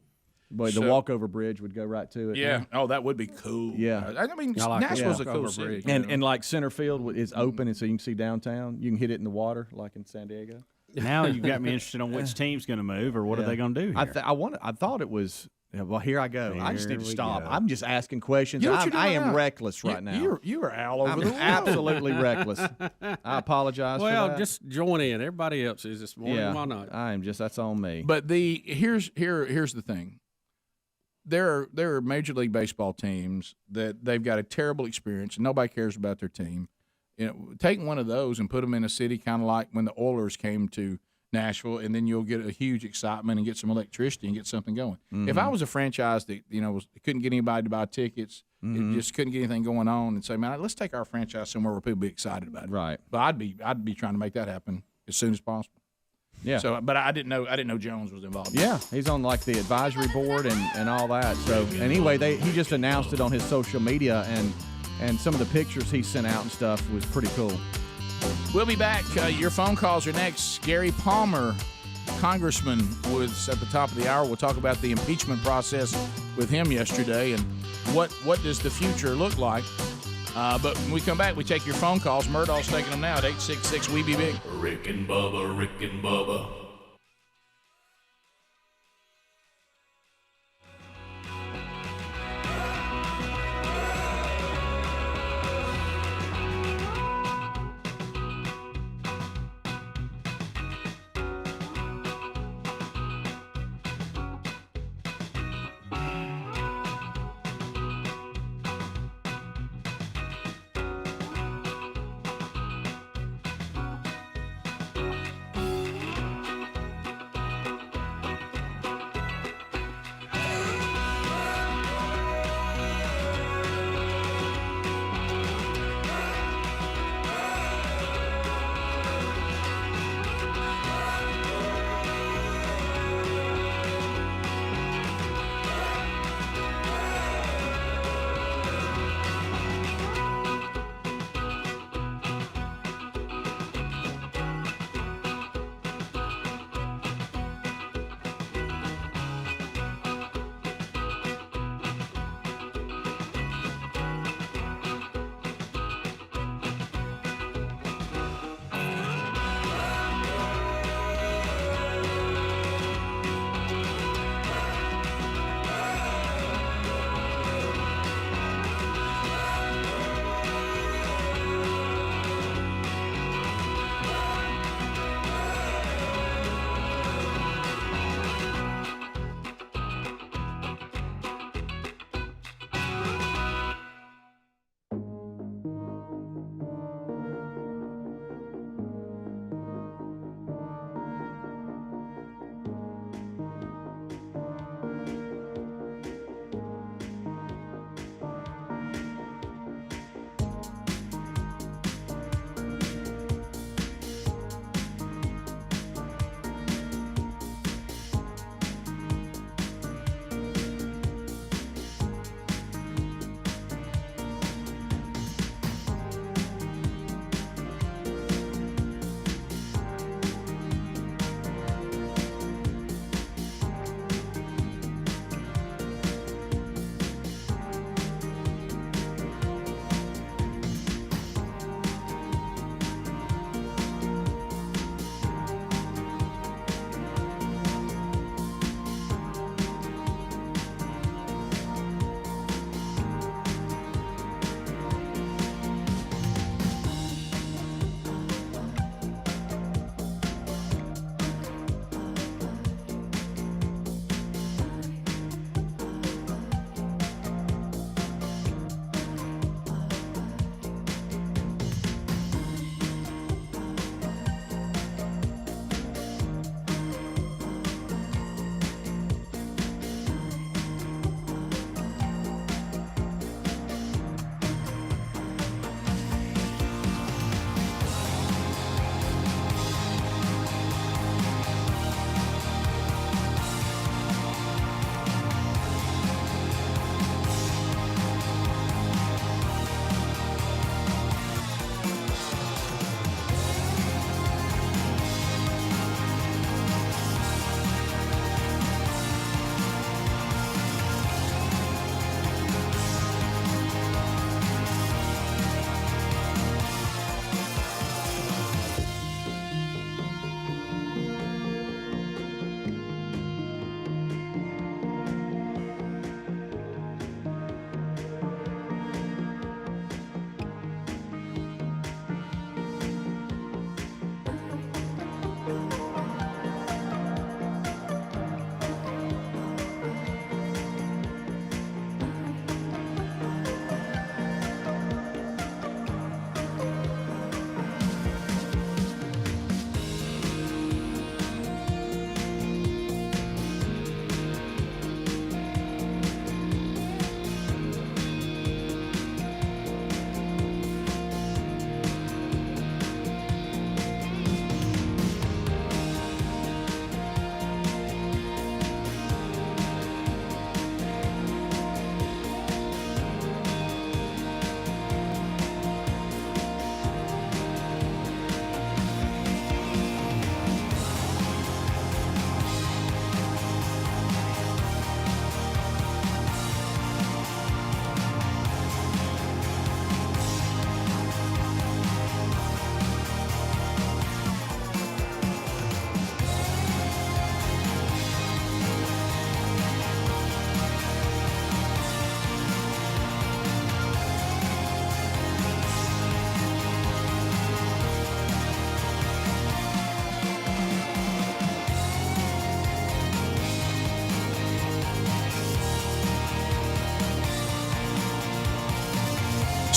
Boy, the walkover bridge would go right to it. Yeah. Oh, that would be cool. Yeah. I mean, Nashville's a cool city. And like center field is open, and so you can see downtown. You can hit it in the water, like in San Diego. Now you got me interested on which team's going to move or what are they going to do here? I thought it was. Well, here I go. I just need to stop. Go. I'm just asking questions. I am reckless right now. You are all over the world. Absolutely reckless. I apologize for that. Well, just join in. Everybody else is this morning. Yeah, why not? I am just. That's on me. But here's the thing. There are Major League Baseball teams that they've got a terrible experience and nobody cares about their team. You know, take one of those and put them in a city kind of like when the Oilers came to Nashville, and then you'll get a huge excitement and get some electricity and get something going. Mm-hmm. If I was a franchise that couldn't get anybody to buy tickets, it just couldn't get anything going on, and say, man, let's take our franchise somewhere where people be excited about it. Right. But I'd be trying to make that happen as soon as possible. Yeah. So, but I didn't know Jones was involved. Yeah, he's on like the advisory board and all that. So anyway, he just announced it on his social media, and some of the pictures he sent out and stuff was pretty cool. We'll be back. Your phone calls are next. Gary Palmer, Congressman, was at the top of the hour. We'll talk about the impeachment process with him yesterday and what does the future look like. But when we come back, we take your phone calls. Murdoch's taking them now at 866-WE-BE-BIG. Rick and Bubba, Rick and Bubba.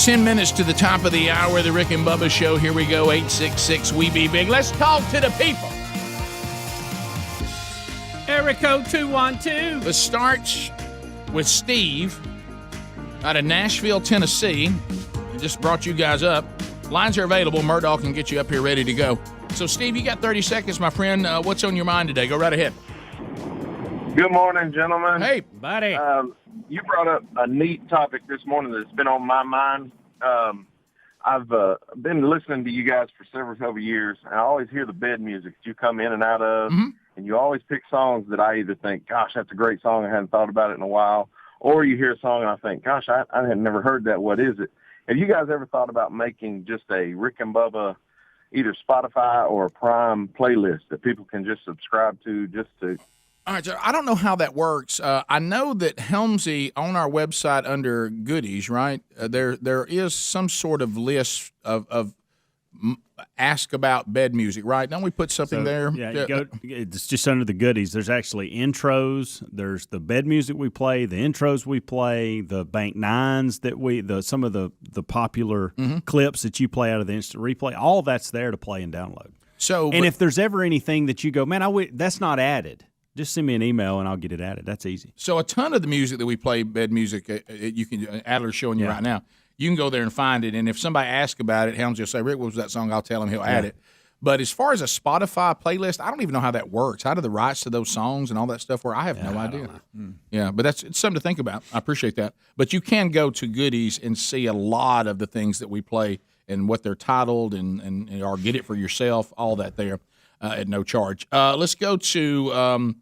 10 minutes to the top of the hour, the Rick and Bubba Show. Here we go, 866-WE-BE-BIG. Let's talk to the people. Erico 212. Let's start with Steve out of Nashville, Tennessee. I just brought you guys up. Lines are available. Murdoch can get you up here ready to go. So, Steve, you got 30 seconds, my friend. What's on your mind today? Go right ahead. Good morning, gentlemen. Hey, buddy. You brought up a neat topic this morning that's been on my mind. I've been listening to you guys for several years, and I always hear the bed music that you come in and out of, and you always pick songs that I either think, gosh, that's a great song, I hadn't thought about it in a while, or you hear a song and I think, gosh, I had never heard that, what is it? Have you guys ever thought about making just a Rick and Bubba, either Spotify or a Prime playlist that people can just subscribe to just to... All right, so I don't know how that works. I know that Helmsy on our website under goodies, right? There is some sort of list of ask about bed music, right? Don't we put something there? Yeah, it's just under the goodies. There's actually intros. There's the bed music we play, the intros we play, the Bank Nines that some of the popular clips that you play out of the instant replay. All that's there to play and download. And if there's ever anything that you go, man, that's not added. Just send me an email and I'll get it added. That's easy. So a ton of the music that we play, bed music, you can Adler's showing you right now. You can go there and find it. And if somebody asks about it, Helms will say, Rick, what was that song? I'll tell him, he'll add it. But as far as a Spotify playlist, I don't even know how that works. How do the rights to those songs and all that stuff work? I have no idea. Yeah, but it's something to think about. I appreciate that. But you can go to Goodies and see a lot of the things that we play and what they're titled and or get it for yourself, all that there at no charge. Let's go to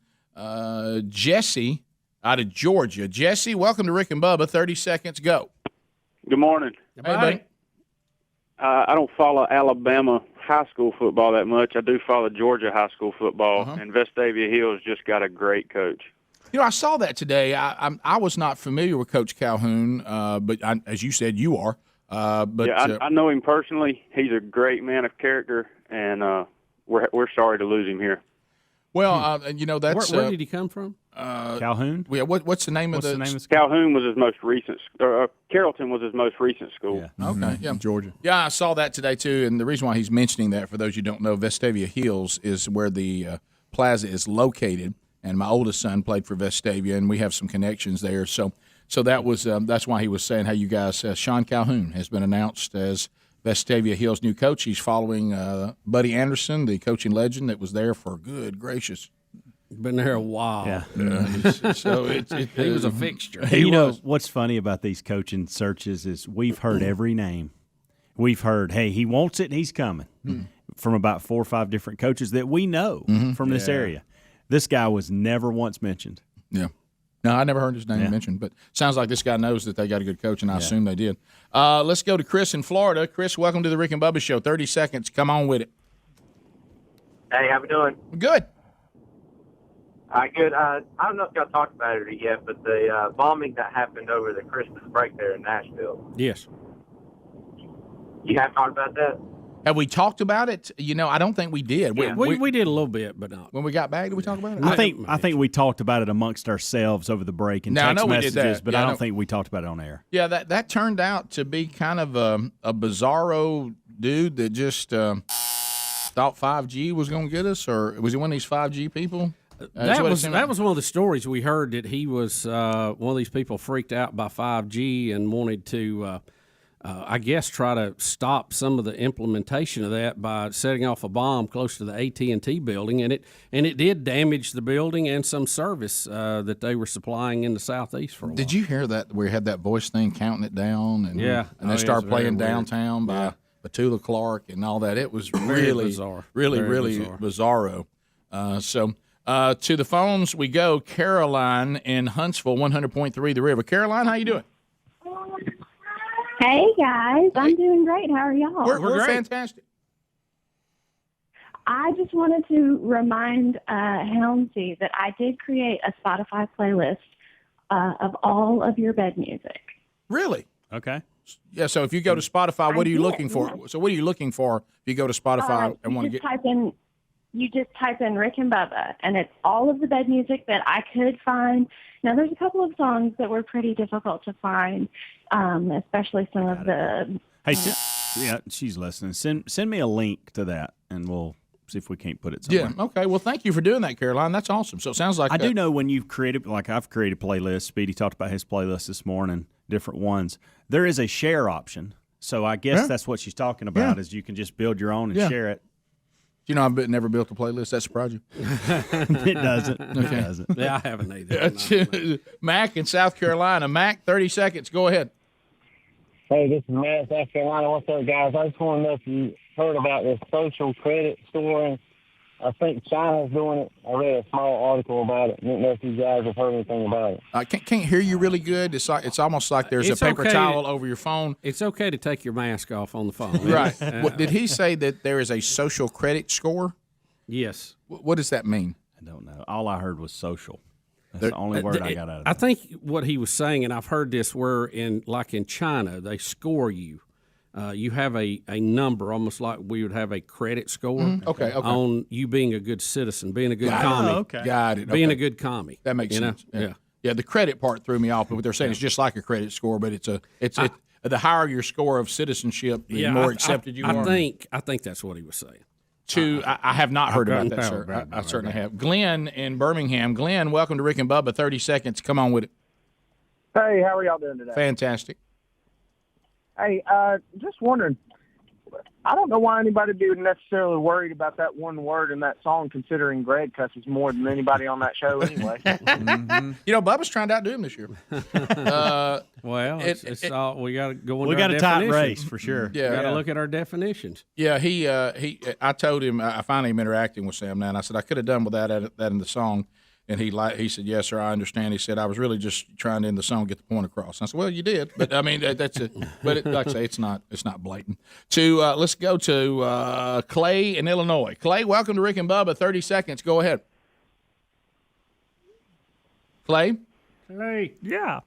Jesse out of Georgia. Jesse, welcome to Rick and Bubba. 30 seconds, go. Good morning. Hey, buddy. I don't follow Alabama high school football that much. I do follow Georgia high school football, and Vestavia Hills just got a great coach. You know, I saw that today. I was not familiar with Coach Calhoun, but as you said, you are. But yeah, I know him personally. He's a great man of character, and we're sorry to lose him here. Well, you know, that's where did he come from? Calhoun. Yeah, what's the name of the name? Calhoun was his most recent. Carrollton was his most recent school. Yeah. Okay. Yeah. Georgia. Yeah, I saw that today too. And the reason why he's mentioning that, for those you don't know, Vestavia Hills is where the plaza is located. And my oldest son played for Vestavia, and we have some connections there. So that was that's why he was saying how you guys. Sean Calhoun has been announced as Vestavia Hills' new coach. He's following Buddy Anderson, the coaching legend that was there for good gracious. Been there a while. Yeah. So he was a fixture. You know what's funny about these coaching searches is we've heard every name. We've heard, hey, he wants it and he's coming from about 4 or 5 different coaches that we know from this area. This guy was never once mentioned. Yeah. No, I never heard his name mentioned, but sounds like this guy knows that they got a good coach, and I assume they did. Let's go to Chris in Florida. Chris, welcome to the Rick and Bubba Show. 30 seconds. Come on with it. Hey, how we doing? Good. Good. I don't know if y'all talked about it yet, but the bombing that happened over the Christmas break there in Nashville. Yes. You have talked about that? Have we talked about it? You know, I don't think we did. Yeah. We did a little bit, but not. When we got back, did we talk about it? I think we talked about it amongst ourselves over the break and text messages, but I don't think we talked about it on air. Yeah, that turned out to be kind of a bizarro dude that just thought 5G was going to get us, or was he one of these 5G people? That was one of the stories we heard, that he was one of these people freaked out by 5G and wanted to, I guess, try to stop some of the implementation of that by setting off a bomb close to the AT&T building, and it did damage the building and some service that they were supplying in the southeast for a while. Did you hear that? We had that voice thing counting it down, and they started playing Downtown by Petula Clark and all that. It was really bizarre, really bizarro. To the phones we go. Caroline in Huntsville, 100.3 The River. Caroline, how you doing? Hey, guys. I'm doing great. How are y'all? We're fantastic. I just wanted to remind Helmsy that I did create a Spotify playlist of all of your bed music. Really? Okay. Yeah, so if you go to Spotify, what are you looking for? So what are you looking for if you go to Spotify and want to get... Type in you just type in Rick and Bubba, and it's all of the bed music that I could find. Now, there's a couple of songs that were pretty difficult to find, especially some of the... Hey, yeah, she's listening. Send me a link to that, and we'll see if we can't put it somewhere. Yeah, okay. Well, thank you for doing that, Caroline. That's awesome. So it sounds like... I do know when you've created, like I've created playlists. Speedy talked about his playlist this morning, different ones. There is a share option. So I guess that's what she's talking about, is you can just build your own and share it. You know, I've never built a playlist. That surprised you? It doesn't. Okay. It doesn't. Yeah, I haven't either. Mac in South Carolina. Mac, 30 seconds. Go ahead. Hey, this is Matt, South Carolina. What's up, guys? I just want to know if you heard about this social credit scoring. I think China's doing it. I read a small article about it. I don't know if you guys have heard anything about it. I can't hear you really good. It's almost like there's a paper towel over your phone. It's okay to take your mask off on the phone. Right. Did he say that there is a social credit score? Yes. What does that mean? I don't know. All I heard was social. That's the only word I got out of it. I think what he was saying, and I've heard this, where in China, they score you. You have a number, almost like we would have a credit score on you being a good citizen, being a good commie. Okay. Got it. Being a good commie. That makes sense. Yeah. Yeah, the credit part threw me off, but what they're saying is just like a credit score, but it's the higher your score of citizenship, the more accepted you are. I think that's what he was saying. I have not heard about that, sir. I certainly have. Glenn in Birmingham. Glenn, welcome to Rick and Bubba. 30 seconds. Come on with it. Hey, how are y'all doing today? Fantastic. Hey, just wondering, I don't know why anybody would be necessarily worried about that one word in that song, considering Greg cusses more than anybody on that show anyway. You know, Bubba's trying to outdo him this year. Well, it's all, we got to go into we got our a tight definitions. race for sure. Yeah, got to look at our definitions. Yeah, I told him, I finally am interacting with Sam now, and I said I could have done without that in the song. And he said, yes, sir, I understand. He said, I was really just trying to end the song, get the point across. And I said, well, you did. But, I mean, that's it. But like I say, it's not blatant. Let's go to Clay in Illinois. Clay, welcome to Rick and Bubba. 30 seconds. Go ahead. Clay? Yeah.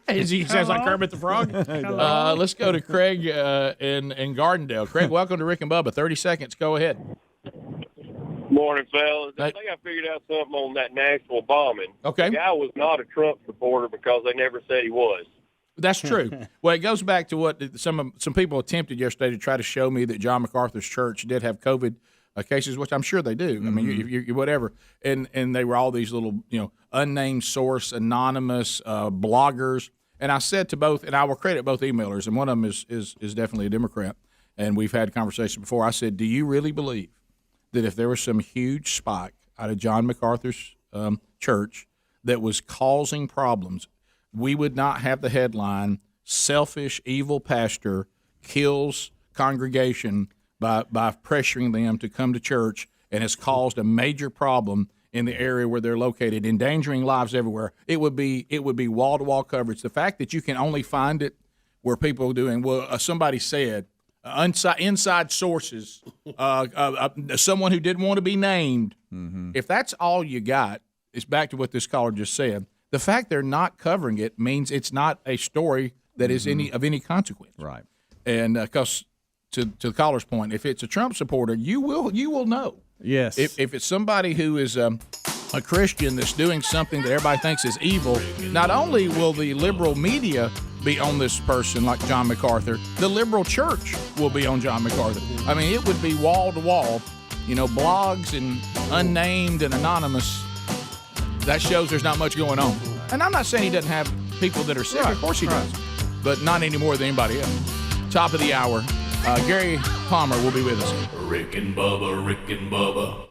He sounds like Kermit the Frog. Let's go to Craig in Gardendale. Craig, welcome to Rick and Bubba. 30 seconds. Go ahead. Morning, fellas. I think I figured out something on that Nashville bombing. Okay. The guy was not a Trump supporter because they never said he was. That's true. Well, it goes back to what some people attempted yesterday to try to show me that John MacArthur's church did have COVID cases, which I'm sure they do. I mean, you whatever. And they were all these little, unnamed source, anonymous bloggers. And I said to both, and I will credit both emailers, and one of them is definitely a Democrat, and we've had conversations before. I said, do you really believe that if there was some huge spike out of John MacArthur's church that was causing problems, we would not have the headline, selfish, evil pastor kills congregation by pressuring them to come to church and has caused a major problem in the area where they're located, endangering lives everywhere? It would be wall-to-wall coverage. The fact that you can only find it where people are doing, somebody said, inside sources, someone who didn't want to be named. Mm-hmm. If that's all you got, it's back to what this caller just said. The fact they're not covering it means it's not a story that is of any consequence. Right. And because to the caller's point, if it's a Trump supporter, you will know. Yes. If it's somebody who is a Christian that's doing something that everybody thinks is evil, not only will the liberal media be on this person like John MacArthur, the liberal church will be on John MacArthur. I mean, it would be wall to wall, blogs and unnamed and anonymous. That shows there's not much going on. And I'm not saying he doesn't have people that are sick. Of course he does. But not any more than anybody else. Top of the hour, Gary Palmer will be with us. Rick and Bubba, Rick and Bubba.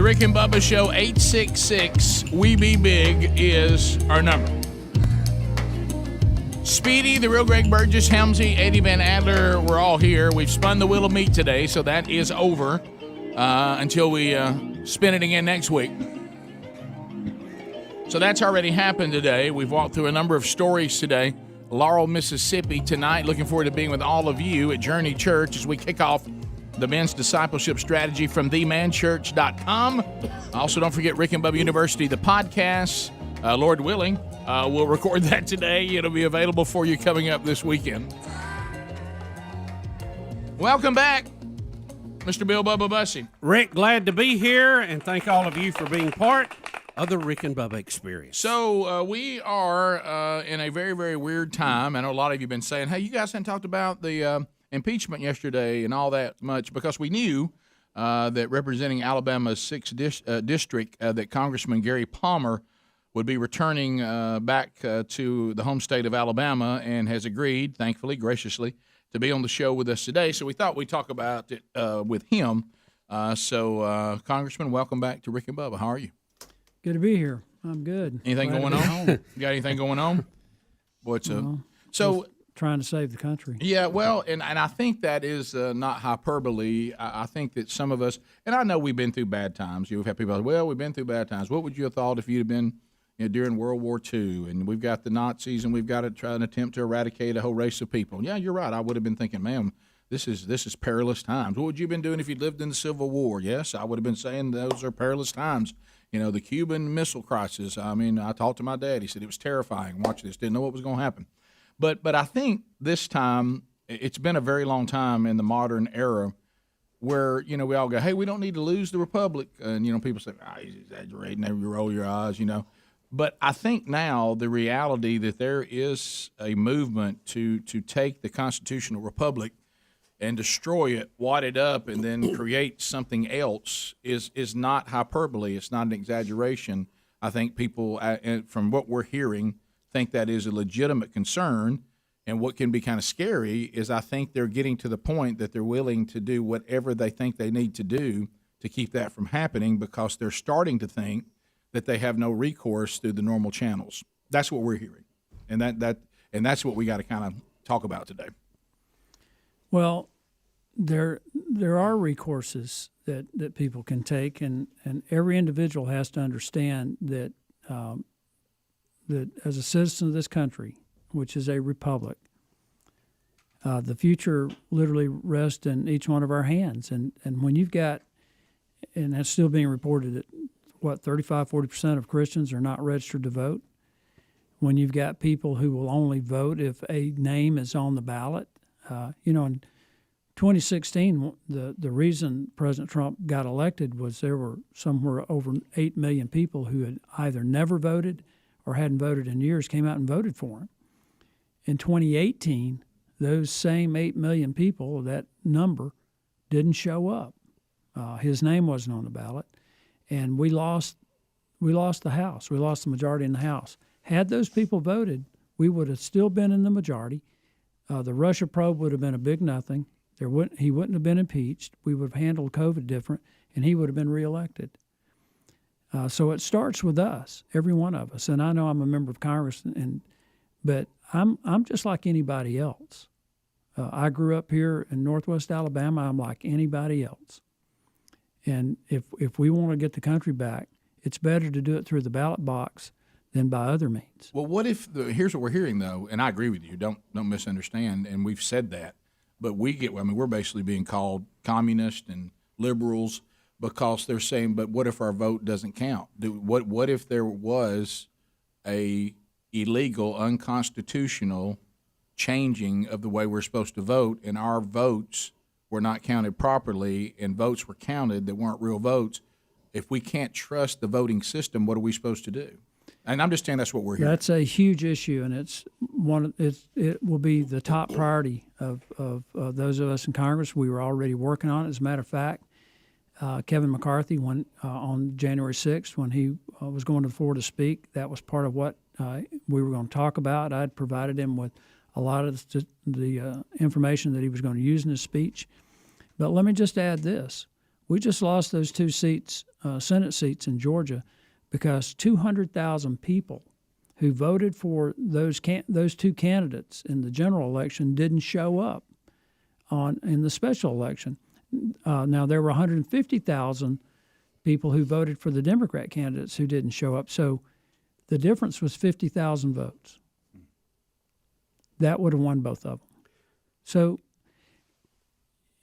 Rick and Bubba Show, 866-WE-BE-BIG is our number. Speedy, the real Greg Burgess, Helmsy, Eddie Van Adler, we're all here. We've spun the wheel of meat today, so that is over until we spin it again next week. So that's already happened today. We've walked through a number of stories today. Laurel, Mississippi tonight. Looking forward to being with all of you at Journey Church as we kick off the men's discipleship strategy from themanchurch.com. Also, don't forget Rick and Bubba University, the podcast. Lord willing, we'll record that today. It'll be available for you coming up this weekend. Welcome back, Mr. Bill Bubba Bussey. Rick, glad to be here, and thank all of you for being part of the Rick and Bubba experience. So we are in a very, very weird time. I know a lot of you have been saying, hey, you guys hadn't talked about the impeachment yesterday and all that much, because we knew that representing Alabama's 6th district, that Congressman Gary Palmer would be returning back to the home state of Alabama, and has agreed, thankfully, graciously, to be on the show with us today. So we thought we'd talk about it with him. So Congressman, welcome back to Rick and Bubba. How are you? Good to be here. I'm good. Anything going on? You got anything going on? Boy, so trying to save the country. Yeah, well, and I think that is not hyperbole. I think that some of us, and I know we've been through bad times. You've had people say, well, we've been through bad times. What would you have thought if you'd have been during World War II, and we've got the Nazis, and we've got to try and attempt to eradicate a whole race of people? Yeah, you're right. I would have been thinking, man, this is perilous times. What would you have been doing if you'd lived in the Civil War? Yes, I would have been saying those are perilous times. The Cuban Missile Crisis. I mean, I talked to my dad. He said it was terrifying. Watch this. Didn't know what was going to happen. But I think this time, it's been a very long time in the modern era where, we all go, hey, we don't need to lose the republic. And, people say, he's exaggerating. They roll your eyes, But I think now the reality that there is a movement to take the constitutional republic and destroy it, wad it up, and then create something else is not hyperbole. It's not an exaggeration. I think people, from what we're hearing, think that is a legitimate concern. And what can be kind of scary is I think they're getting to the point that they're willing to do whatever they think they need to do to keep that from happening, because they're starting to think that they have no recourse through the normal channels. That's what we're hearing. And that's what we got to kind of talk about today. Well, there are recourses that people can take, and every individual has to understand that that as a citizen of this country, which is a republic, the future literally rests in each one of our hands. And when you've got, and that's still being reported, that 35-40% of Christians are not registered to vote. When you've got people who will only vote if a name is on the ballot, in 2016, the reason President Trump got elected was there were somewhere over 8 million people who had either never voted or hadn't voted in years came out and voted for him. In 2018, those same 8 million people, that number, didn't show up. His name wasn't on the ballot, and we lost the House. We lost the majority in the House. Had those people voted, we would have still been in the majority. The Russia probe would have been a big nothing. He wouldn't have been impeached. We would have handled COVID different, and he would have been reelected. So it starts with us, every one of us. And I know I'm a member of Congress, but I'm just like anybody else. I grew up here in Northwest Alabama. I'm like anybody else. And if we want to get the country back, it's better to do it through the ballot box than by other means. Well, what if here's what we're hearing though, and I agree with you. Don't misunderstand. And we've said that. But we're basically being called communist and liberals because they're saying, but what if our vote doesn't count? What if there was a illegal, unconstitutional changing of the way we're supposed to vote, and our votes were not counted properly, and votes were counted that weren't real votes? If we can't trust the voting system, what are we supposed to do? And I'm just saying that's what we're hearing. That's a huge issue, and it will be the top priority of those of us in Congress. We were already working on it. As a matter of fact, Kevin McCarthy, on January 6th, when he was going to the floor to speak, that was part of what we were going to talk about. I'd provided him with a lot of the information that he was going to use in his speech. But let me just add this. We just lost those 2 seats, Senate seats in Georgia, because 200,000 people who voted for those 2 candidates in the general election didn't show up in the special election. Now, there were 150,000 people who voted for the Democrat candidates who didn't show up. So the difference was 50,000 votes. That would have won both of them. So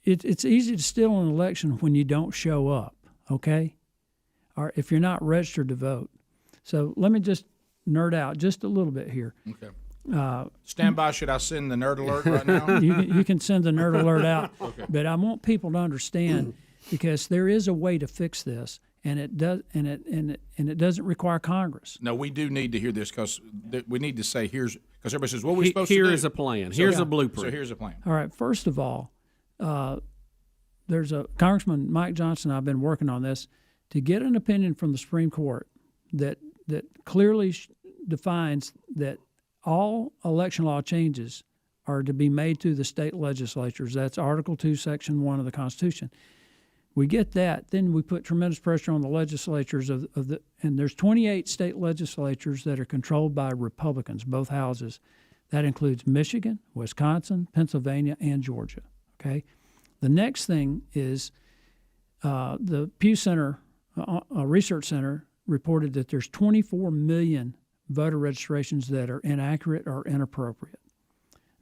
it's easy to steal an election when you don't show up, okay? Or if you're not registered to vote. So let me just nerd out just a little bit here. Okay. Stand by. Should I send the nerd alert right now? You can send the nerd alert out. Okay. But I want people to understand, because there is a way to fix this, and it doesn't require Congress. No, we do need to hear this, because we need to say because everybody says, what are we supposed to do? Here is a plan. Here's a blueprint. So here's a plan. All right. First of all, there's a Congressman Mike Johnson. I've been working on this to get an opinion from the Supreme Court that clearly defines that all election law changes are to be made through the state legislatures. That's Article 2, Section 1 of the Constitution. We get that, then we put tremendous pressure on the legislatures and there's 28 state legislatures that are controlled by Republicans, both houses. That includes Michigan, Wisconsin, Pennsylvania, and Georgia. Okay. The next thing is the Pew Center, Research Center, reported that there's 24 million voter registrations that are inaccurate or inappropriate.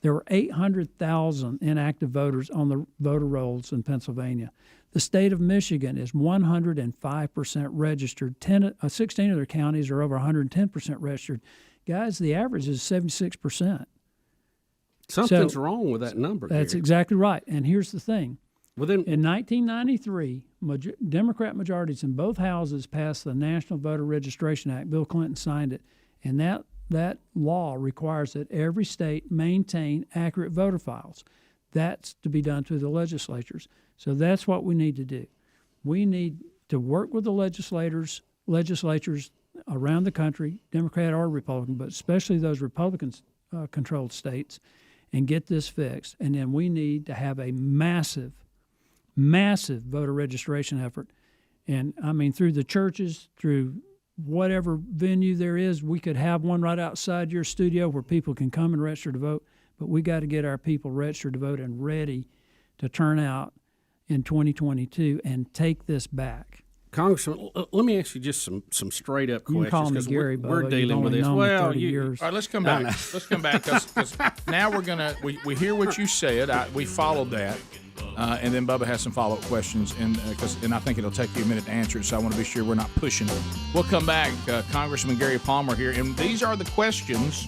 There were 800,000 inactive voters on the voter rolls in Pennsylvania. The state of Michigan is 105% registered. 16 of their counties are over 110% registered. Guys, the average is 76%. Something's wrong with that number. That's Gary. exactly right. And here's the thing. In 1993, Democrat majorities in both houses passed the National Voter Registration Act. Bill Clinton signed it. And that law requires that every state maintain accurate voter files. That's to be done through the legislatures. So that's what we need to do. We need to work with the legislatures around the country, Democrat or Republican, but especially those Republican-controlled states, and get this fixed. And then we need to have a massive voter registration effort. And, I mean, through the churches, through whatever venue there is, we could have one right outside your studio where people can come and register to vote. But we got to get our people registered to vote and ready to turn out in 2022 and take this back. Congressman, let me ask you just some straight up questions. You can call me Gary, we're Bubba. dealing with this. Well, 30 years. All right, let's come back. Let's come back, because now we're gonna we hear what you said. We followed that, and then Bubba has some follow up questions, and I think it'll take you a minute to answer it. So I want to be sure we're not pushing it. We'll come back. Congressman Gary Palmer here, and these are the questions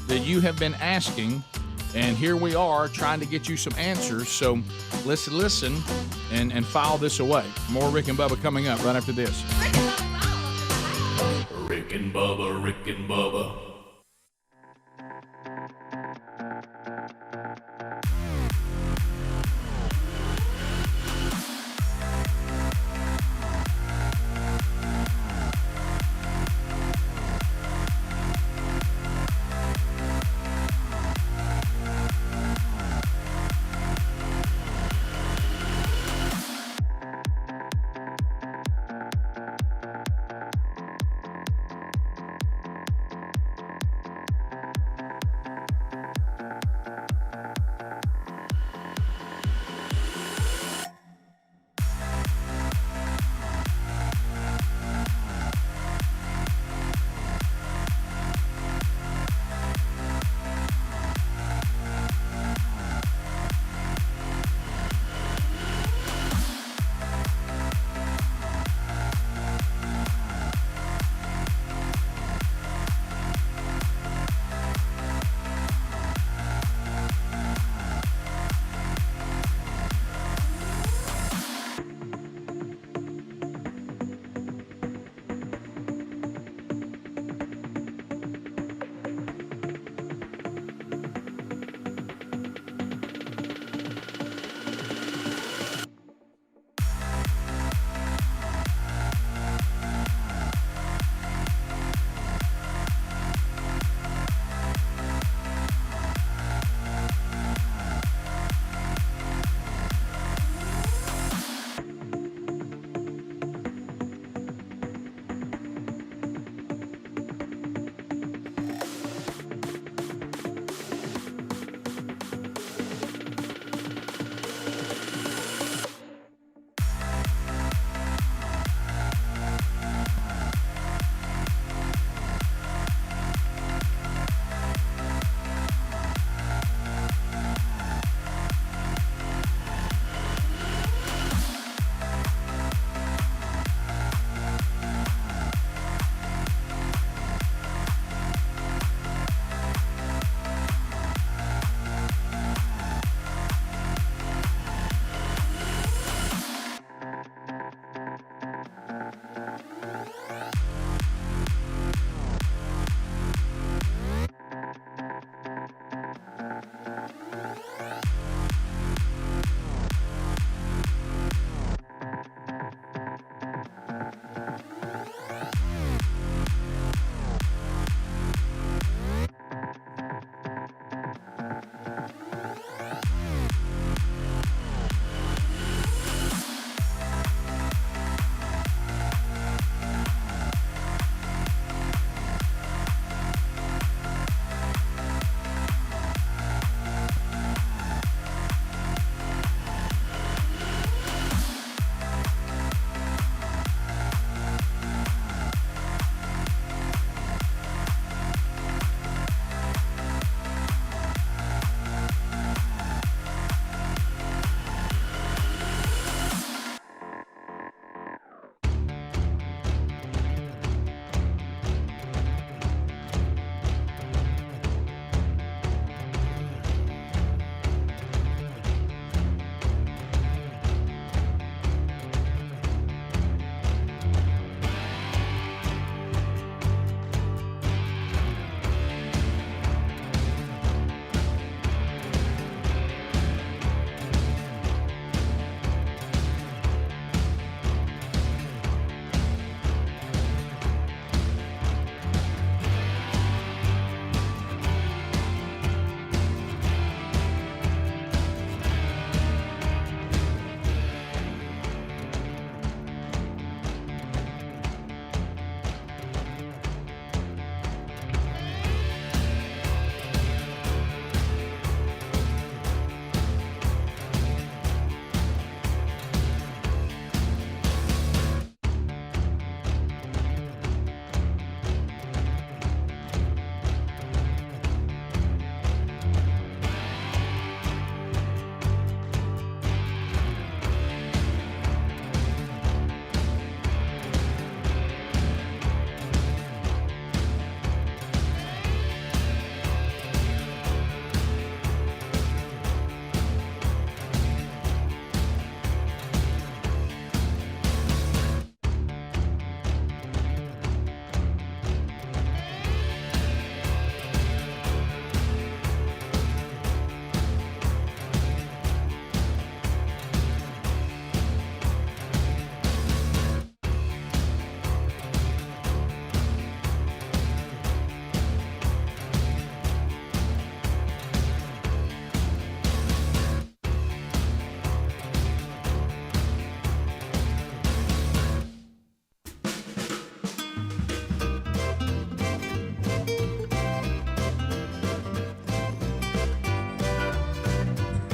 that you have been asking. And here we are trying to get you some answers. So let's listen and file this away. More Rick and Bubba coming up right after this. Rick and Bubba, Rick and Bubba.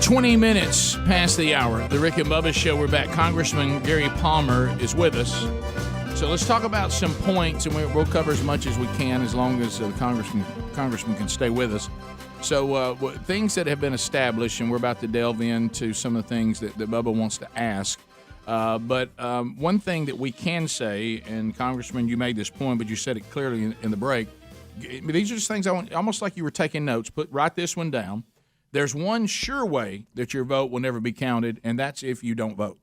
20 minutes past the hour. The Rick and Bubba Show. We're back. Congressman Gary Palmer is with us. So let's talk about some points, and we'll cover as much as we can as long as the congressman can stay with us. So things that have been established, and we're about to delve into some of the things that Bubba wants to ask. But one thing that we can say, and Congressman, you made this point, but you said it clearly in the break. These are just things I want, almost like you were taking notes. Write this one down. There's one sure way that your vote will never be counted, and that's if you don't vote.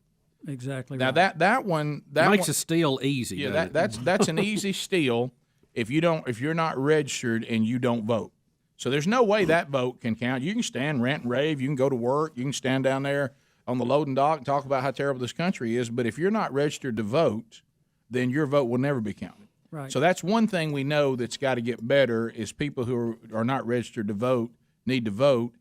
Exactly. Now right. that one makes a steal easy. Yeah, that's an easy steal if you're not registered and you don't vote. So there's no way that vote can count. You can stand, rant, and rave. You can go to work. You can stand down there on the loading dock and talk about how terrible this country is. But if you're not registered to vote, then your vote will never be counted. Right. So that's one thing we know that's got to get better is people who are not registered to vote need to vote.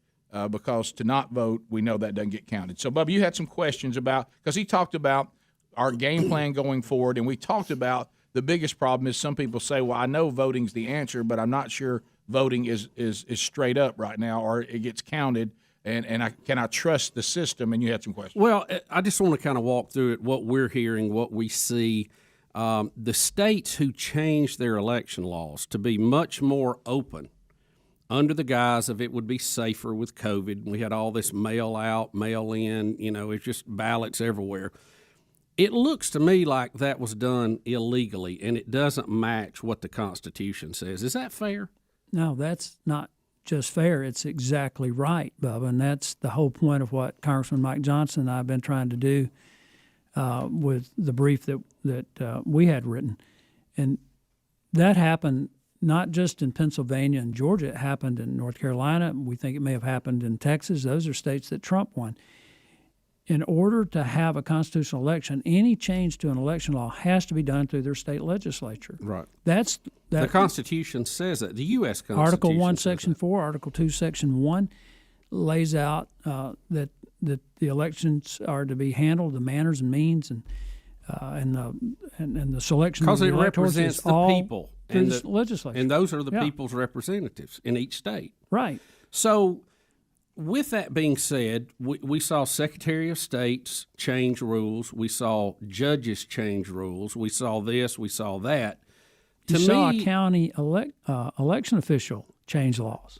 Because to not vote, we know that doesn't get counted. So, Bubba, you had some questions about, because he talked about our game plan going forward, and we talked about the biggest problem is some people say, well, I know voting's the answer, but I'm not sure voting is straight up right now, or it gets counted, and can I trust the system? And you had some questions. Well, I just want to kind of walk through it, what we're hearing, what we see. The states who changed their election laws to be much more open under the guise of it would be safer with COVID. We had all this mail out, mail in, it's just ballots everywhere. It looks to me like that was done illegally, and it doesn't match what the Constitution says. Is that fair? No, that's not just fair. It's exactly right, Bubba, and that's the whole point of what Congressman Mike Johnson and I have been trying to do with the brief that we had written. And that happened not just in Pennsylvania and Georgia. It happened in North Carolina. We think it may have happened in Texas. Those are states that Trump won. In order to have a constitutional election, any change to an election law has to be done through their state legislature. Right. The Constitution says that. The U.S. Constitution Article 1, says Section that. 4, Article 2, Section 1 lays out that the elections are to be handled, the manners and means, and the selection of the because it represents the people through the legislature. And those are the people's representatives in each state. Right. So with that being said, we saw Secretary of States change rules. We saw judges change rules. We saw this. We saw that. You saw a county election official change laws.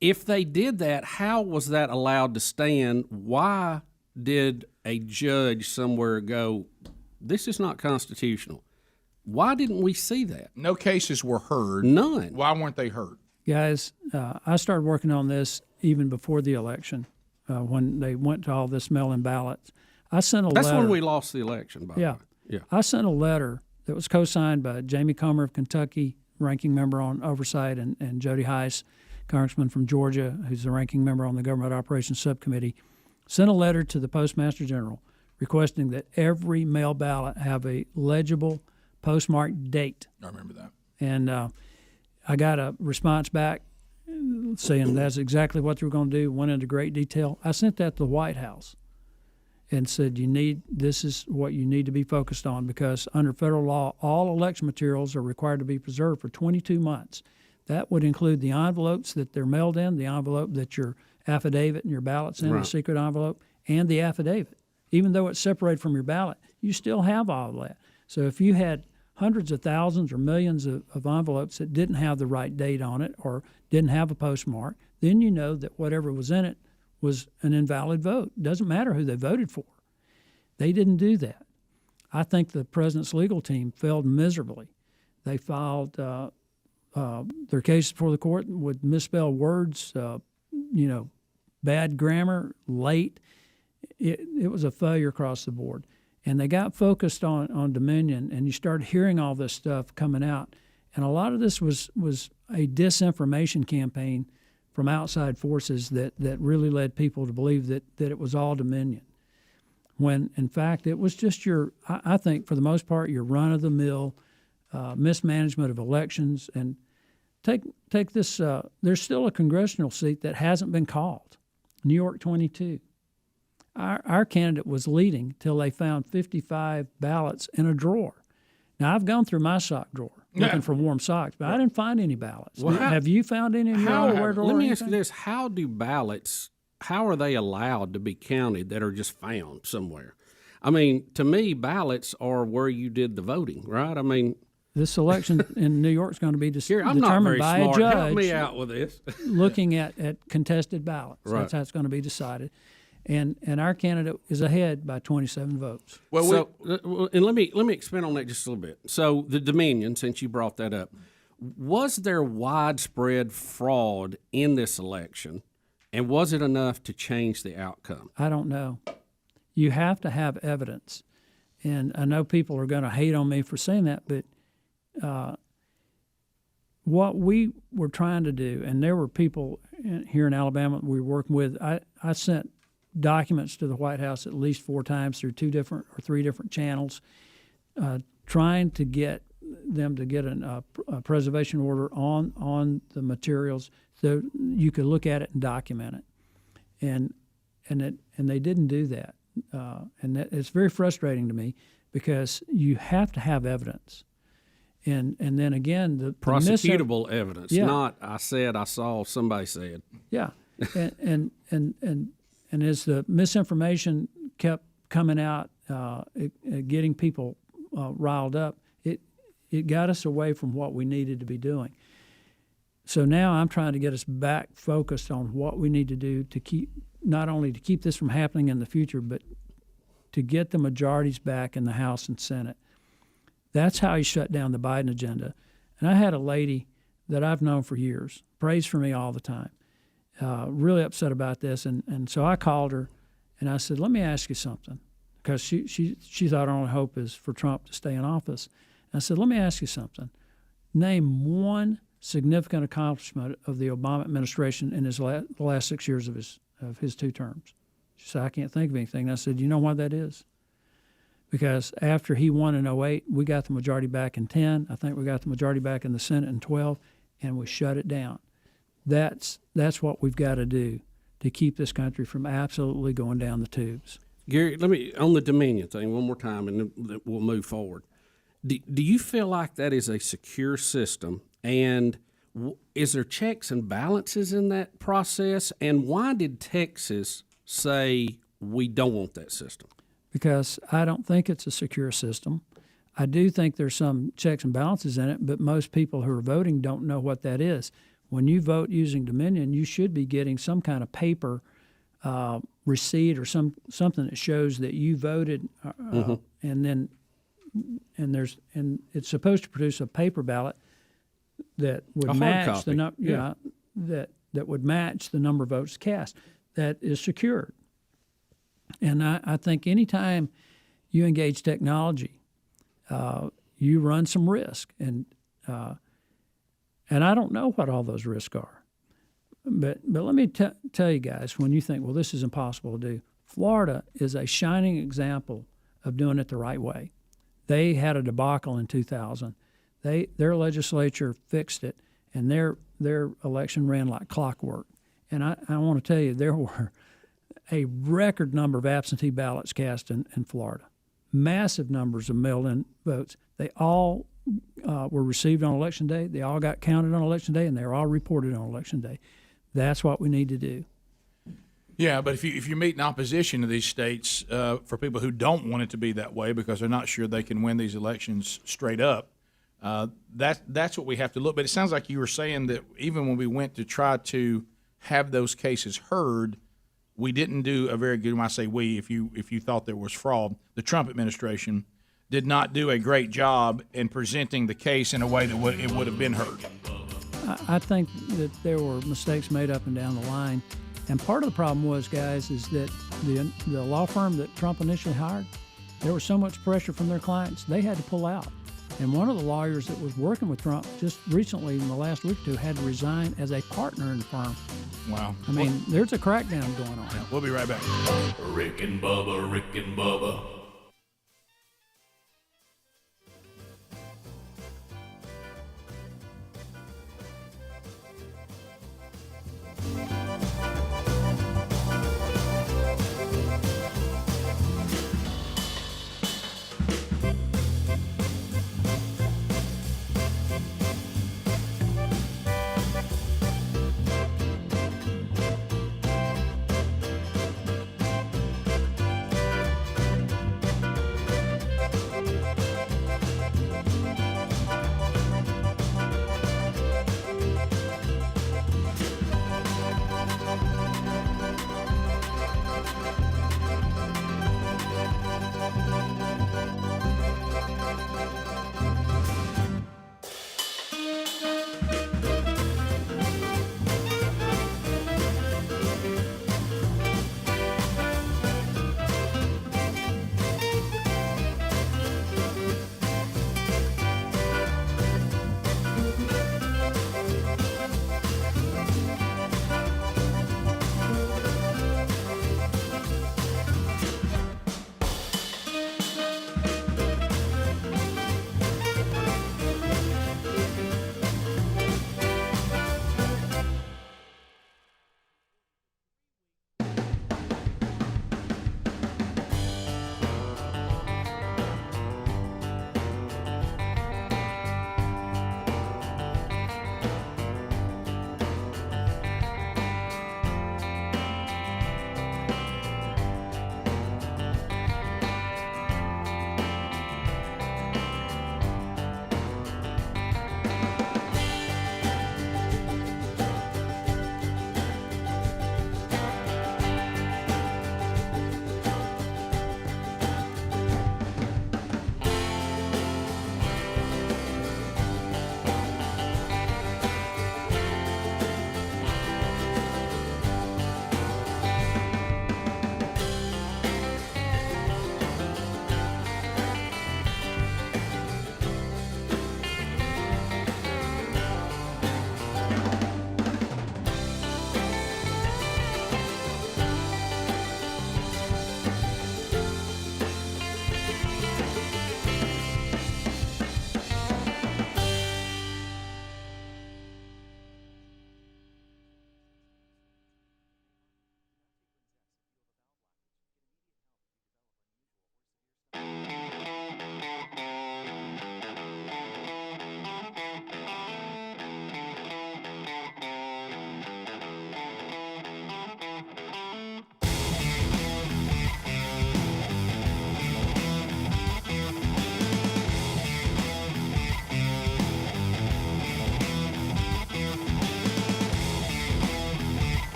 If they did that, how was that allowed to stand? Why did a judge somewhere go, this is not constitutional? Why didn't we see that? No cases were heard. None. Why weren't they heard? Guys, I started working on this even before the election when they went to all this mail-in ballots. I sent a letter. That's when we lost the election, by the way. Yeah. I sent a letter that was co-signed by Jamie Comer of Kentucky, ranking member on oversight, and Jody Heiss, congressman from Georgia, who's the ranking member on the Government Operations Subcommittee, sent a letter to the Postmaster General requesting that every mail ballot have a legible postmarked date. I remember that. And I got a response back saying that's exactly what they were going to do, went into great detail. I sent that to the White House and said, this is what you need to be focused on, because under federal law, all election materials are required to be preserved for 22 months. That would include the envelopes that they're mailed in, the envelope that your affidavit and your ballot's in, Right. the secret envelope, and the affidavit. Even though it's separated from your ballot, you still have all of that. So if you had hundreds of thousands or millions of envelopes that didn't have the right date on it or didn't have a postmark, then you know that whatever was in it was an invalid vote. It doesn't matter who they voted for. They didn't do that. I think the president's legal team failed miserably. They filed their case before the court with misspelled words, bad grammar, late. It was a failure across the board. And they got focused on Dominion, and you started hearing all this stuff coming out. And a lot of this was a disinformation campaign from outside forces that really led people to believe that it was all Dominion. When, in fact, it was just I think for the most part, your run-of-the-mill mismanagement of elections. And take this, there's still a congressional seat that hasn't been called, New York 22. Our candidate was leading till they found 55 ballots in a drawer. Now, I've gone through my sock drawer looking for warm socks, but I didn't find any ballots. Well, have you found any in your underwear drawer? Let me ask you this. How do ballots how are they allowed to be counted that are just found somewhere? I mean, to me, ballots are where you did the voting, right? I mean, this election in New York is going to be I'm not determined very by smart. a judge. Help me out with this. looking at contested ballots. Right. That's how it's going to be decided. And our candidate is ahead by 27 votes. Well, and let me expand on that just a little bit. So the Dominion, since you brought that up, was there widespread fraud in this election, and was it enough to change the outcome? I don't know. You have to have evidence. And I know people are going to hate on me for saying that, but what we were trying to do, and there were people here in Alabama we were working with, I sent documents to the White House at least 4 times through 2 different or 3 different channels, trying to get them to get a preservation order on the materials so you could look at it and document it. And they didn't do that. And it's very frustrating to me because you have to have evidence. And then again, the prosecutable evidence, yeah. not I said, I saw, somebody said. Yeah, and as the misinformation kept coming out, getting people riled up, it got us away from what we needed to be doing. So now I'm trying to get us back focused on what we need to do to keep, not only to keep this from happening in the future, but to get the majorities back in the House and Senate. That's how he shut down the Biden agenda. And I had a lady that I've known for years, prays for me all the time, really upset about this. And so I called her and I said, let me ask you something, because she thought our only hope is for Trump to stay in office. And I said, let me ask you something. Name one significant accomplishment of the Obama administration in his the last 6 years of his 2 terms. She said, I can't think of anything. And I said, you know why that is? Because after he won in 2008, we got the majority back in 10. I think we got the majority back in the Senate in 12, and we shut it down. That's what we've got to do to keep this country from absolutely going down the tubes. Gary, let me, on the Dominion thing one more time, and then we'll move forward. Do you feel like that is a secure system, and is there checks and balances in that process? And why did Texas say we don't want that system? Because I don't think it's a secure system. I do think there's some checks and balances in it, but most people who are voting don't know what that is. When you vote using Dominion, you should be getting some kind of paper receipt or something that shows that you voted, and it's supposed to produce a paper ballot that would match the number. That would match the number of votes cast. That is secured. And I think anytime you engage technology, you run some risk. And I don't know what all those risks are. But let me tell you guys, when you think, well, this is impossible to do, Florida is a shining example of doing it the right way. They had a debacle in 2000. Their legislature fixed it, and their election ran like clockwork. And I want to tell you, there were a record number of absentee ballots cast in Florida, massive numbers of mail-in votes. They all were received on Election Day. They all got counted on Election Day, and they were all reported on Election Day. That's what we need to do. Yeah, but if you meet in opposition to these states, for people who don't want it to be that way because they're not sure they can win these elections straight up, that's what we have to look. But it sounds like you were saying that even when we went to try to have those cases heard, we didn't do a very good. When I say we, if you thought there was fraud, the Trump administration did not do a great job in presenting the case in a way that it would have been heard. I think that there were mistakes made up and down the line. And part of the problem was, guys, is that the law firm that Trump initially hired, there was so much pressure from their clients, they had to pull out. And one of the lawyers that was working with Trump just recently in the last week or two had to resign as a partner in the firm. Wow. I mean, there's a crackdown going on. Yeah, we'll be right back. Rick and Bubba, Rick and Bubba.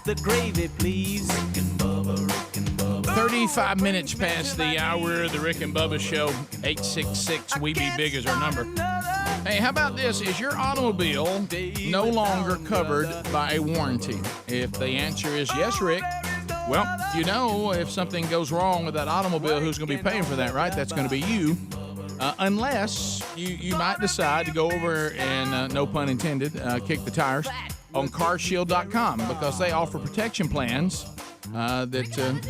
the gravy, please. 35 minutes past the hour, the Rick and Bubba Show, 866-WE-BE-BIG is our number. Hey, how about this? Is your automobile no longer covered by a warranty? If the answer is yes, Rick, well, you know if something goes wrong with that automobile, who's going to be paying for that, right? That's going to be you. Unless you might decide to go over and, no pun intended, kick the tires on carshield.com, because they offer protection plans that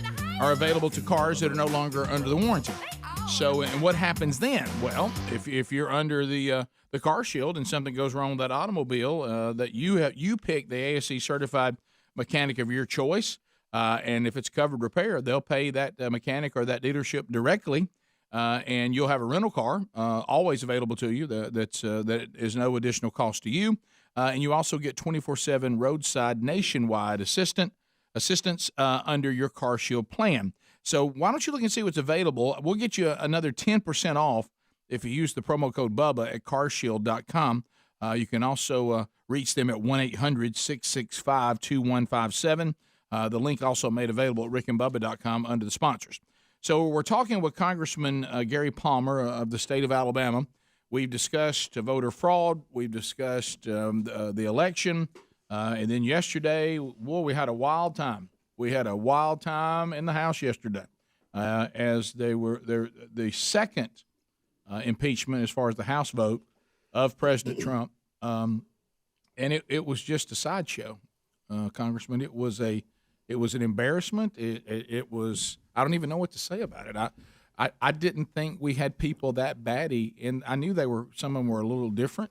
are available to cars that are no longer under the warranty. So, and what happens then? Well, if you're under the Car Shield and something goes wrong with that automobile, that you pick the ASE certified mechanic of your choice, and if it's covered repair, they'll pay that mechanic or that dealership directly, and you'll have a rental car always available to you that is no additional cost to you, and you also get 24/7 roadside nationwide assistance under your Car Shield plan. So why don't you look and see what's available? We'll get you another 10% off if you use the promo code Bubba at carshield.com. You can also reach them at 1-800-665-2157. The link also made available at rickandbubba.com under the sponsors. So we're talking with Congressman Gary Palmer of the state of Alabama. We've discussed voter fraud. We've discussed the election. And then yesterday, we had a wild time. We had a wild time in the House yesterday as the second impeachment as far as the House vote of President Trump. And it was just a sideshow, Congressman. It was an embarrassment. It was, I don't even know what to say about it. I didn't think we had people that batty, and I knew some of them were a little different.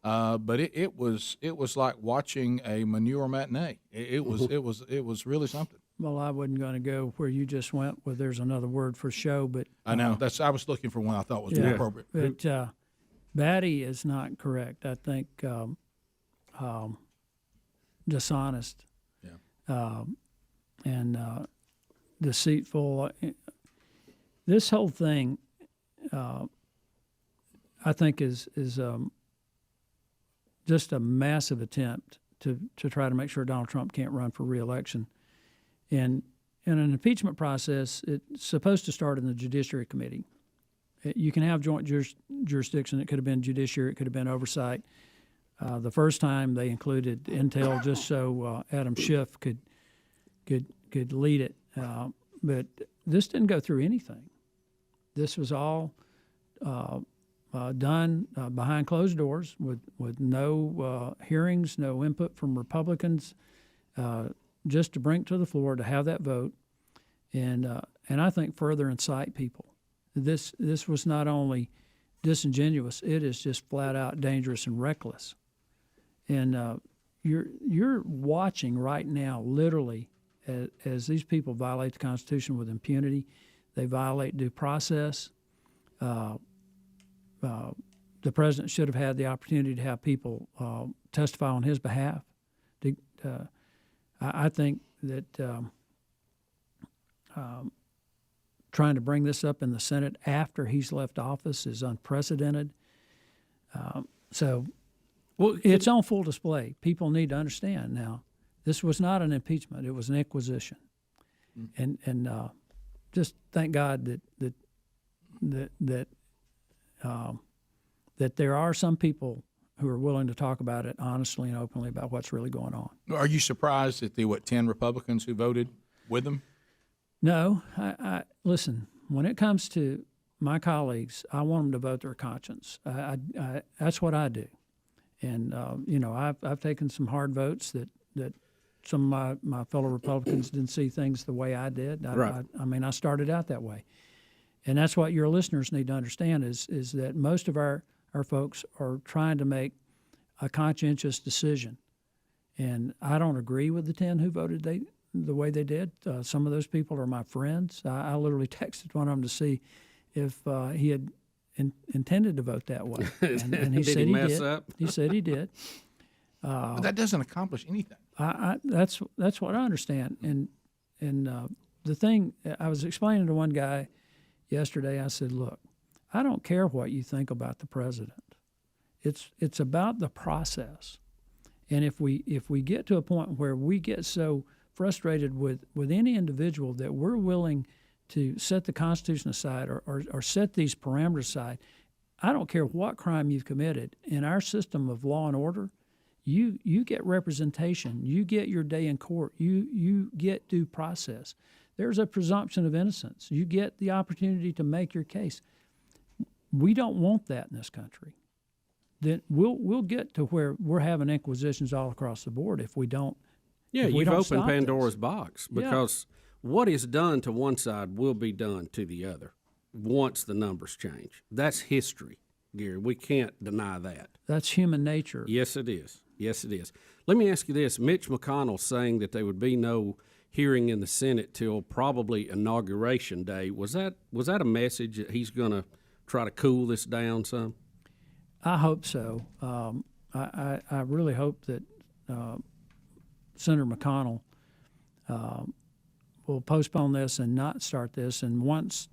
But it was like watching a manure matinee. It was really something. Well, I wasn't going to go where you just went, where there's another word for show, but I know I was looking for one I thought was more appropriate. But batty is not correct. I think dishonest, and deceitful. This whole thing, I think, is just a massive attempt to try to make sure Donald Trump can't run for re-election. And in an impeachment process, it's supposed to start in the Judiciary Committee. You can have joint jurisdiction. It could have been judiciary. It could have been oversight. The first time they included intel just so Adam Schiff could lead it. But this didn't go through anything. This was all done behind closed doors with no hearings, no input from Republicans, just to bring it to the floor to have that vote, and I think further incite people. This was not only disingenuous; it is just flat out dangerous and reckless. And you're watching right now, literally, as these people violate the Constitution with impunity. They violate due process. The president should have had the opportunity to have people testify on his behalf. I think that trying to bring this up in the Senate after he's left office is unprecedented. It's on full display. People need to understand now. This was not an impeachment; it was an inquisition, and just thank God that there are some people who are willing to talk about it honestly and openly about what's really going on. Are you surprised at the 10 Republicans who voted with them? No. I listen, when it comes to my colleagues, I want them to vote their conscience. That's what I do. And, I've taken some hard votes that some of my fellow Republicans didn't see things the way I did. I started out that way. And that's what your listeners need to understand is that most of our folks are trying to make a conscientious decision. And I don't agree with the 10 who voted the way they did. Some of those people are my friends. I literally texted one of them to see if he had intended to vote that way. And he said he did. Up? He said he did. But that doesn't accomplish anything. That's what I understand. And the thing, I was explaining to one guy yesterday, I said, look, I don't care what you think about the president. It's about the process. And if we get to a point where we get so frustrated with any individual that we're willing to set the Constitution aside or set these parameters aside. I don't care what crime you've committed. In our system of law and order, you get representation. You get your day in court. You get due process. There's a presumption of innocence. You get the opportunity to make your case. We don't want that in this country. Then we'll get to where we're having inquisitions all across the board if we don't. Yeah, if we you've don't opened stop Pandora's this. box because what is done to one side will be done to the other once the numbers change. That's history, Gary. We can't deny that. That's human nature. Yes, it is. Yes, it is. Let me ask you this. Mitch McConnell saying that there would be no hearing in the Senate till probably Inauguration Day. Was that a message that he's going to try to cool this down some? I hope so. I really hope that Senator McConnell will postpone this and not start this. And once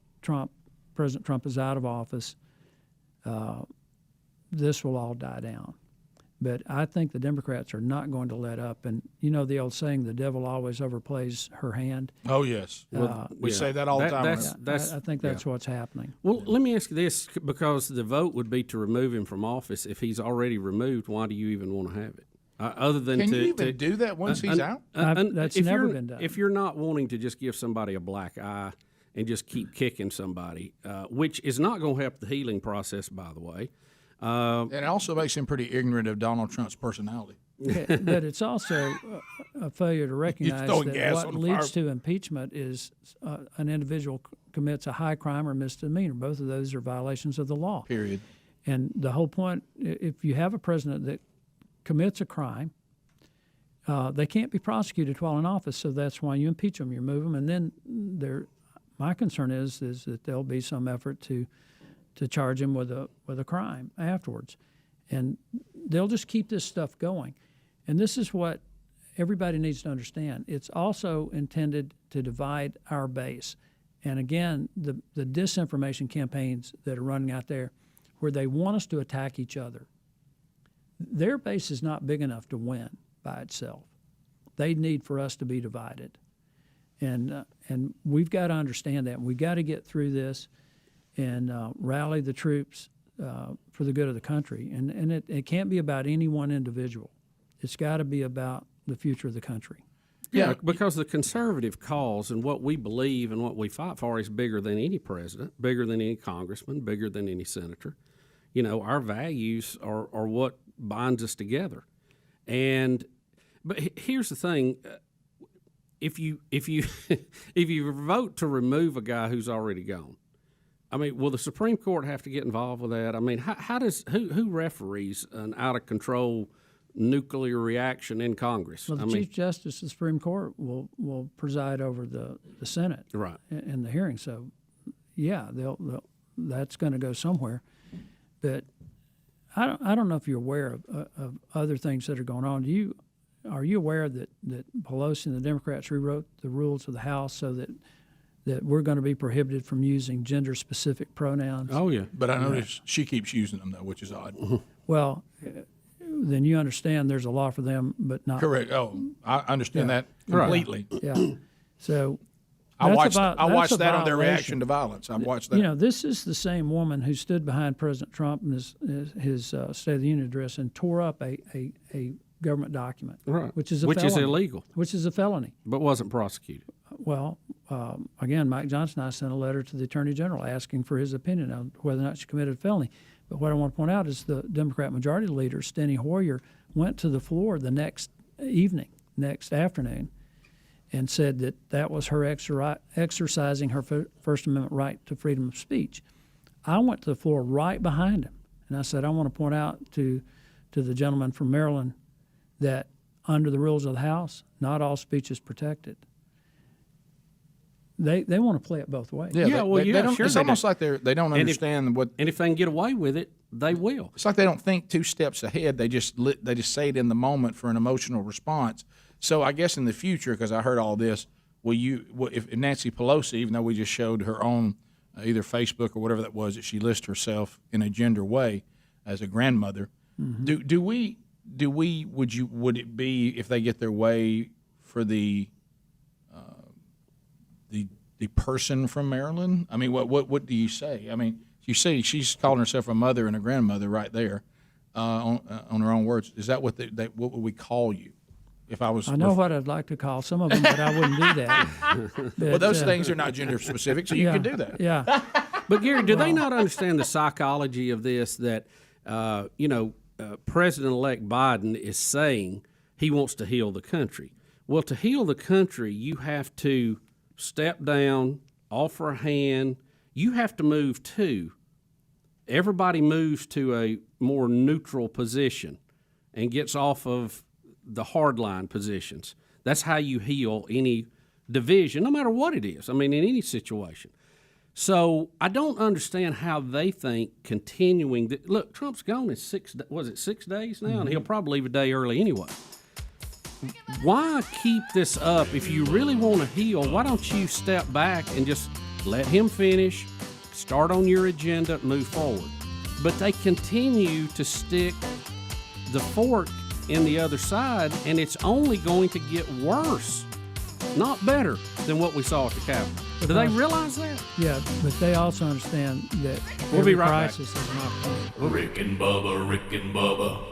President Trump is out of office, this will all die down. But I think the Democrats are not going to let up. And you know the old saying, the devil always overplays her hand. Oh, yes. We say that all the time. I think that's what's happening. Well, let me ask you this, because the vote would be to remove him from office. If he's already removed, why do you even want to have it? Other than Can you even do that once he's out? That's never been done. If you're not wanting to just give somebody a black eye and just keep kicking somebody, which is not going to help the healing process, by the way. And it also makes him pretty ignorant of Donald Trump's personality. But it's also a failure to recognize that what leads to impeachment is an individual commits a high crime or misdemeanor. Both of those are violations of the law. Period. And the whole point, if you have a president that commits a crime, they can't be prosecuted while in office, so that's why you impeach them, you remove them, and then my concern is that there'll be some effort to charge him with a crime afterwards. And they'll just keep this stuff going. And this is what everybody needs to understand. It's also intended to divide our base. And again, the disinformation campaigns that are running out there where they want us to attack each other, their base is not big enough to win by itself. They need for us to be divided. And we've got to understand that. We've got to get through this and rally the troops for the good of the country. And it can't be about any one individual. It's got to be about the future of the country. Yeah, because the conservative cause and what we believe and what we fight for is bigger than any president, bigger than any congressman, bigger than any senator. You know, our values are what binds us together. But here's the thing. If you vote to remove a guy who's already gone, I mean, will the Supreme Court have to get involved with that? I mean, who referees an out of control nuclear reaction in Congress? Well, the Chief Justice of the Supreme Court will preside over the Senate in the hearing. So, yeah, that's going to go somewhere. But I don't know if you're aware of other things that are going on. Are you aware that Pelosi and the Democrats rewrote the rules of the House so that we're going to be prohibited from using gender-specific pronouns? Oh, yeah. But I notice she keeps using them, though, which is odd. Well, then you understand there's a law for them, but not. Correct. Oh, I understand that completely. Yeah. So I watched that on their reaction to violence. I've watched that. You know, this is the same woman who stood behind President Trump in his State of the Union address and tore up a government document, which is illegal, which is a felony, but wasn't prosecuted. Well, again, Mike Johnson and I sent a letter to the Attorney General asking for his opinion on whether or not she committed a felony. But what I want to point out is the Democrat Majority Leader, Steny Hoyer, went to the floor the next afternoon, and said that was her exercising her First Amendment right to freedom of speech. I went to the floor right behind him, and I said, I want to point out to the gentleman from Maryland that under the rules of the House, not all speech is protected. They want to play it both ways. It's almost like they don't understand what. And if they can get away with it, they will. It's like they don't think 2 steps ahead. They just say it in the moment for an emotional response. So I guess in the future, because I heard all this, if Nancy Pelosi, even though we just showed her own either Facebook or whatever that was, that she lists herself in a gender way as a grandmother, would it be, if they get their way, for the the person from Maryland? I mean, what do you say? I mean, you say she's calling herself a mother and a grandmother right there on her own words. Is that what what would we call you? If I was, I know what I'd like to call some of them, but I wouldn't do that. Well, those things are not gender specific, so you can do that. Yeah. But Gary, do they not understand the psychology of this? That President-elect Biden is saying he wants to heal the country. Well, to heal the country, you have to step down, offer a hand. You have to move too. Everybody moves to a more neutral position and gets off of the hardline positions. That's how you heal any division, no matter what it is. I mean, in any situation. So I don't understand how they think continuing. Look, Trump's gone in 6 days now, and he'll probably leave a day early anyway. Why keep this up? If you really want to heal, why don't you step back and just let him finish, start on your agenda, move forward? But they continue to stick the fork in the other side, and it's only going to get worse, not better than what we saw at the Capitol. Do they realize that? Yeah, but they also understand that We'll be every right back. crisis is an opportunity. Rick and Bubba.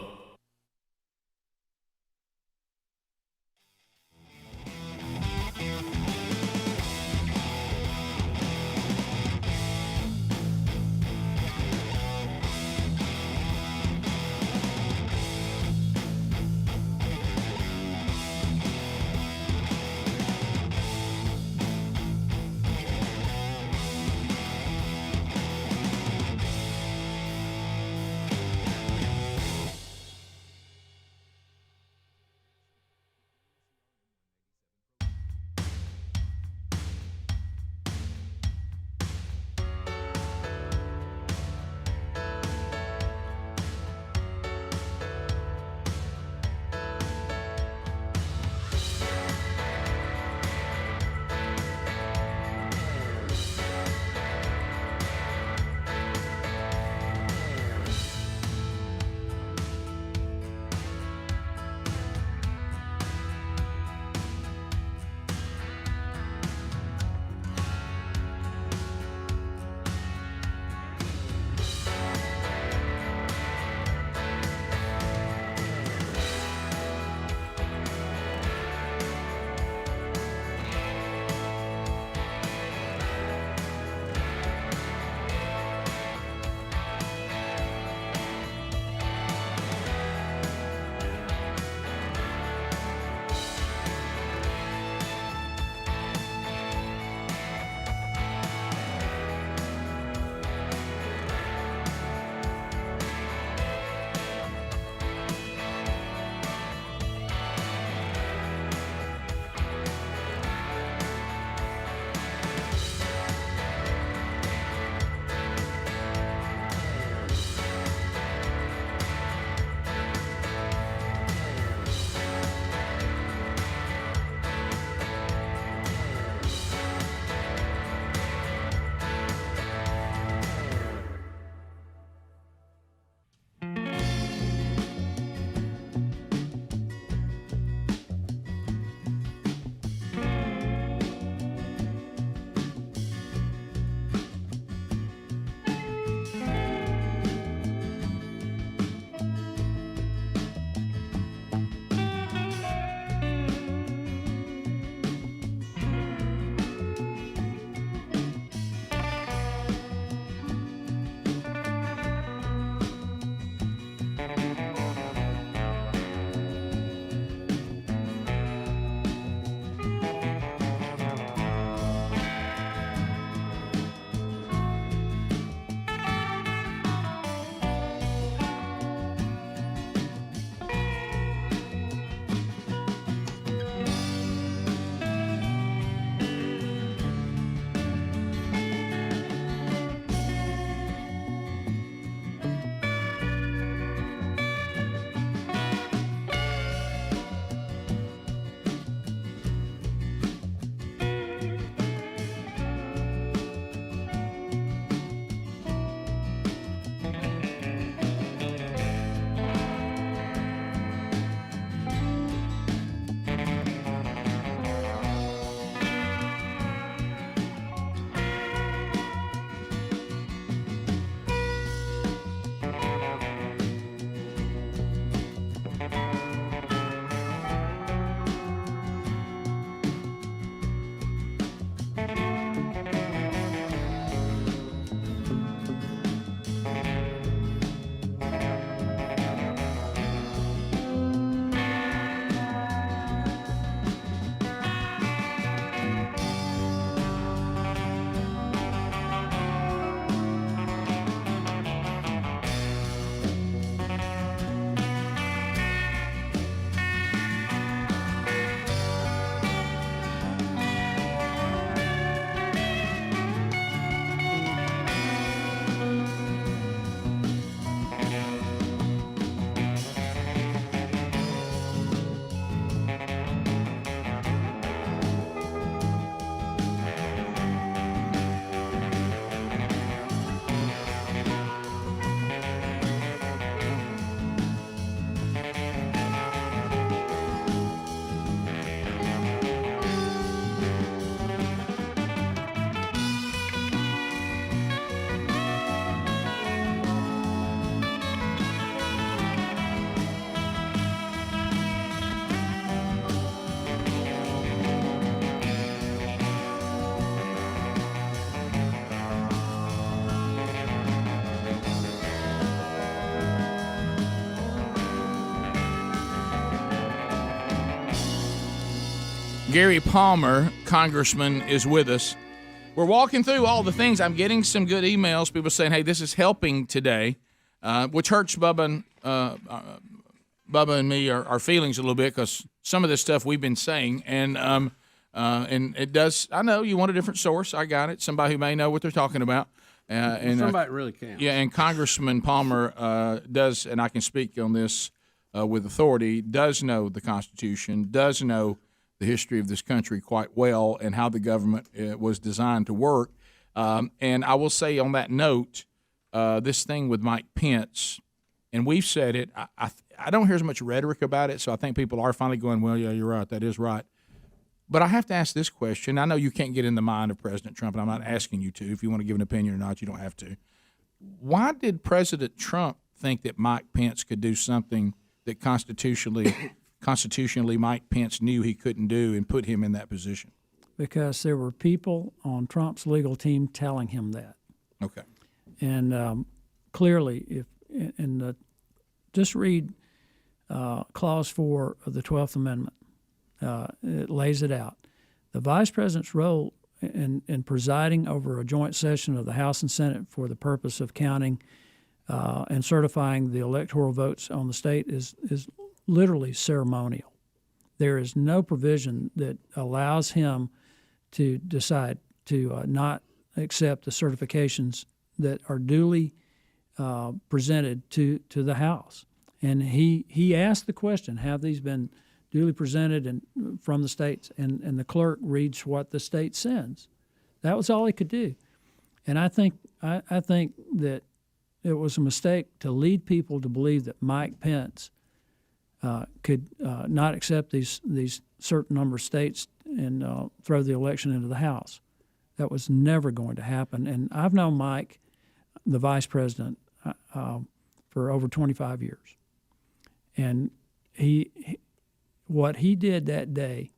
Gary Palmer, Congressman, is with us. We're walking through all the things. I'm getting some good emails, people saying, hey, this is helping today, which hurts Bubba and me, our feelings a little bit, because some of this stuff we've been saying, and it does. I know you want a different source. I got it. Somebody who may know what they're talking about. And somebody really can. Yeah, and Congressman Palmer does, and I can speak on this with authority, does know the Constitution, does know the history of this country quite well, and how the government was designed to work. And I will say on that note, this thing with Mike Pence, and we've said it, I don't hear as much rhetoric about it, so I think people are finally going, well, yeah, you're right, that is right. But I have to ask this question. I know you can't get in the mind of President Trump, and I'm not asking you to. If you want to give an opinion or not, you don't have to. Why did President Trump think that Mike Pence could do something that constitutionally Mike Pence knew he couldn't do and put him in that position? Because there were people on Trump's legal team telling him that. Okay. And clearly, just read Clause 4 of the 12th Amendment. It lays it out. The vice president's role in presiding over a joint session of the House and Senate for the purpose of counting and certifying the electoral votes on the state is literally ceremonial. There is no provision that allows him to decide to not accept the certifications that are duly presented to the House. And he asked the question, have these been duly presented and from the states, and the clerk reads what the state sends. That was all he could do. And I think that it was a mistake to lead people to believe that Mike Pence could not accept these certain number of states and throw the election into the House. That was never going to happen. And I've known Mike, the vice president, for over 25 years. And what he did that day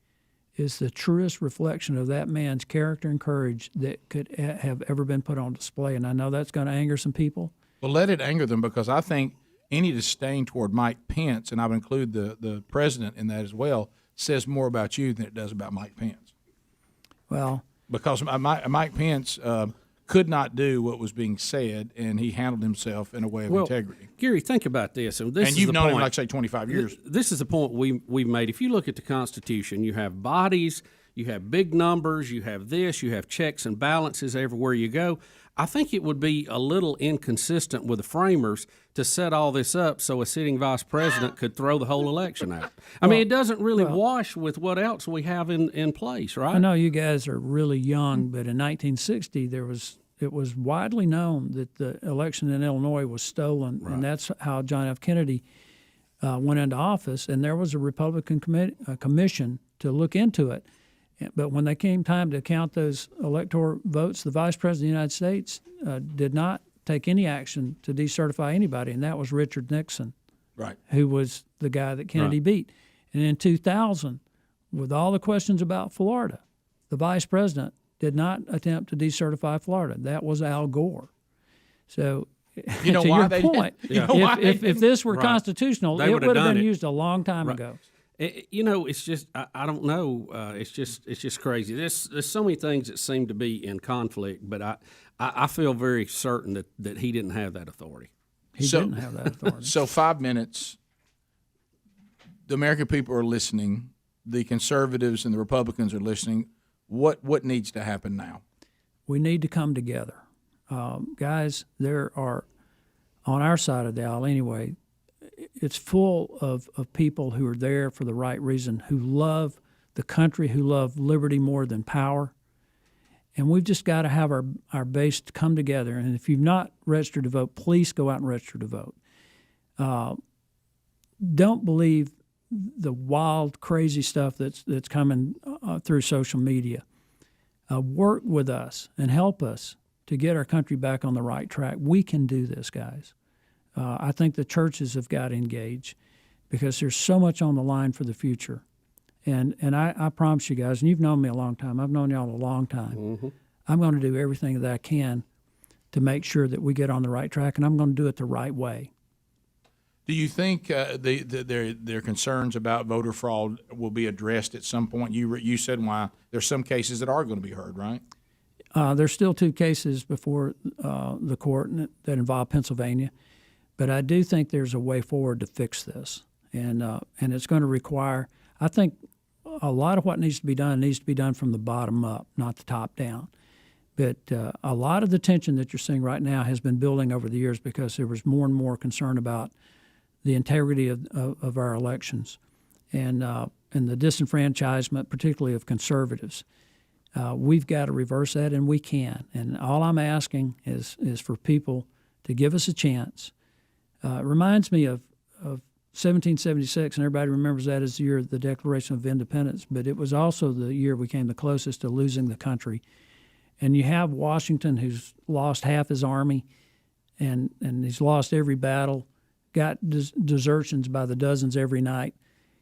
is the truest reflection of that man's character and courage that could have ever been put on display. And I know that's going to anger some people. Well, let it anger them, because I think any disdain toward Mike Pence, and I would include the president in that as well, says more about you than it does about Mike Pence. Well, because Mike Pence could not do what was being said, and he handled himself in a way of integrity. Gary, think about this. And you've known him, like, say, 25 years. This is the point we've made. If you look at the Constitution, you have bodies, you have big numbers, you have this, you have checks and balances everywhere you go. I think it would be a little inconsistent with the framers to set all this up so a sitting vice president could throw the whole election out. I mean, it doesn't really wash with what else we have in place, right? I know you guys are really young, but in 1960 it was widely known that the election in Illinois was stolen, and that's how John F. Kennedy went into office. And there was a Republican commission to look into it. But when they came time to count those electoral votes, the Vice President of the United States did not take any action to decertify anybody, and that was Richard Nixon, who was the guy that Kennedy beat. And in 2000, with all the questions about Florida, the Vice President did not attempt to decertify Florida. That was Al Gore. So, you know to why your they point, if this were constitutional, it would have been used a long time ago. It's just I don't know. It's just crazy. There's so many things that seem to be in conflict, but I feel very certain that he didn't have that authority. He didn't have that authority. So 5 minutes. The American people are listening. The conservatives and the Republicans are listening. What needs to happen now? We need to come together, guys. There are, on our side of the aisle anyway, it's full of people who are there for the right reason, who love the country, who love liberty more than power. And we've just got to have our base to come together. And if you've not registered to vote, please go out and register to vote. Don't believe the wild, crazy stuff that's coming through social media. Work with us and help us to get our country back on the right track. We can do this, guys. I think the churches have got to engage because there's so much on the line for the future. And I promise you guys, and you've known me a long time. I've known y'all a long time. Mm-hmm. I'm going to do everything that I can to make sure that we get on the right track, and I'm going to do it the right way. Do you think their concerns about voter fraud will be addressed at some point? You said why there's some cases that are going to be heard, right? There's still 2 cases before the court that involve Pennsylvania, but I do think there's a way forward to fix this, and it's going to require. I think a lot of what needs to be done from the bottom up, not the top down. But a lot of the tension that you're seeing right now has been building over the years because there was more and more concern about the integrity of our elections and the disenfranchisement, particularly of conservatives. We've got to reverse that, and we can. And all I'm asking is for people to give us a chance. It reminds me of 1776, and everybody remembers that as the year of the Declaration of Independence, but it was also the year we came the closest to losing the country. And you have Washington, who's lost half his army, and he's lost every battle, got desertions by the dozens every night.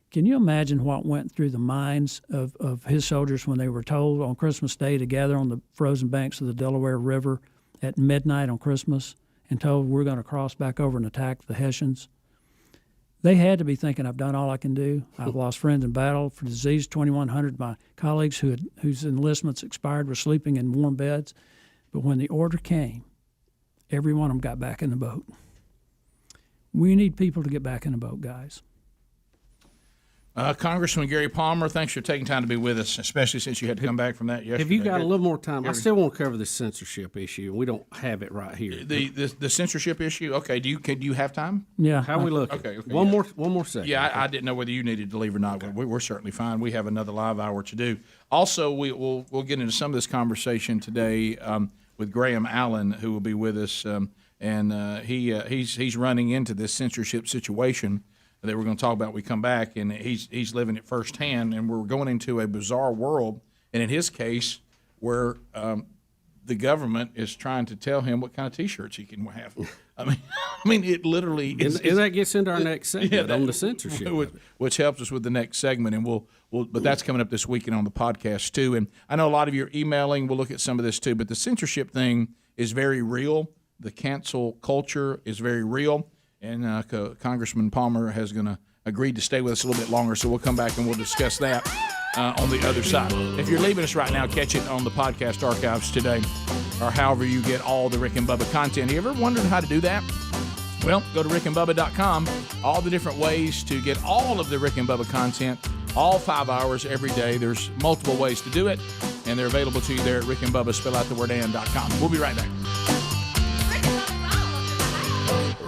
Can you imagine what went through the minds of his soldiers when they were told on Christmas Day to gather on the frozen banks of the Delaware River at midnight on Christmas and told we're going to cross back over and attack the Hessians? They had to be thinking, I've done all I can do. I've lost friends in battle for disease. 2,100 of my colleagues whose enlistments expired were sleeping in warm beds. But when the order came, every one of them got back in the boat. We need people to get back in the boat, guys. Congressman Gary Palmer, thanks for taking time to be with us, especially since you had to come back from that yesterday. Have you got a little more time? I still want to cover this censorship issue. We don't have it right here. The censorship issue. Okay. Do you have time? Yeah. How we look? Okay. One more second. Yeah, I didn't know whether you needed to leave or not. Okay. We're certainly fine. We have another live hour to do. Also, we'll get into some of this conversation today with Graham Allen, who will be with us, and he's running into this censorship situation that we're going to talk about when we come back, and he's living it firsthand, and we're going into a bizarre world, and in his case, where the government is trying to tell him what kind of T-shirts he can have. I mean, it literally is. And that gets into our next segment on the censorship, which helps us with the next segment, and but that's coming up this weekend on the podcast too. And I know a lot of you are emailing. We'll look at some of this too, but the censorship thing is very real. The cancel culture is very real. And Congressman Palmer has agreed to stay with us a little bit longer, so we'll come back and we'll discuss that on the other side. If you're leaving us right now, catch it on the podcast archives today, or however you get all the Rick and Bubba content. You ever wondered how to do that? Well, go to rickandbubba.com. All the different ways to get all of the Rick and Bubba content, all 5 hours every day. There's multiple ways to do it, and they're available to you there at rickandbubba, spell out the word and.com. We'll be right back.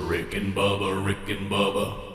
Rick and Bubba, Rick and Bubba.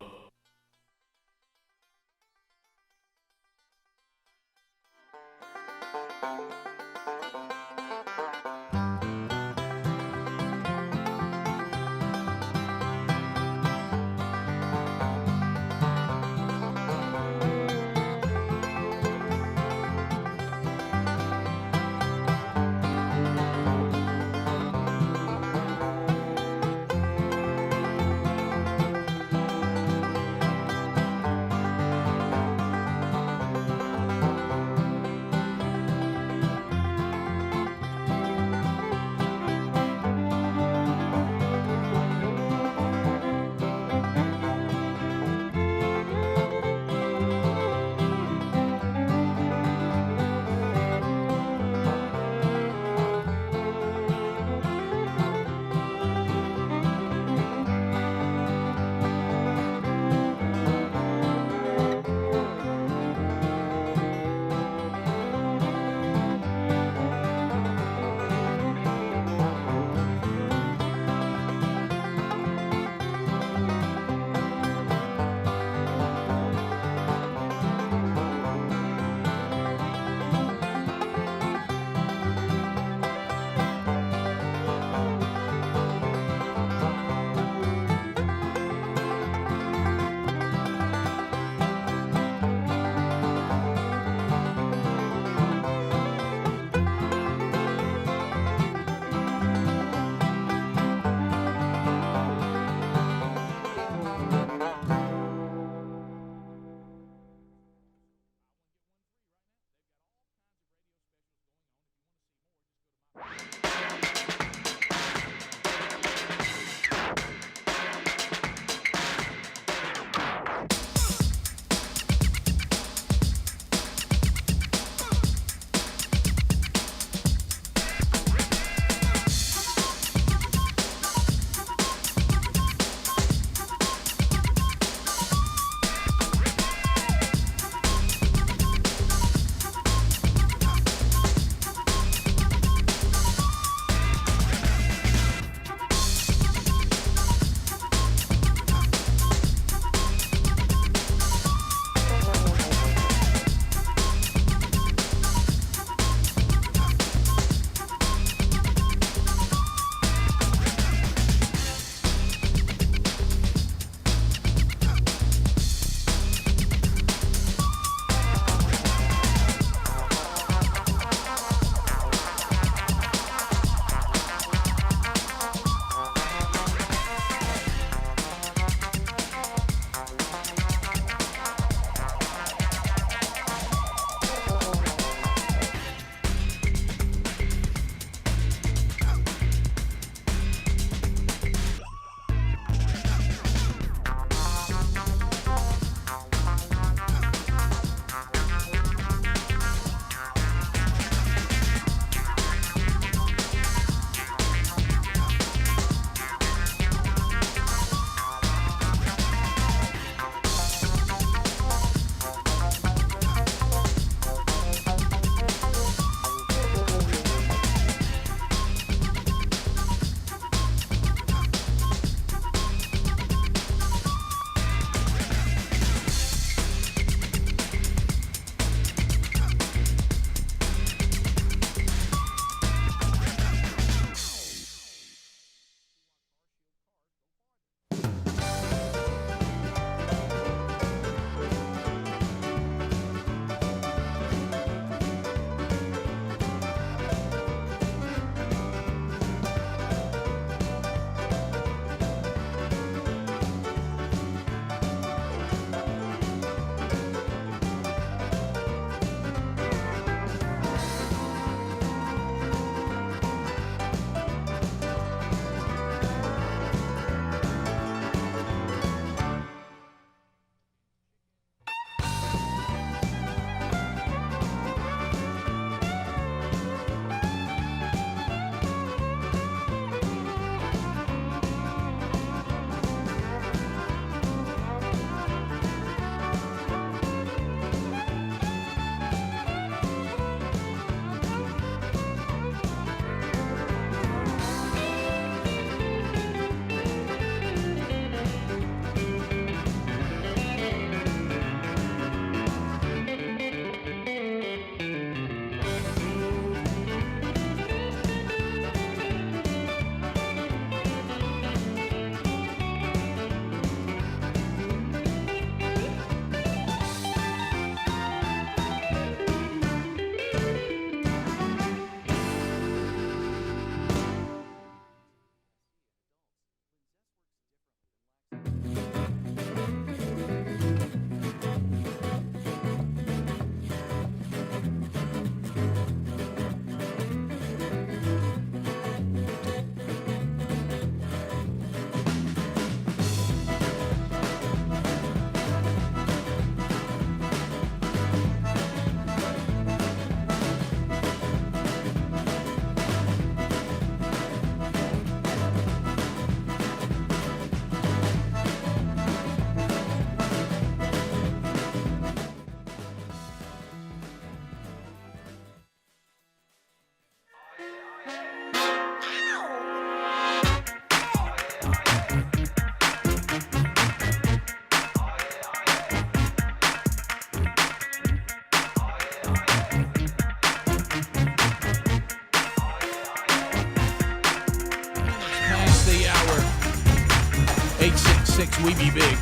6, we be big.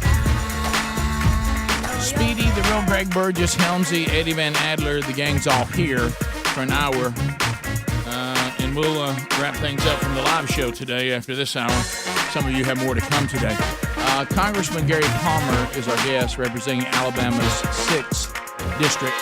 Speedy, the real Greg Burgess, Helmsy, Eddie Van Adler, the gang's all here for an hour. And we'll wrap things up from the live show today after this hour. Some of you have more to come today. Congressman Gary Palmer is our guest, representing Alabama's 6th district.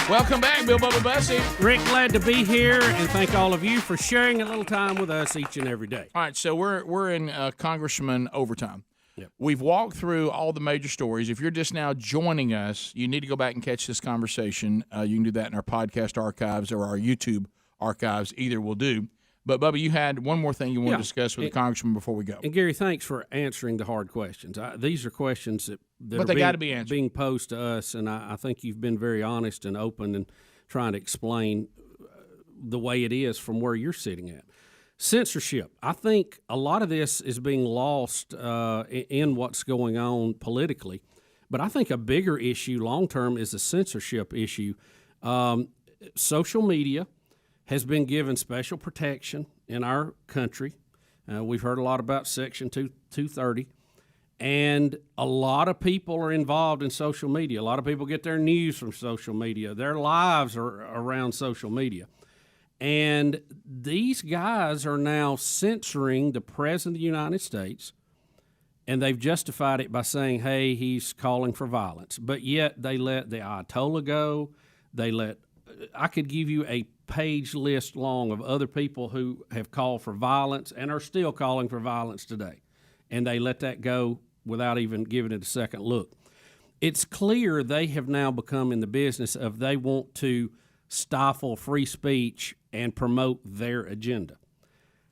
Welcome back, Bill Bubba Bussey. Rick, glad to be here, and thank all of you for sharing a little time with us each and every day. All right, so we're in Congressman overtime. Yep. We've walked through all the major stories. If you're just now joining us, you need to go back and catch this conversation. You can do that in our podcast archives or our YouTube archives. Either will do. But, Bubba, you had one more thing you want to discuss with the Congressman before we go. And, Gary, thanks for answering the hard questions. These are questions that but they got to be answered. Being posed to us, and I think you've been very honest and open and trying to explain the way it is from where you're sitting at. Censorship. I think a lot of this is being lost in what's going on politically. But I think a bigger issue long-term is the censorship issue. Social media has been given special protection in our country. We've heard a lot about Section 230. And a lot of people are involved in social media. A lot of people get their news from social media. Their lives are around social media. And these guys are now censoring the President of the United States, and they've justified it by saying, hey, he's calling for violence. But yet they let the Ayatollah go. I could give you a page list long of other people who have called for violence and are still calling for violence today. And they let that go without even giving it a second look. It's clear they have now become in the business of they want to stifle free speech and promote their agenda.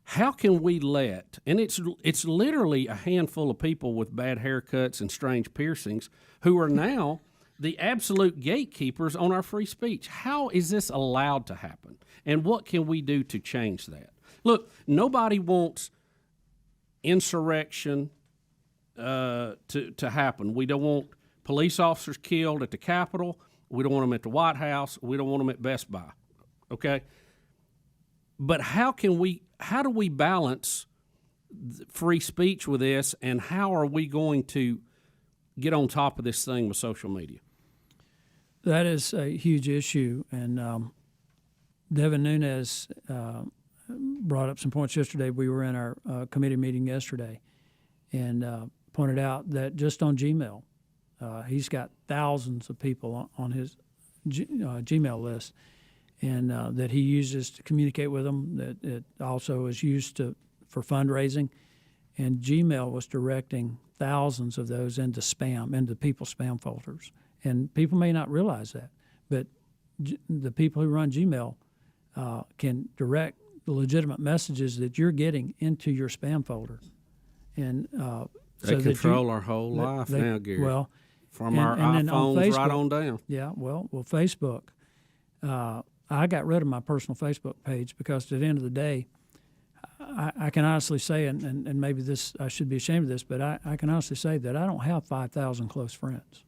How can we let, and it's literally a handful of people with bad haircuts and strange piercings who are now the absolute gatekeepers on our free speech. How is this allowed to happen? And what can we do to change that? Look, nobody wants insurrection to happen. We don't want police officers killed at the Capitol. We don't want them at the White House. We don't want them at Best Buy. Okay? But how do we balance free speech with this, and how are we going to get on top of this thing with social media? That is a huge issue, and Devin Nunes brought up some points yesterday. We were in our committee meeting yesterday and pointed out that just on Gmail, he's got thousands of people on his Gmail list, and that he uses to communicate with them, that it also is used for fundraising. And Gmail was directing thousands of those into people's spam folders. And people may not realize that, but the people who run Gmail can direct the legitimate messages that you're getting into your spam folder. And they control our whole life now, Gary. Well, from our iPhones right on down. Yeah, well, Facebook. I got rid of my personal Facebook page because at the end of the day, I can honestly say, and maybe this I should be ashamed of this, but I can honestly say that I don't have 5,000 close friends.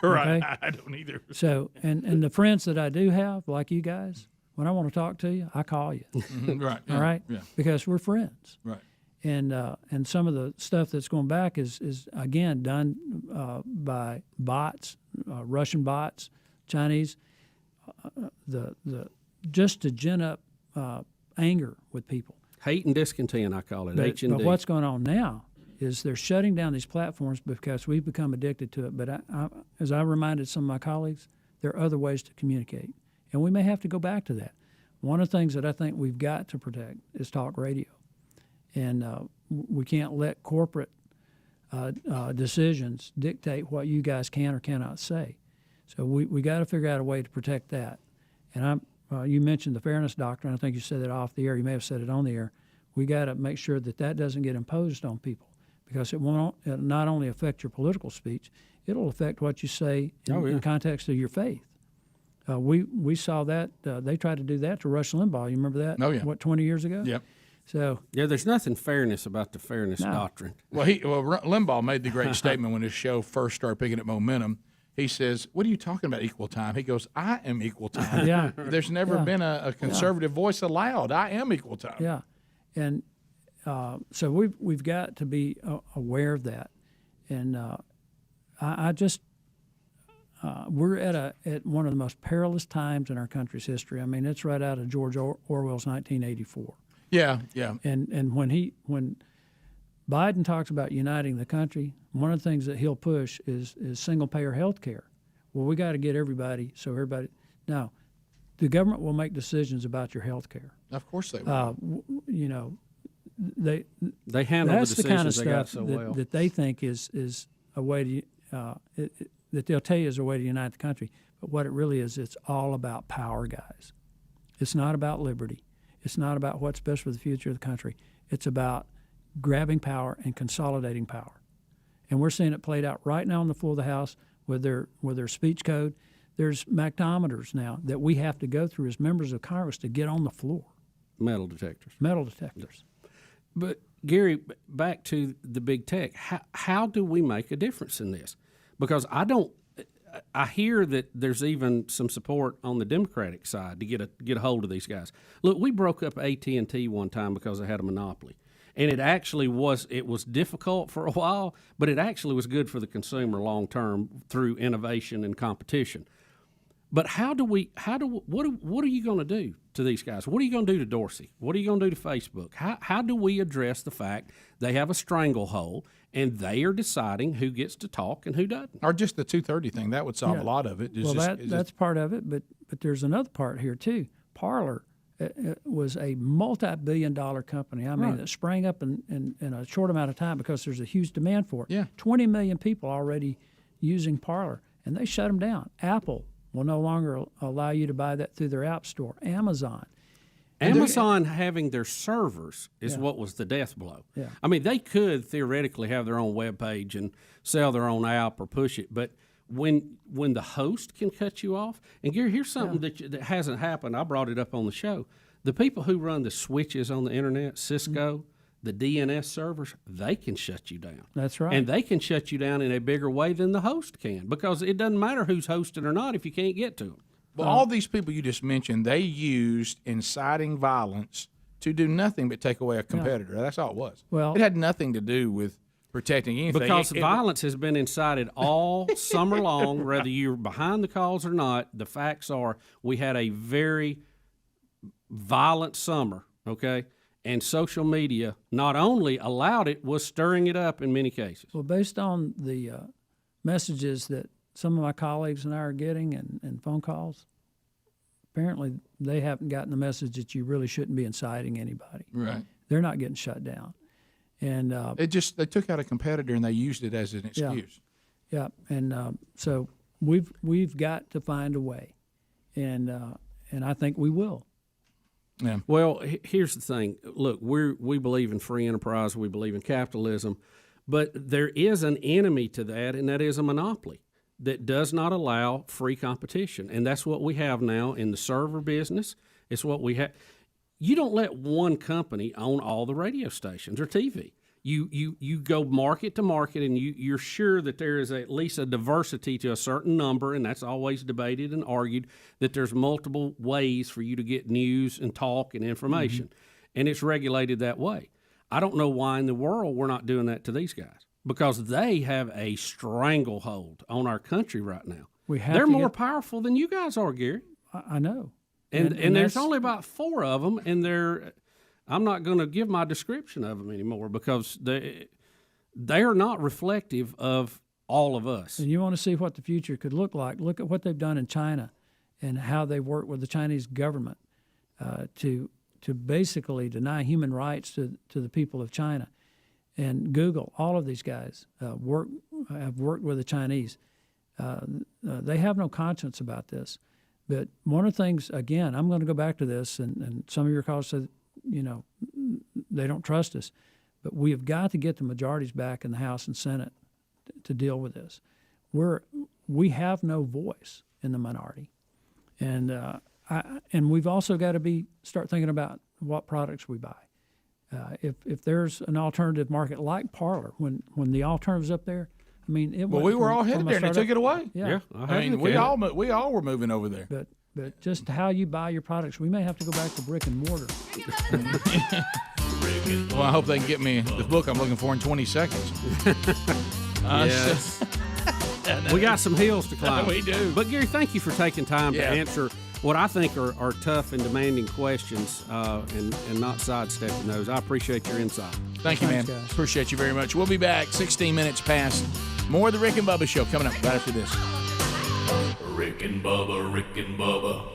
Right, okay? I don't either. So, and the friends that I do have, like you guys, when I want to talk to you, I call you. Right. All right. Yeah. Because we're friends. Right. And some of the stuff that's going back is again done by bots, Russian bots, Chinese, just to gin up anger with people. Hate and discontent, I call it. H&D. But what's going on now is they're shutting down these platforms because we've become addicted to it. But as I reminded some of my colleagues, there are other ways to communicate, and we may have to go back to that. One of the things that I think we've got to protect is talk radio, and we can't let corporate decisions dictate what you guys can or cannot say. So we got to figure out a way to protect that. And you mentioned the fairness doctrine. I think you said it off the air. You may have said it on the air. We got to make sure that doesn't get imposed on people, because it'll not only affect your political speech, it'll affect what you say in context of your faith. We saw that. They tried to do that to Rush Limbaugh. You remember that? Oh, yeah. What, 20 years ago? Yep. So yeah, there's nothing fairness about the fairness doctrine. Well, Limbaugh made the great statement when his show first started picking up momentum. He says, "What are you talking about, equal time?" He goes, "I am equal time." Yeah. There's never been a conservative voice allowed. I am equal time. Yeah. And so we've got to be aware of that, and we're at one of the most perilous times in our country's history. I mean, it's right out of George Orwell's 1984. Yeah. And when Biden talks about uniting the country, one of the things that he'll push is single payer health care. Well, we got to get everybody. Now, the government will make decisions about your health care. Of course they will. They handle that's the the kind of decisions they got stuff so well. that they think is a way to that they'll tell you is a way to unite the country. But what it really is, it's all about power, guys. It's not about liberty. It's not about what's best for the future of the country. It's about grabbing power and consolidating power. And we're seeing it played out right now on the floor of the House with their speech code. There's magnetometers now that we have to go through as members of Congress to get on the floor. Metal detectors. But, Gary, back to the big tech, how do we make a difference in this? Because I hear that there's even some support on the Democratic side to get a hold of these guys. Look, we broke up AT&T one time because they had a monopoly. And it was difficult for a while, but it actually was good for the consumer long term through innovation and competition. But what are you going to do to these guys? What are you going to do to Dorsey? What are you going to do to Facebook? How do we address the fact they have a stranglehold and they are deciding who gets to talk and who doesn't? Or just the 230 thing. That would solve a lot of it. That's part of it, but there's another part here too. Parler was a multi-billion-dollar company. I mean, it sprang up in a short amount of time because there's a huge demand for it. Yeah. 20 million people already using Parler, and they shut them down. Apple will no longer allow you to buy that through their app store. Amazon having their servers is what was the death blow. Yeah. I mean, they could theoretically have their own web page and sell their own app or push it, but when the host can cut you off, and Gary, here's something that hasn't happened. I brought it up on the show. The people who run the switches on the internet, Cisco, the DNS servers, they can shut you down. That's right. And they can shut you down in a bigger way than the host can, because it doesn't matter who's hosting or not if you can't get to them. Well, all these people you just mentioned, they used inciting violence to do nothing but take away a competitor. That's all it was. Well, it had nothing to do with protecting anything. Because violence has been incited all summer long, whether you're behind the calls or not. The facts are we had a very violent summer, okay? And social media not only allowed it, was stirring it up in many cases. Well, based on the messages that some of my colleagues and I are getting and phone calls, apparently they haven't gotten the message that you really shouldn't be inciting anybody. Right. They're not getting shut down. And they took out a competitor and they used it as an excuse. Yeah. And so we've got to find a way, and I think we will. Yeah. Well, here's the thing. Look, we believe in free enterprise. We believe in capitalism, but there is an enemy to that, and that is a monopoly that does not allow free competition, and that's what we have now in the server business. It's what we have. You don't let one company own all the radio stations or TV. You go market to market, and you're sure that there is at least a diversity to a certain number, and that's always debated and argued, that there's multiple ways for you to get news and talk and information, and it's regulated that way. I don't know why in the world we're not doing that to these guys, because they have a stranglehold on our country right now. They're more powerful than you guys are, Gary. I know. And there's only about 4 of them, and I'm not going to give my description of them anymore because they are not reflective of all of us. And you want to see what the future could look like. Look at what they've done in China and how they work with the Chinese government to basically deny human rights to the people of China. And Google, all of these guys have worked with the Chinese. They have no conscience about this. But one of the things, again, I'm going to go back to this, and some of your callers said, they don't trust us. But we have got to get the majorities back in the House and Senate to deal with this. We have no voice in the minority. And we've also got to start thinking about what products we buy. If there's an alternative market like Parler, when the alternative's up there, I mean, it. Well, we were all headed there, and they took it away. Yeah, I mean, we all were moving over there. But just how you buy your products, we may have to go back to brick and mortar. Rick Well, I hope they can get me the book I'm looking for in 20 seconds. Yes. We got some hills to climb. We do. But, Gary, thank you for taking time Yeah. to answer what I think are tough and demanding questions and not sidestepping those. I appreciate your insight. Thank you, man. Thanks, guys. Appreciate you very much. We'll be back 16 minutes past. More of the Rick and Bubba Show coming up right after this. Rick and Bubba, Rick and Bubba.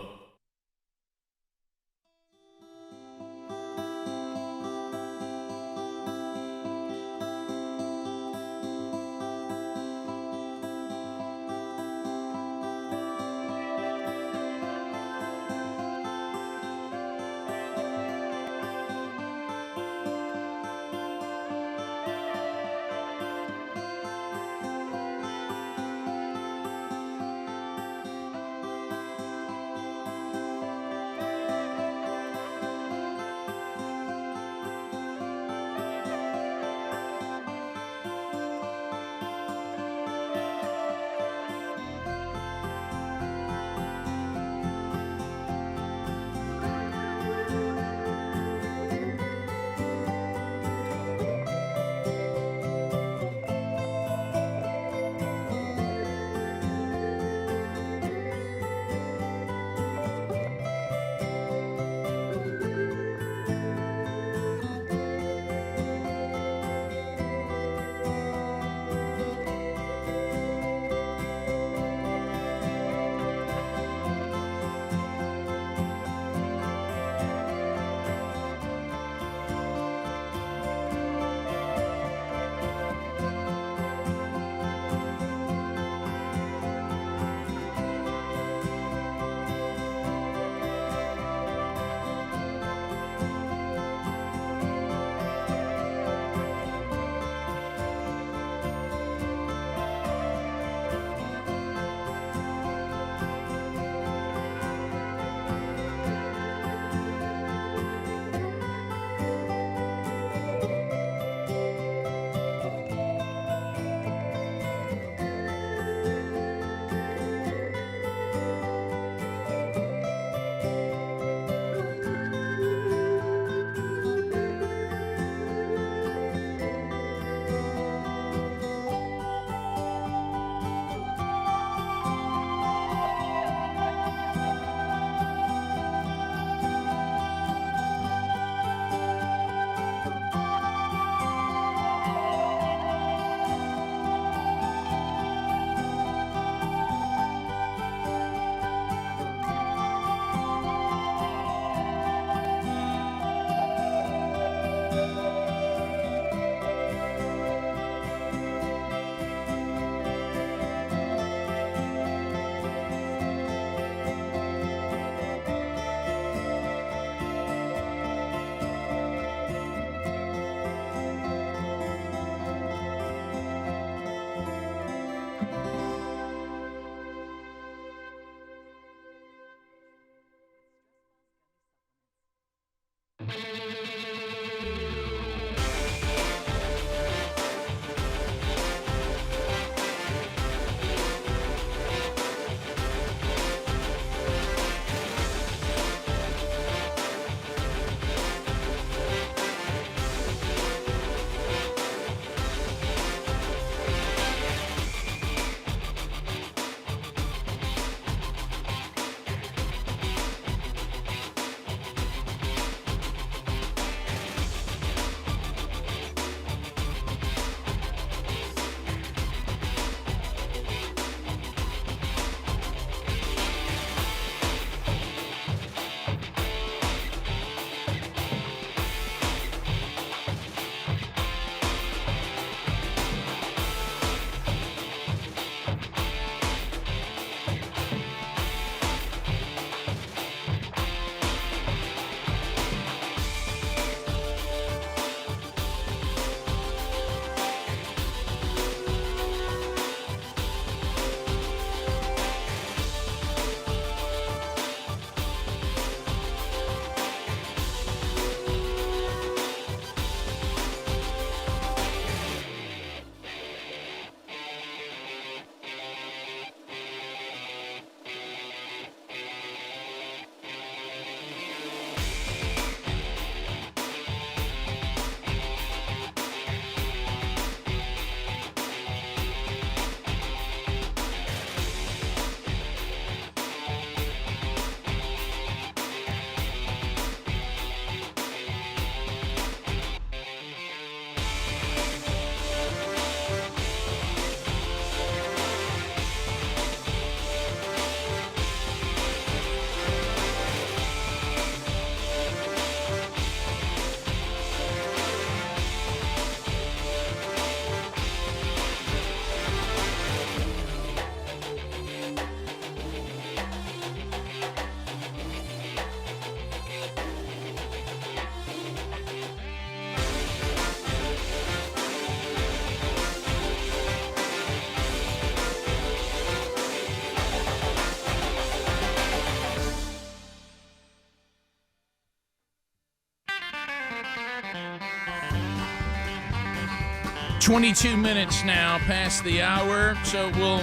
22 minutes now past the hour, so we'll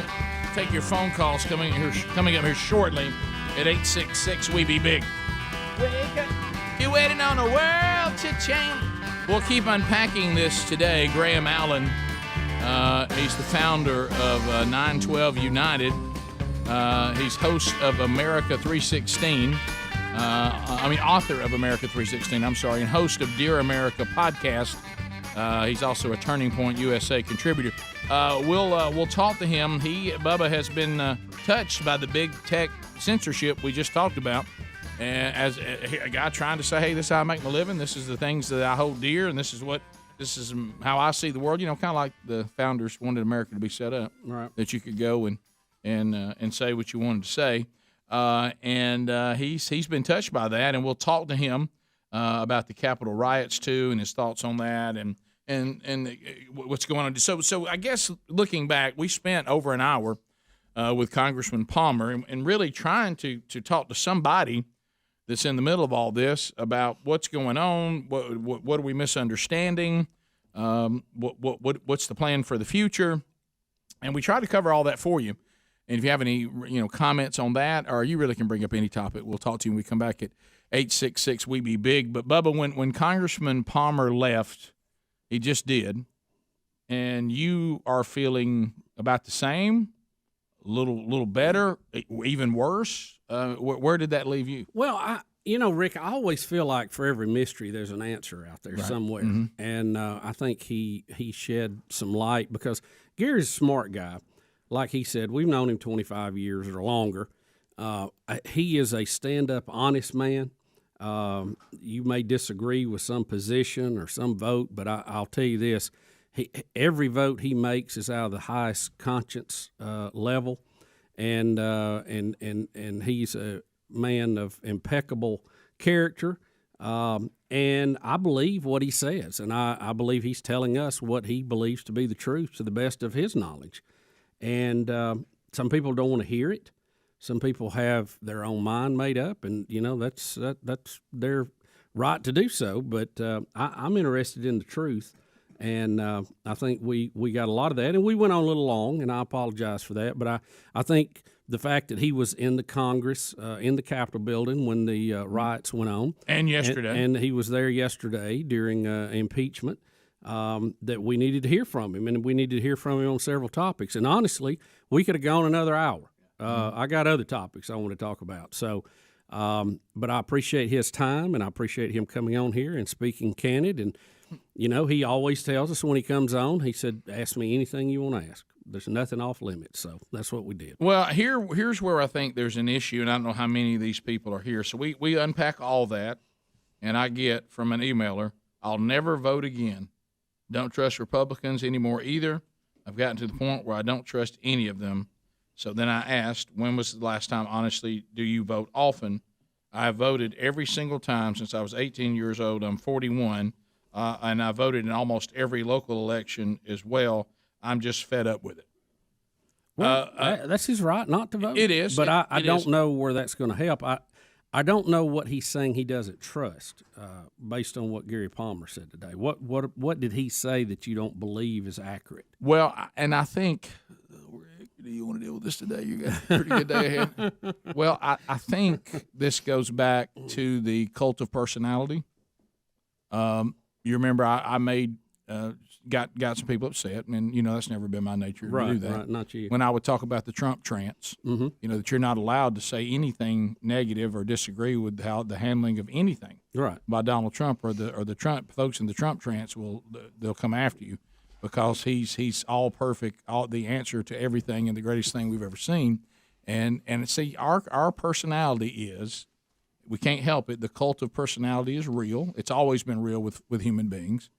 take your phone calls coming up here shortly at 866-WE-BE-BIG. You're waiting on the world to change. We'll keep unpacking this today. Graham Allen, he's the founder of 912 United. He's host of America 316. Author of America 316, and host of Dear America podcast. He's also a Turning Point USA contributor. We'll talk to him. Bubba has been touched by the big tech censorship we just talked about. As a guy trying to say, hey, this is how I make my living. This is the things that I hold dear, and this is how I see the world. You know, kind of like the founders wanted America to be set up, right? That you could go and say what you wanted to say. He's been touched by that, and we'll talk to him about the Capitol riots too, and his thoughts on that, and what's going on. So I guess looking back, we spent over an hour with Congressman Palmer, and really trying to talk to somebody that's in the middle of all this about what's going on, what are we misunderstanding, what's the plan for the future, and we try to cover all that for you. And if you have any comments on that, or you really can bring up any topic, we'll talk to you when we come back at 866-WE-BE-BIG. But Bubba, when Congressman Palmer left, he just did, and you are feeling about the same, a little better, even worse. Where did that leave you? Well, Rick, I always feel like for every mystery there's an answer out there somewhere, and I think he shed some light because Gary's a smart guy. Like he said, we've known him 25 years or longer. He is a stand-up, honest man. You may disagree with some position or some vote, but I'll tell you this. Every vote he makes is out of the highest conscience level, and he's a man of impeccable character. And I believe what he says, and I believe he's telling us what he believes to be the truth to the best of his knowledge. And some people don't want to hear it. Some people have their own mind made up, and that's their right to do so. But I'm interested in the truth, and I think we got a lot of that. And we went on a little long, and I apologize for that. But I think the fact that he was in the Congress, in the Capitol building when the riots went on, and yesterday, and he was there yesterday during impeachment. That we needed to hear from him, and we needed to hear from him on several topics. And honestly, we could have gone another hour. I got other topics I want to talk about. So, but I appreciate his time, and I appreciate him coming on here and speaking candid. And, he always tells us when he comes on, he said, ask me anything you want to ask. There's nothing off limits. So that's what we did. Well, here's where I think there's an issue, and I don't know how many of these people are here. So we unpack all that, and I get from an emailer, I'll never vote again. Don't trust Republicans anymore either. I've gotten to the point where I don't trust any of them. So then I asked, when was the last time, honestly, do you vote often? I have voted every single time since I was 18 years old. I'm 41, and I voted in almost every local election as well. I'm just fed up with it. Well, that's his right not to vote. It is. But I don't is. know where that's going to help. I don't know what he's saying he doesn't trust, based on what Gary Palmer said today. What did he say that you don't believe is accurate? Well, and I think, do you want to deal with this today? You got a pretty good day ahead. Well, I think this goes back to the cult of personality. You remember I made got some people upset, and that's never been my nature to do that. Right, not you. When I would talk about the Trump trance, that you're not allowed to say anything negative or disagree with how the handling of anything by Donald Trump or the Trump folks in the Trump trance they'll come after you because he's all perfect, all the answer to everything and the greatest thing we've ever seen. And see, our personality is, we can't help it. The cult of personality is real. It's always been real with human beings.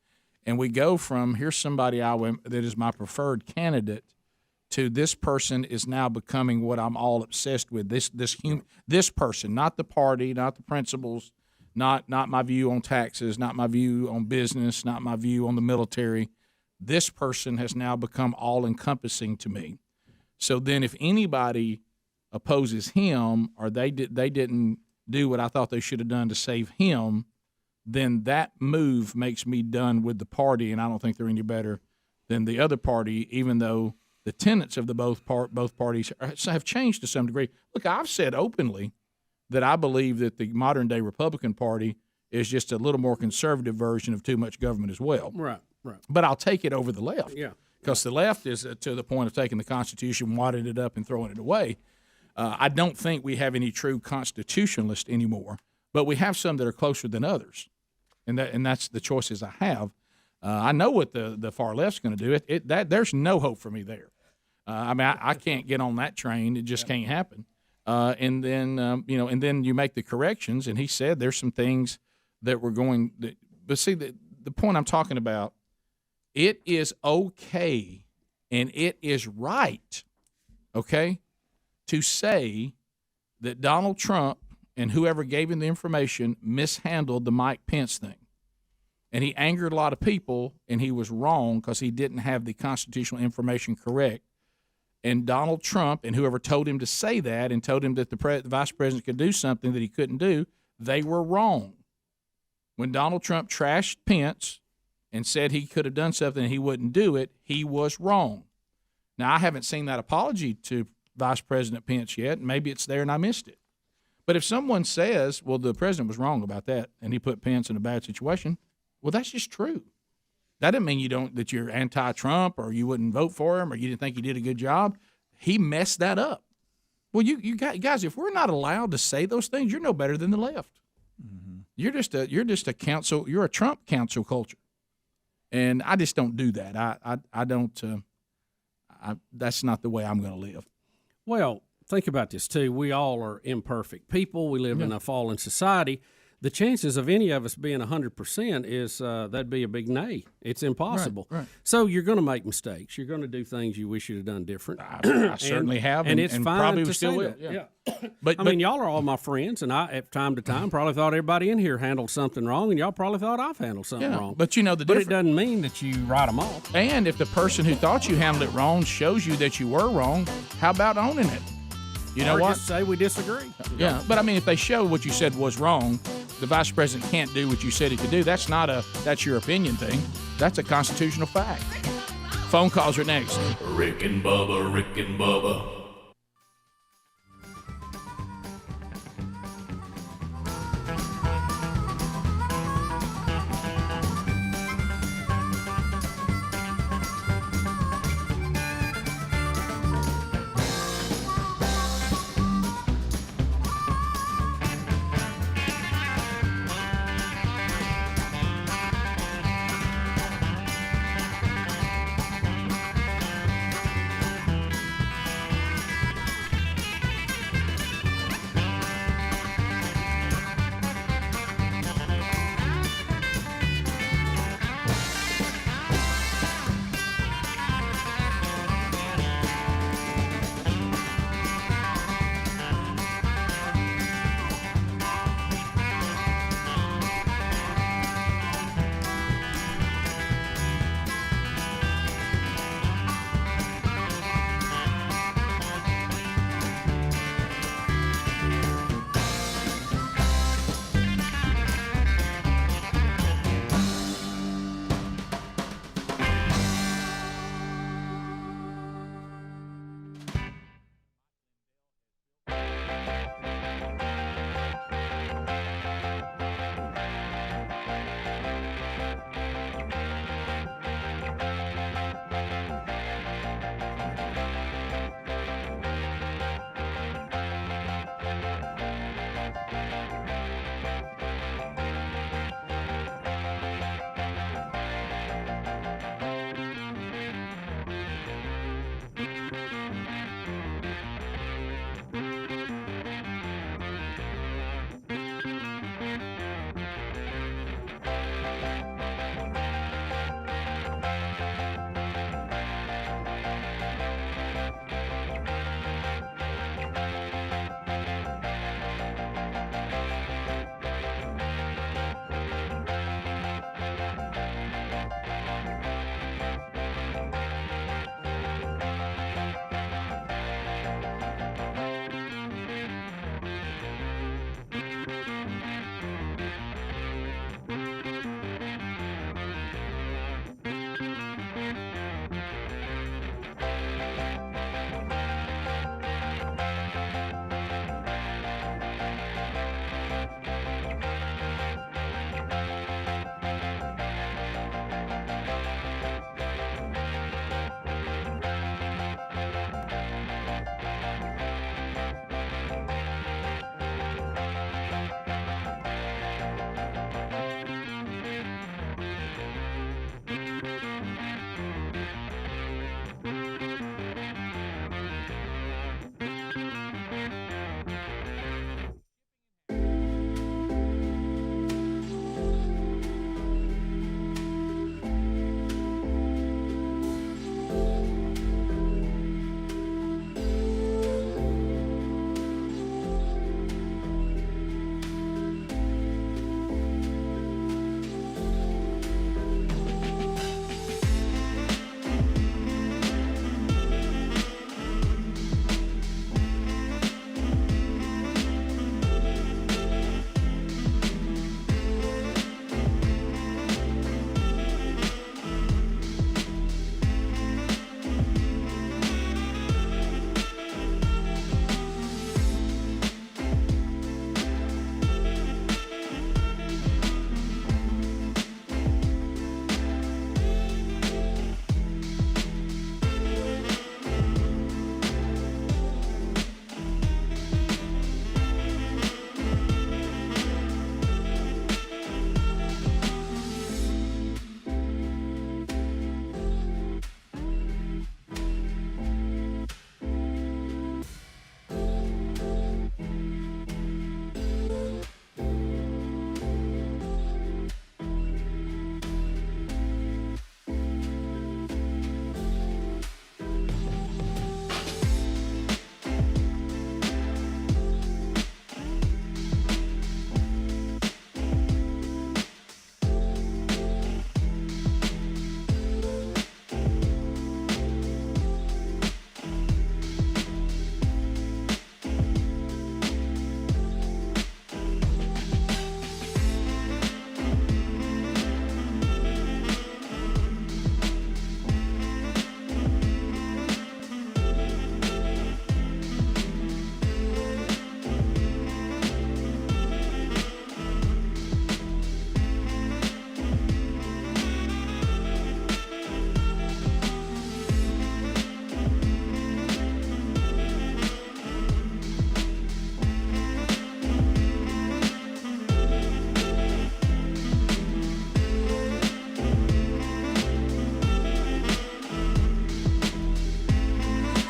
And we go from, here's somebody that is my preferred candidate, to this person is now becoming what I'm all obsessed with. This person, not the party, not the principles, not my view on taxes, not my view on business, not my view on the military. This person has now become all-encompassing to me. So then if anybody opposes him, or they didn't do what I thought they should have done to save him, then that move makes me done with the party, and I don't think they're any better than the other party, even though the tenets of the both parties have changed to some degree. Look, I've said openly that I believe that the modern-day Republican Party is just a little more conservative version of too much government as well. Right. But I'll take it over the left. Yeah. Because the left is to the point of taking the Constitution, wadding it up, and throwing it away. I don't think we have any true constitutionalists anymore, but we have some that are closer than others, and that's the choices I have. I know what the far left's going to do. There's no hope for me there. I can't get on that train. It just can't happen. And then you make the corrections. And he said there's some things that we're going. But see, the point I'm talking about, it is okay and it is right, okay, to say that Donald Trump and whoever gave him the information mishandled the Mike Pence thing. And he angered a lot of people, and he was wrong because he didn't have the constitutional information correct. And Donald Trump and whoever told him to say that and told him that the vice president could do something that he couldn't do, they were wrong. When Donald Trump trashed Pence and said he could have done something and he wouldn't do it, he was wrong. Now, I haven't seen that apology to Vice President Pence yet. Maybe it's there and I missed it. But if someone says, well, the president was wrong about that and he put Pence in a bad situation, well, that's just true. That doesn't mean that you're anti-Trump or you wouldn't vote for him or you didn't think he did a good job. He messed that up. Well, you guys, if we're not allowed to say those things, you're no better than the left. Mm-hmm. You're just a council. You're a Trump council culture, and I just don't do that. I don't. That's not the way I'm going to live. Well, think about this too. We all are imperfect people. We live in a fallen society. The chances of any of us being 100% is that'd be a big nay. It's impossible. Right. So you're going to make mistakes. You're going to do things you wish you'd have done different. I certainly have, and it's and fine probably to still say will. that. Yeah. But I mean, y'all are all my friends, and I, at time to time, probably thought everybody in here handled something wrong, and y'all probably thought I've handled something wrong. But you know But it doesn't mean that you write them off. And if the person who thought you handled it wrong shows you that you were wrong, how about owning it? You know or what? Just say we disagree. Yeah, but I mean, if they show what you said was wrong, the vice president can't do what you said he could do. That's your opinion thing. That's a constitutional fact. Phone calls are next. Rick and Bubba, Rick and Bubba.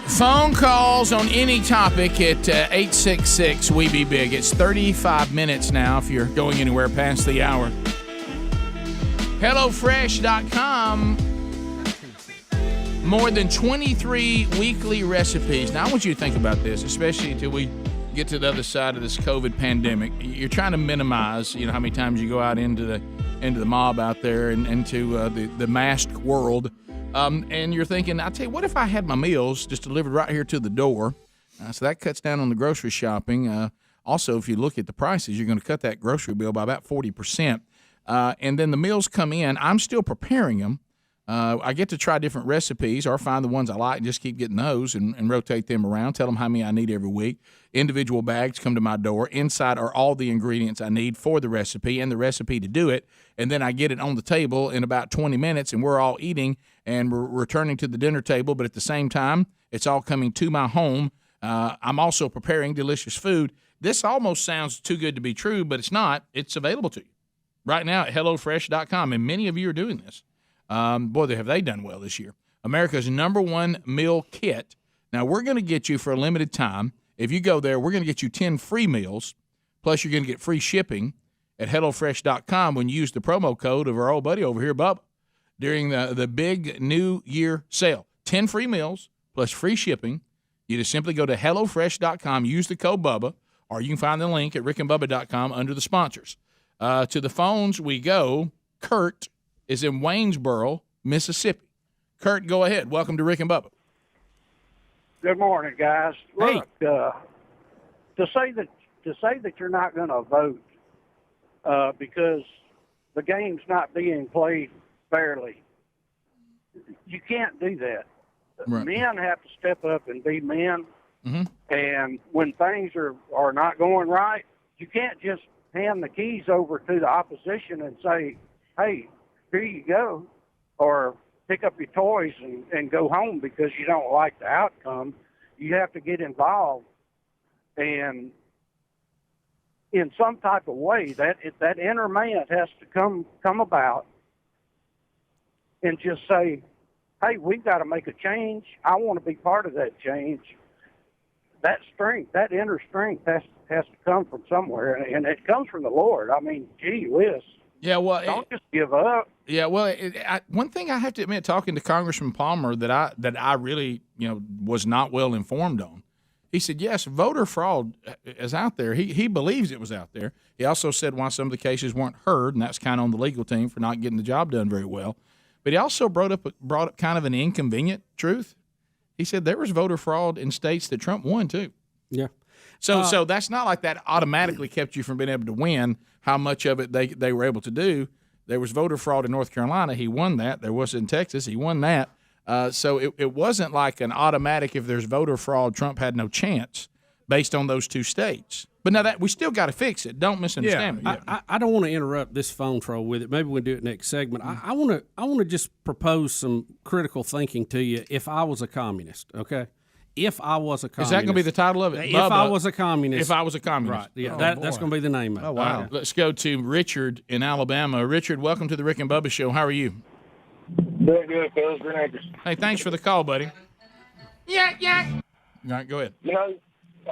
Phone calls on any topic at 866-WE-BE-BIG. It's 35 minutes now if you're going anywhere past the hour. HelloFresh.com. More than 23 weekly recipes. Now, I want you to think about this, especially until we get to the other side of this COVID pandemic. You're trying to minimize, how many times you go out into the mob out there and into the masked world. And you're thinking, I'll tell you, what if I had my meals just delivered right here to the door? So that cuts down on the grocery shopping. Also, if you look at the prices, you're going to cut that grocery bill by about 40%. And then the meals come in. I'm still preparing them. I get to try different recipes or find the ones I like and just keep getting those and rotate them around, tell them how many I need every week. Individual bags come to my door. Inside are all the ingredients I need for the recipe and the recipe to do it. And then I get it on the table in about 20 minutes, and we're all eating and we're returning to the dinner table. But at the same time, it's all coming to my home. I'm also preparing delicious food. This almost sounds too good to be true, but it's not. It's available to you right now at HelloFresh.com, and many of you are doing this. Boy, have they done well this year. America's #1 meal kit. Now, we're going to get you for a limited time. If you go there, we're going to get you 10 free meals, plus you're going to get free shipping at HelloFresh.com when you use the promo code of our old buddy over here, Bubba, during the big New Year sale. 10 free meals plus free shipping. You just simply go to HelloFresh.com, use the code Bubba, or you can find the link at rickandbubba.com under the sponsors. To the phones we go. Kurt is in Waynesboro, Mississippi. Kurt, go ahead. Welcome to Rick and Bubba. Good morning, guys. Look, to say that you're not going to vote because the game's not being played fairly, you can't do that. Right. Men have to step up and be men. Mm-hmm. And when things are not going right, you can't just hand the keys over to the opposition and say, hey, here you go, or pick up your toys and go home because you don't like the outcome. You have to get involved, and in some type of way, that inner man has to come about and just say, hey, we've got to make a change. I want to be part of that change. That strength, that inner strength has to come from somewhere, and it comes from the Lord. I mean, gee whiz. Yeah, well, don't just give up. Yeah, well, one thing I have to admit, talking to Congressman Palmer, that I really was not well informed on. He said, yes, voter fraud is out there. He believes it was out there. He also said why some of the cases weren't heard, and that's kind of on the legal team for not getting the job done very well. But he also brought up kind of an inconvenient truth. He said there was voter fraud in states that Trump won too. Yeah. So that's not like that automatically kept you from being able to win. How much of it they were able to do. There was voter fraud in North Carolina. He won that. There was in Texas. He won that. So it wasn't like an automatic if there's voter fraud, Trump had no chance based on those two states. But now that we still got to fix it. Don't misunderstand me. I don't want to interrupt this phone troll with it. Maybe we'll do it next segment. I want to just propose some critical thinking to you if I was a communist, okay? If I was a communist. Is that going to be the title of it? If I was a communist. If I was a communist. Right. Yeah, that's going to be the name of it. Oh, wow. Right, let's go to Richard in Alabama. Richard, welcome to the Rick and Bubba Show. How are you? Doing good, fellas. Hey, thanks for the call, buddy. Yeah. All right, go ahead.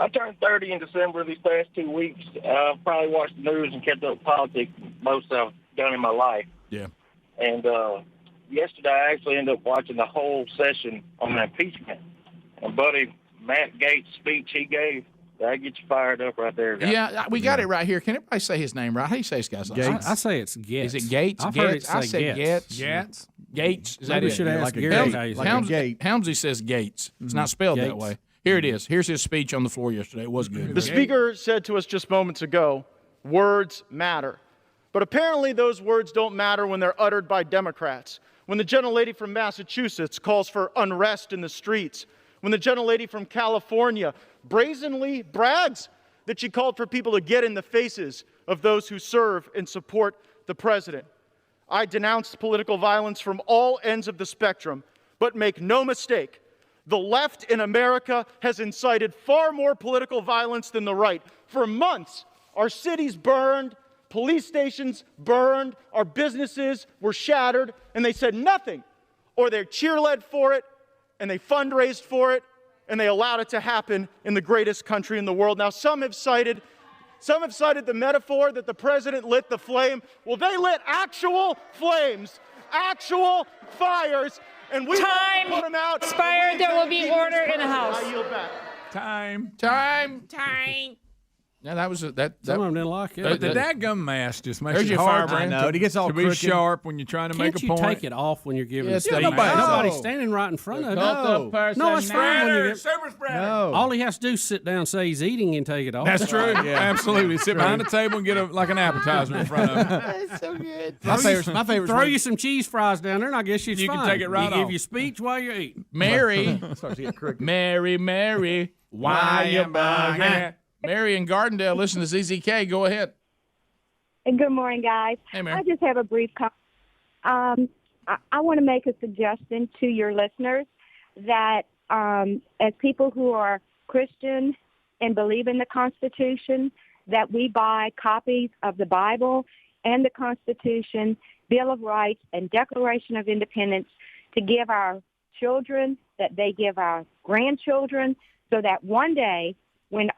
I turned 30 in December these past 2 weeks. I've probably watched the news and kept up with politics most I've done in my life. Yeah. And yesterday I actually ended up watching the whole session on the impeachment. And buddy, Matt Gaetz' speech he gave, that gets you fired up right there, guys. Yeah, we got it right here. Can everybody say his name right? How do you say this guy's name? I say it's Gaetz. Is it Gaetz? I've heard it say I said Gaetz. Gaetz. Gaetz. Is Maybe that we should it? ask Gary. Helmsley says Gaetz. It's not spelled that way. Here it is. Here's his speech on the floor yesterday. It was good. The speaker said to us just moments ago, words matter. But apparently those words don't matter when they're uttered by Democrats. When the gentlelady from Massachusetts calls for unrest in the streets. When the gentlelady from California brazenly brags that she called for people to get in the faces of those who serve and support the president. I denounced political violence from all ends of the spectrum, but make no mistake, the left in America has incited far more political violence than the right. For months, our cities burned, police stations burned, our businesses were shattered, and they said nothing. Or they cheerled for it, and they fundraised for it, and they allowed it to happen in the greatest country in the world. Now, some have cited the metaphor that the president lit the flame. Well, they lit actual flames, actual fires, and we Time put them out. expired. There will be order in the House. I yield back. Time. Now that was that. Some of them didn't like it. But The dadgum mask just makes There's it your hard firebrand. to, I know, it gets all to be crooked. sharp when you're trying to Can't make a you point. take it off when you're giving a Yes, speech? Nobody's standing right in front of you. No. No, it's fine when you get. Super spreader. No. All he has to do is sit down, say he's eating, and take it off. That's true. Absolutely. Sit behind the table and get like an appetizer in front of him. That's so good. My favorite. Throw you some cheese fries down there, and I guess You can take it right You give off. your speech while you're eating. Mary, Mary, why you bugging? Mary in Gardendale, listen to ZZK. Go ahead. And good morning, guys. Hey, Mary. I just have a brief comment. I want to make a suggestion to your listeners that as people who are Christian and believe in the Constitution, that we buy copies of the Bible and the Constitution, Bill of Rights, and Declaration of Independence to give our children, that they give our grandchildren, so that one day when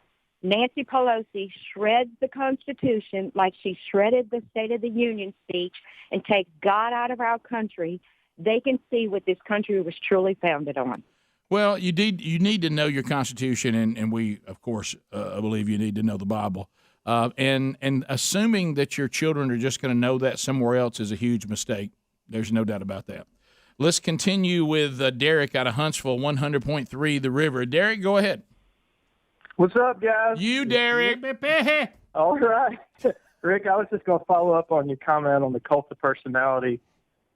Nancy Pelosi shreds the Constitution like she shredded the State of the Union speech and takes God out of our country, they can see what this country was truly founded on. Well, you need to know your Constitution, and we, of course, believe you need to know the Bible. And assuming that your children are just going to know that somewhere else is a huge mistake. There's no doubt about that. Let's continue with Derek out of Huntsville, 100.3 The River. Derek, go ahead. What's up, guys? You, Derek. All right. Rick, I was just going to follow up on your comment on the cult of personality.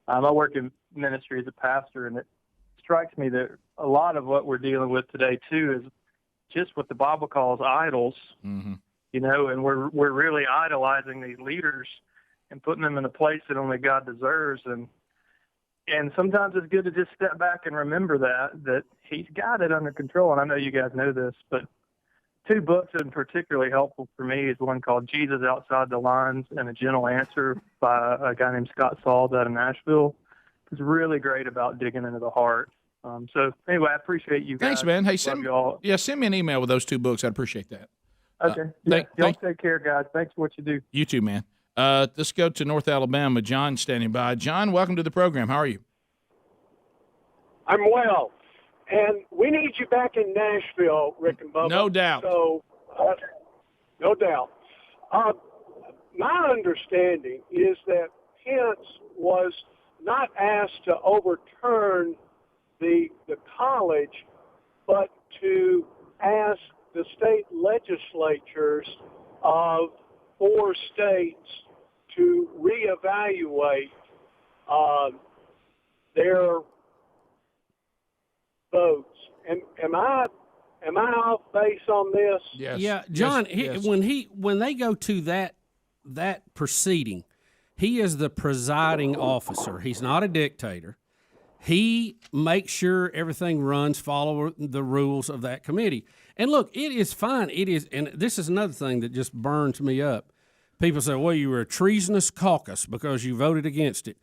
I work in ministry as a pastor, and it strikes me that a lot of what we're dealing with today, too, is just what the Bible calls idols, Mm-hmm. you know, and we're really idolizing these leaders and putting them in a place that only God deserves. And sometimes it's good to just step back and remember that he's got it under control. And I know you guys know this, but two books that are particularly helpful for me is one called Jesus Outside the Lines and A Gentle Answer by a guy named Scott Sauls out of Nashville. It's really great about digging into the heart. So anyway, I appreciate you guys. Thanks, man. Hey, Love y'all. send me an email with those two books. I'd appreciate that. Okay. Y'all take care, guys. Thanks for what you do. You too, man. Let's go to North Alabama. John standing by. John, welcome to the program. How are you? I'm well. And we need you back in Nashville, Rick and Bubba. No doubt. So, no doubt. My understanding is that Pence was not asked to overturn the college, but to ask the state legislatures of 4 states to reevaluate their votes. Am I off base on this? Yes. Yeah, John. Yes. When they go to that proceeding, he is the presiding officer. He's not a dictator. He makes sure everything follow the rules of that committee. And look, it is fine. It is, and this is another thing that just burns me up. People say, well, you were a treasonous caucus because you voted against it.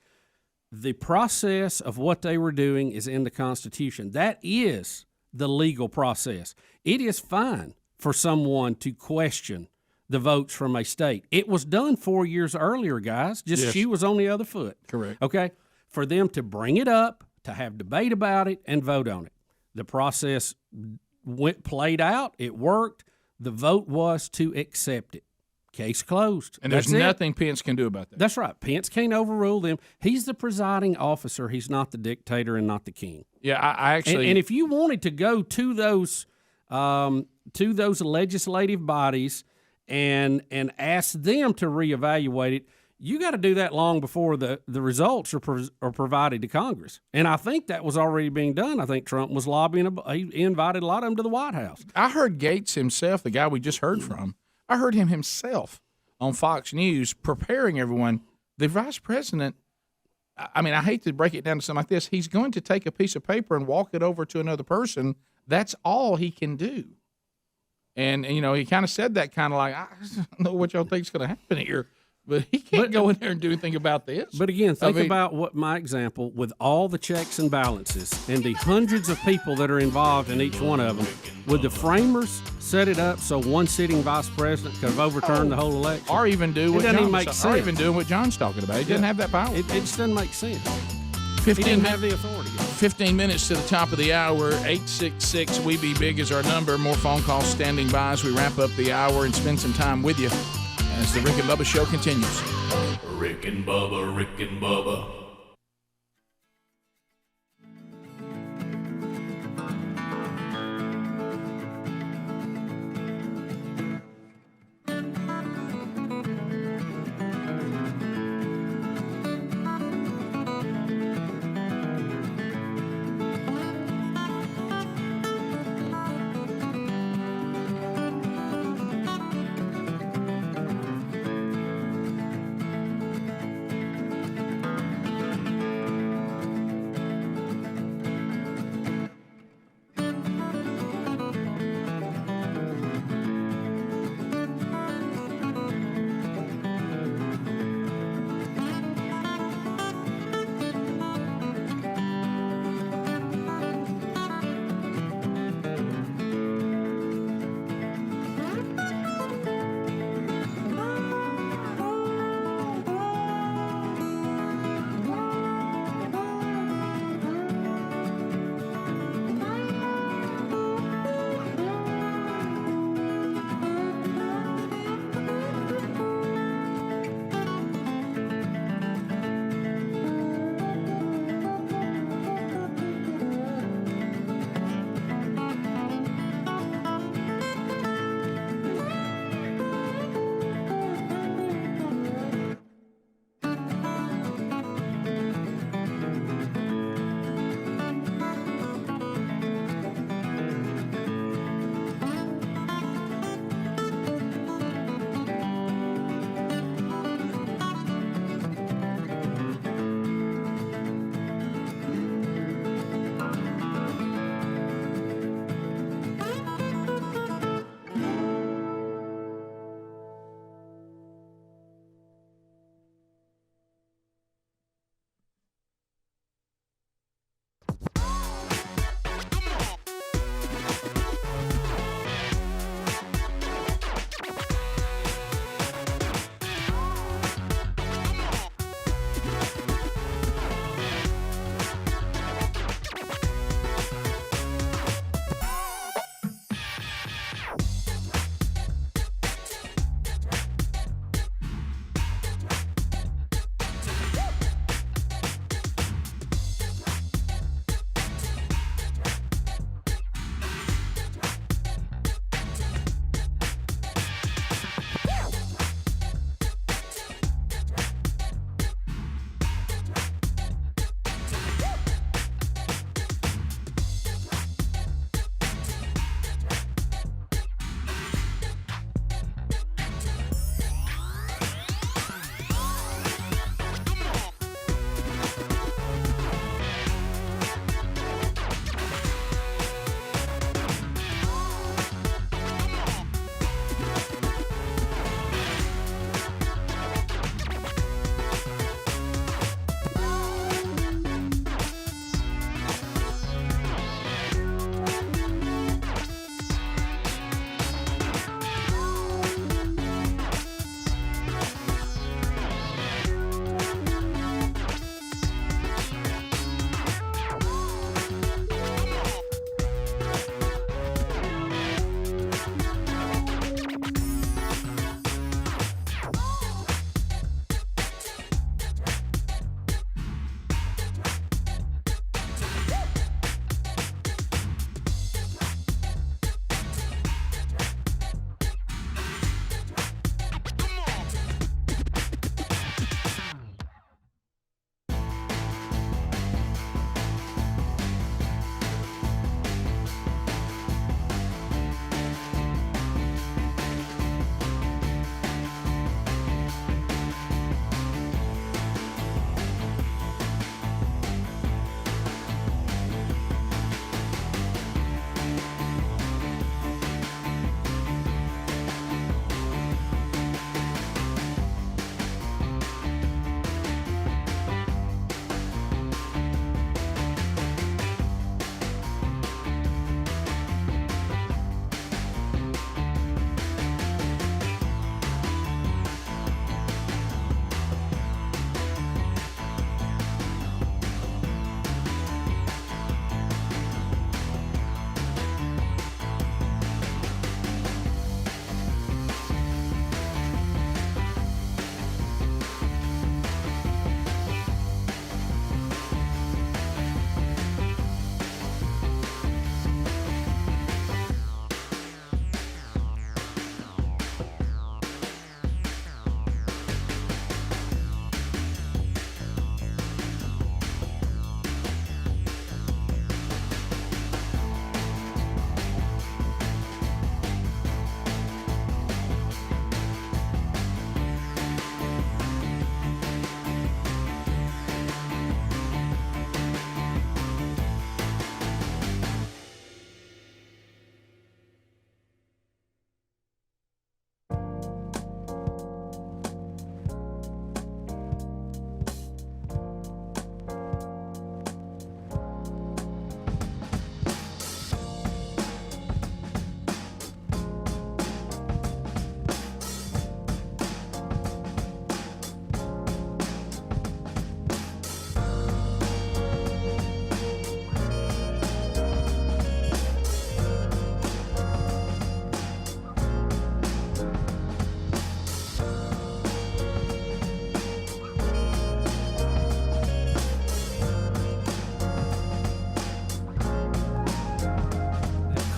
The process of what they were doing is in the Constitution. That is the legal process. It is fine for someone to question the votes from a state. It was done 4 years earlier, guys. Just she was on the other foot. Correct. Okay? For them to bring it up, to have debate about it, and vote on it. The process played out. It worked. The vote was to accept it. Case closed. And there's That's it. nothing Pence can do about that. That's right. Pence can't overrule them. He's the presiding officer. He's not the dictator and not the king. Yeah, I actually. And if you wanted to go to those legislative bodies and ask them to reevaluate it, you got to do that long before the results are provided to Congress. And I think that was already being done. I think Trump was lobbying. He invited a lot of them to the White House. I heard Gates himself, the guy we just heard from. I heard him himself on Fox News preparing everyone. The vice president, I mean, I hate to break it down to something like this. He's going to take a piece of paper and walk it over to another person. That's all he can do. And you know, he kind of said that kind of like, I don't know what y'all think is going to happen here. But he can't go in there and do anything about this. But again, think about what my example, with all the checks and balances and the hundreds of people that are involved in each one of them, would the framers set it up so one sitting vice president could have overturned the whole election? Or even do what John's talking about. He doesn't have that power. It just doesn't make sense. 15 he didn't have the authority. 15 minutes to the top of the hour. 866 We Be Big is our number. More phone calls standing by as we wrap up the hour and spend some time with you as the Rick and Bubba Show continues. Rick and Bubba, Rick and Bubba.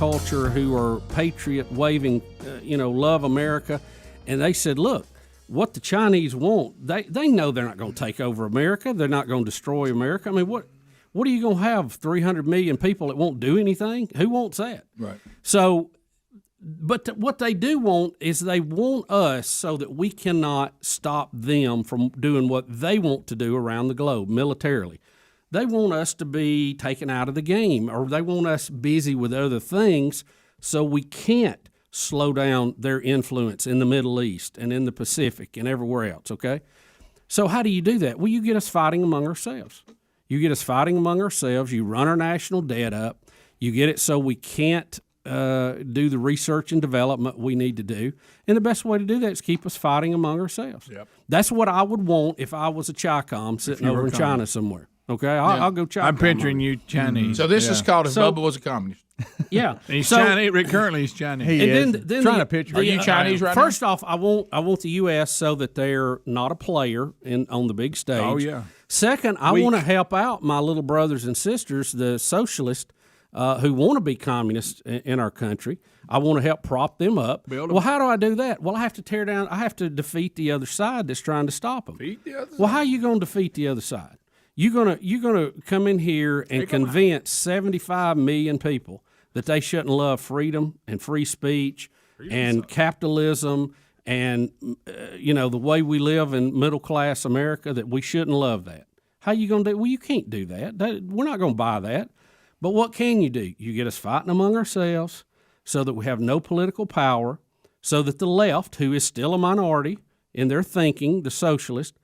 culture who are patriot waving, love America. And they said, look, what the Chinese want, they know they're not going to take over America. They're not going to destroy America. I mean, what are you going to have 300 million people that won't do anything? Who wants that? Right. So, but what they do want is they want us so that we cannot stop them from doing what they want to do around the globe militarily. They want us to be taken out of the game, or they want us busy with other things so we can't slow down their influence in the Middle East and in the Pacific and everywhere else, okay? So how do you do that? Well, you get us fighting among ourselves. You get us fighting among ourselves. You run our national debt up. You get it so we can't do the research and development we need to do. And the best way to do that is keep us fighting among ourselves. Yep. That's what I would want if I was a Chi-Com sitting over in China somewhere. Okay, I'll go Chi-Com. I'm picturing you Chinese. So this is called if Bubba was a communist. Yeah, he's Chinese. Currently, he's Chinese. Then trying to picture. Are you Chinese right now? First off, I want the U.S. so that they're not a player on the big stage. Oh, yeah. Second, I want to help out my little brothers and sisters, the socialists, who want to be communists in our country. I want to help prop them up. Well, how do I do that? Well, I have to tear down. I have to defeat the other side that's trying to stop them. Defeat the other side. Well, how are you going to defeat the other side? You're gonna come in here and convince 75 million people that they shouldn't love freedom and free speech and capitalism and the way we live in middle class America, that we shouldn't love that. How you gonna do? Well, you can't do that. We're not gonna buy that. But what can you do? You get us fighting among ourselves so that we have no political power, so that the left, who is still a minority in their thinking, the socialist,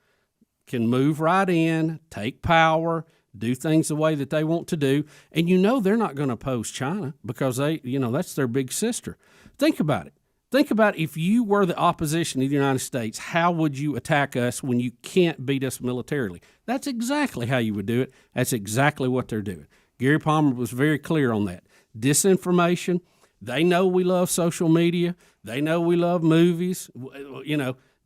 can move right in, take power, do things the way that they want to do. And they're not going to oppose China because that's their big sister. Think about it. Think about if you were the opposition to the United States, how would you attack us when you can't beat us militarily? That's exactly how you would do it. That's exactly what they're doing. Gary Palmer was very clear on that. Disinformation. They know we love social media. They know we love movies.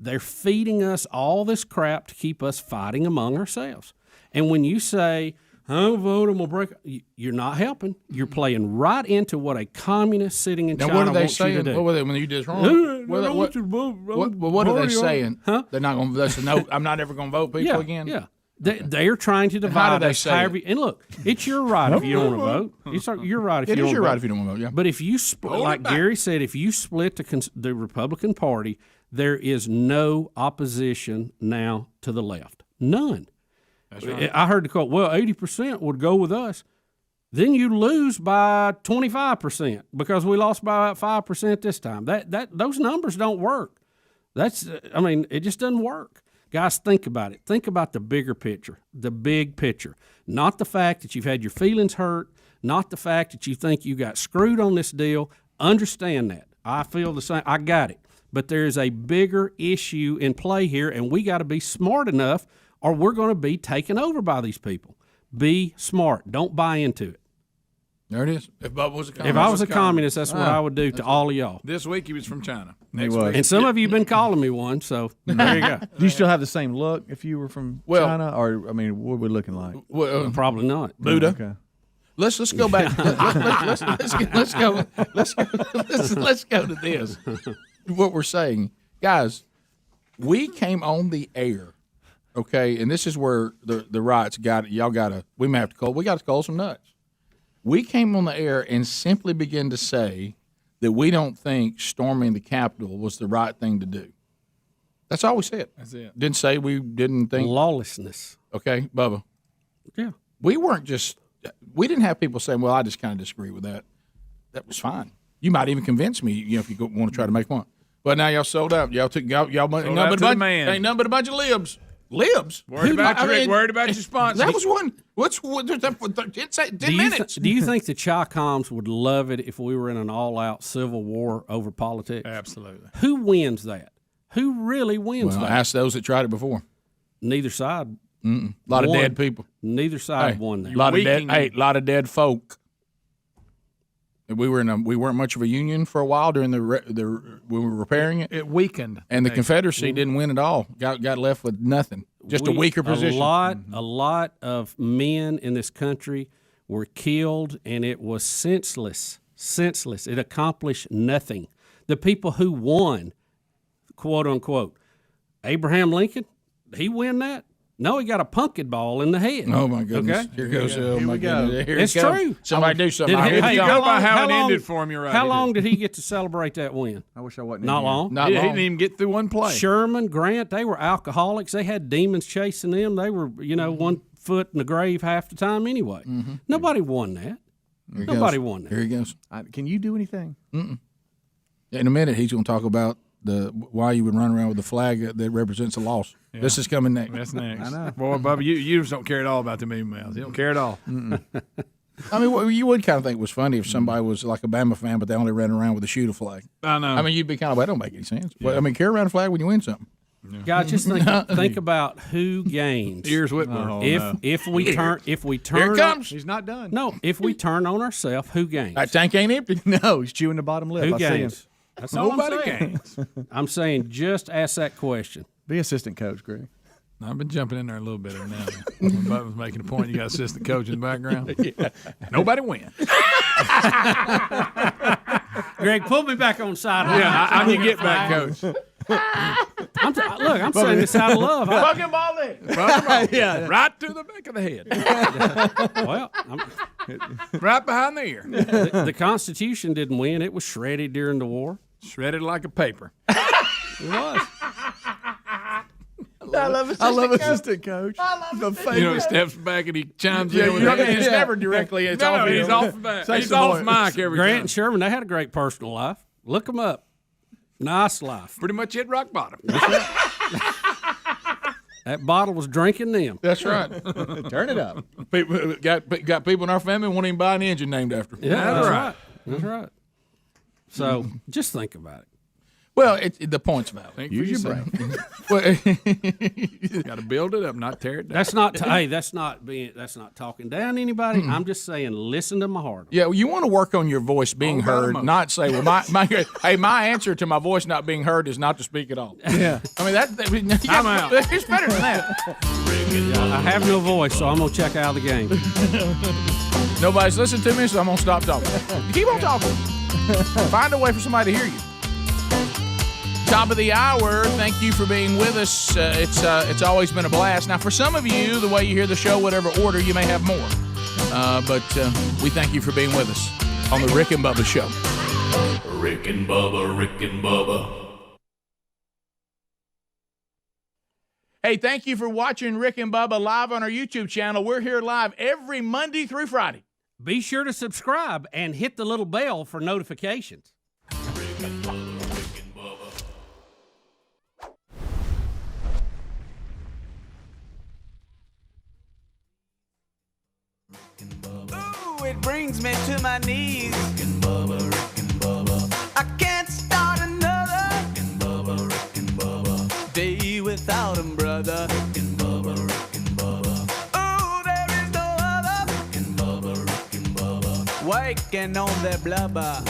They're feeding us all this crap to keep us fighting among ourselves. And when you say, I'm voting, we'll break, you're not helping. You're playing right into what a communist sitting in China wants you to do. What are they saying? What were they when you did wrong? What are they saying? Huh? They're not going to. No, I'm not ever going to vote people again. Yeah. They're trying to divide us. And look, it's your right if you don't want to vote. It's your right if you don't want to vote. It is your right if you don't want to vote, yeah. But if you split, like Gary said, if you split the Republican Party, there is no opposition now to the left. None. That's right. I heard the quote, 80% would go with us. Then you lose by 25% because we lost by about 5% this time. Those numbers don't work. It just doesn't work. Guys, think about it. Think about the bigger picture, the big picture. Not the fact that you've had your feelings hurt, not the fact that you think you got screwed on this deal. Understand that. I feel the same. I got it. But there is a bigger issue in play here, and we got to be smart enough or we're going to be taken over by these people. Be smart. Don't buy into it. There it is. If Bubba was a communist. If I was a communist, that's what I would do to all of y'all. This week he was from China. Next week. And some of you have been calling me one, so there you go. Do you still have the same look if you were from China? Or, what are we looking like? Well, probably not. Buddha. Okay. Let's go back. Let's go to this. What we're saying, guys, we came on the air, okay, and this is where the riots got it. Y'all got to. We got to call some nuts. We came on the air and simply began to say that we don't think storming the Capitol was the right thing to do. That's all we said. That's it. Didn't say we didn't think lawlessness. Okay, Bubba. Yeah. We didn't have people saying, "Well, I just kind of disagree with that." That was fine. You might even convince me, if you want to try to make one. But now y'all sold out. Y'all took y'all ain't nothing but a bunch of libs. Libs. Worried about your sponsor. That was one. What's 10 minutes? Do you think the Chi-Coms would love it if we were in an all-out civil war over politics? Absolutely. Who wins that? Who really wins that? Ask those that tried it before. Neither side. A lot of dead people. Neither side won that. A lot of dead folk. We weren't much of a union for a while during we were repairing it. It weakened, and the Confederacy didn't win at all. Got left with nothing, just a weaker position. A lot of men in this country were killed, and it was senseless Senseless. It accomplished nothing. The people who won, quote unquote, Abraham Lincoln, did he win that? No, he got a pumpkin ball in the head. Oh, my goodness. Okay? Here goes. Oh, my goodness. Here It's it comes. true. Somebody do something. Hey, you go by how it long- ended for him, you're right. How long did he get to celebrate that win? I wish I wasn't. Not in here. long. He didn't even get through one play. Sherman, Grant, they were alcoholics. They had demons chasing them. They were, 1 foot in the grave half the time anyway. Nobody won that. Here he Nobody goes. won that. Here he goes. Can you do anything? In a minute, he's going to talk about why you would run around with a flag that represents a loss. Yeah. This is coming next. That's next. I know. Boy, Bubba, you just don't care at all about them emails. You don't care at all. I mean, you would kind of think it was funny if somebody was like a Bama fan, but they only ran around with a shooter flag. I know. I mean, you'd be kind of like, that don't make any sense. But, I mean, carry around a flag when you win something. Guys, just think about who gains. Here's Whitworth. If we turn Here it comes. He's not done. No, if we turn on ourselves, who gains? That tank ain't empty. No, he's chewing the bottom lip. Who I see him. gains? That's all Nobody I'm saying. gains. I'm saying just ask that question. Be assistant coach, Greg. I've been jumping in there a little bit now. When Bubba's making a point, you got assistant coach in the background. Nobody wins. Greg, pull me back on side. I'm your get back coach. I'm saying this out of love. Fucking ball in. Yeah, right to the back of the head. Well, Right behind the ear. the Constitution didn't win. It was shredded during the war. Shredded like a paper. It was. I love assistant coach. The favorite. Steps back and he chimes in. With It's never directly. It's No, off he's him. off back. Say He's some off more. mic every Grant time. and Sherman, they had a great personal life. Look them up. Nice life. Pretty much hit rock bottom. That bottle was drinking them. That's right. Turn it up. People, got people in our family won't even buy an engine named after them. Yeah, that's right. That's right. So just think about it. Well, the point's valid. Use your brain. Got to build it up, not tear it down. That's not. Hey, that's not talking down anybody. I'm just saying, listen to my heart. Yeah, well, you want to work on your voice being heard, not say, "Well, my answer to my voice not being heard is not to speak at all." Yeah, I mean I'm out. It's better than that. I have no voice, so I'm gonna check out of the game. Nobody's listening to me, so I'm gonna stop talking. Keep on talking. Find a way for somebody to hear you. Top of the hour. Thank you for being with us. It's always been a blast. Now, for some of you, the way you hear the show, whatever order, you may have more. But we thank you for being with us on the Rick and Bubba Show. Rick and Bubba, Rick and Bubba. Hey, thank you for watching Rick and Bubba live on our YouTube channel. We're here live every Monday through Friday. Be sure to subscribe and hit the little bell for notifications. Ooh, it brings me to my knees. I can't start another day without him, brother. Ooh, there is no other waking on their blubber.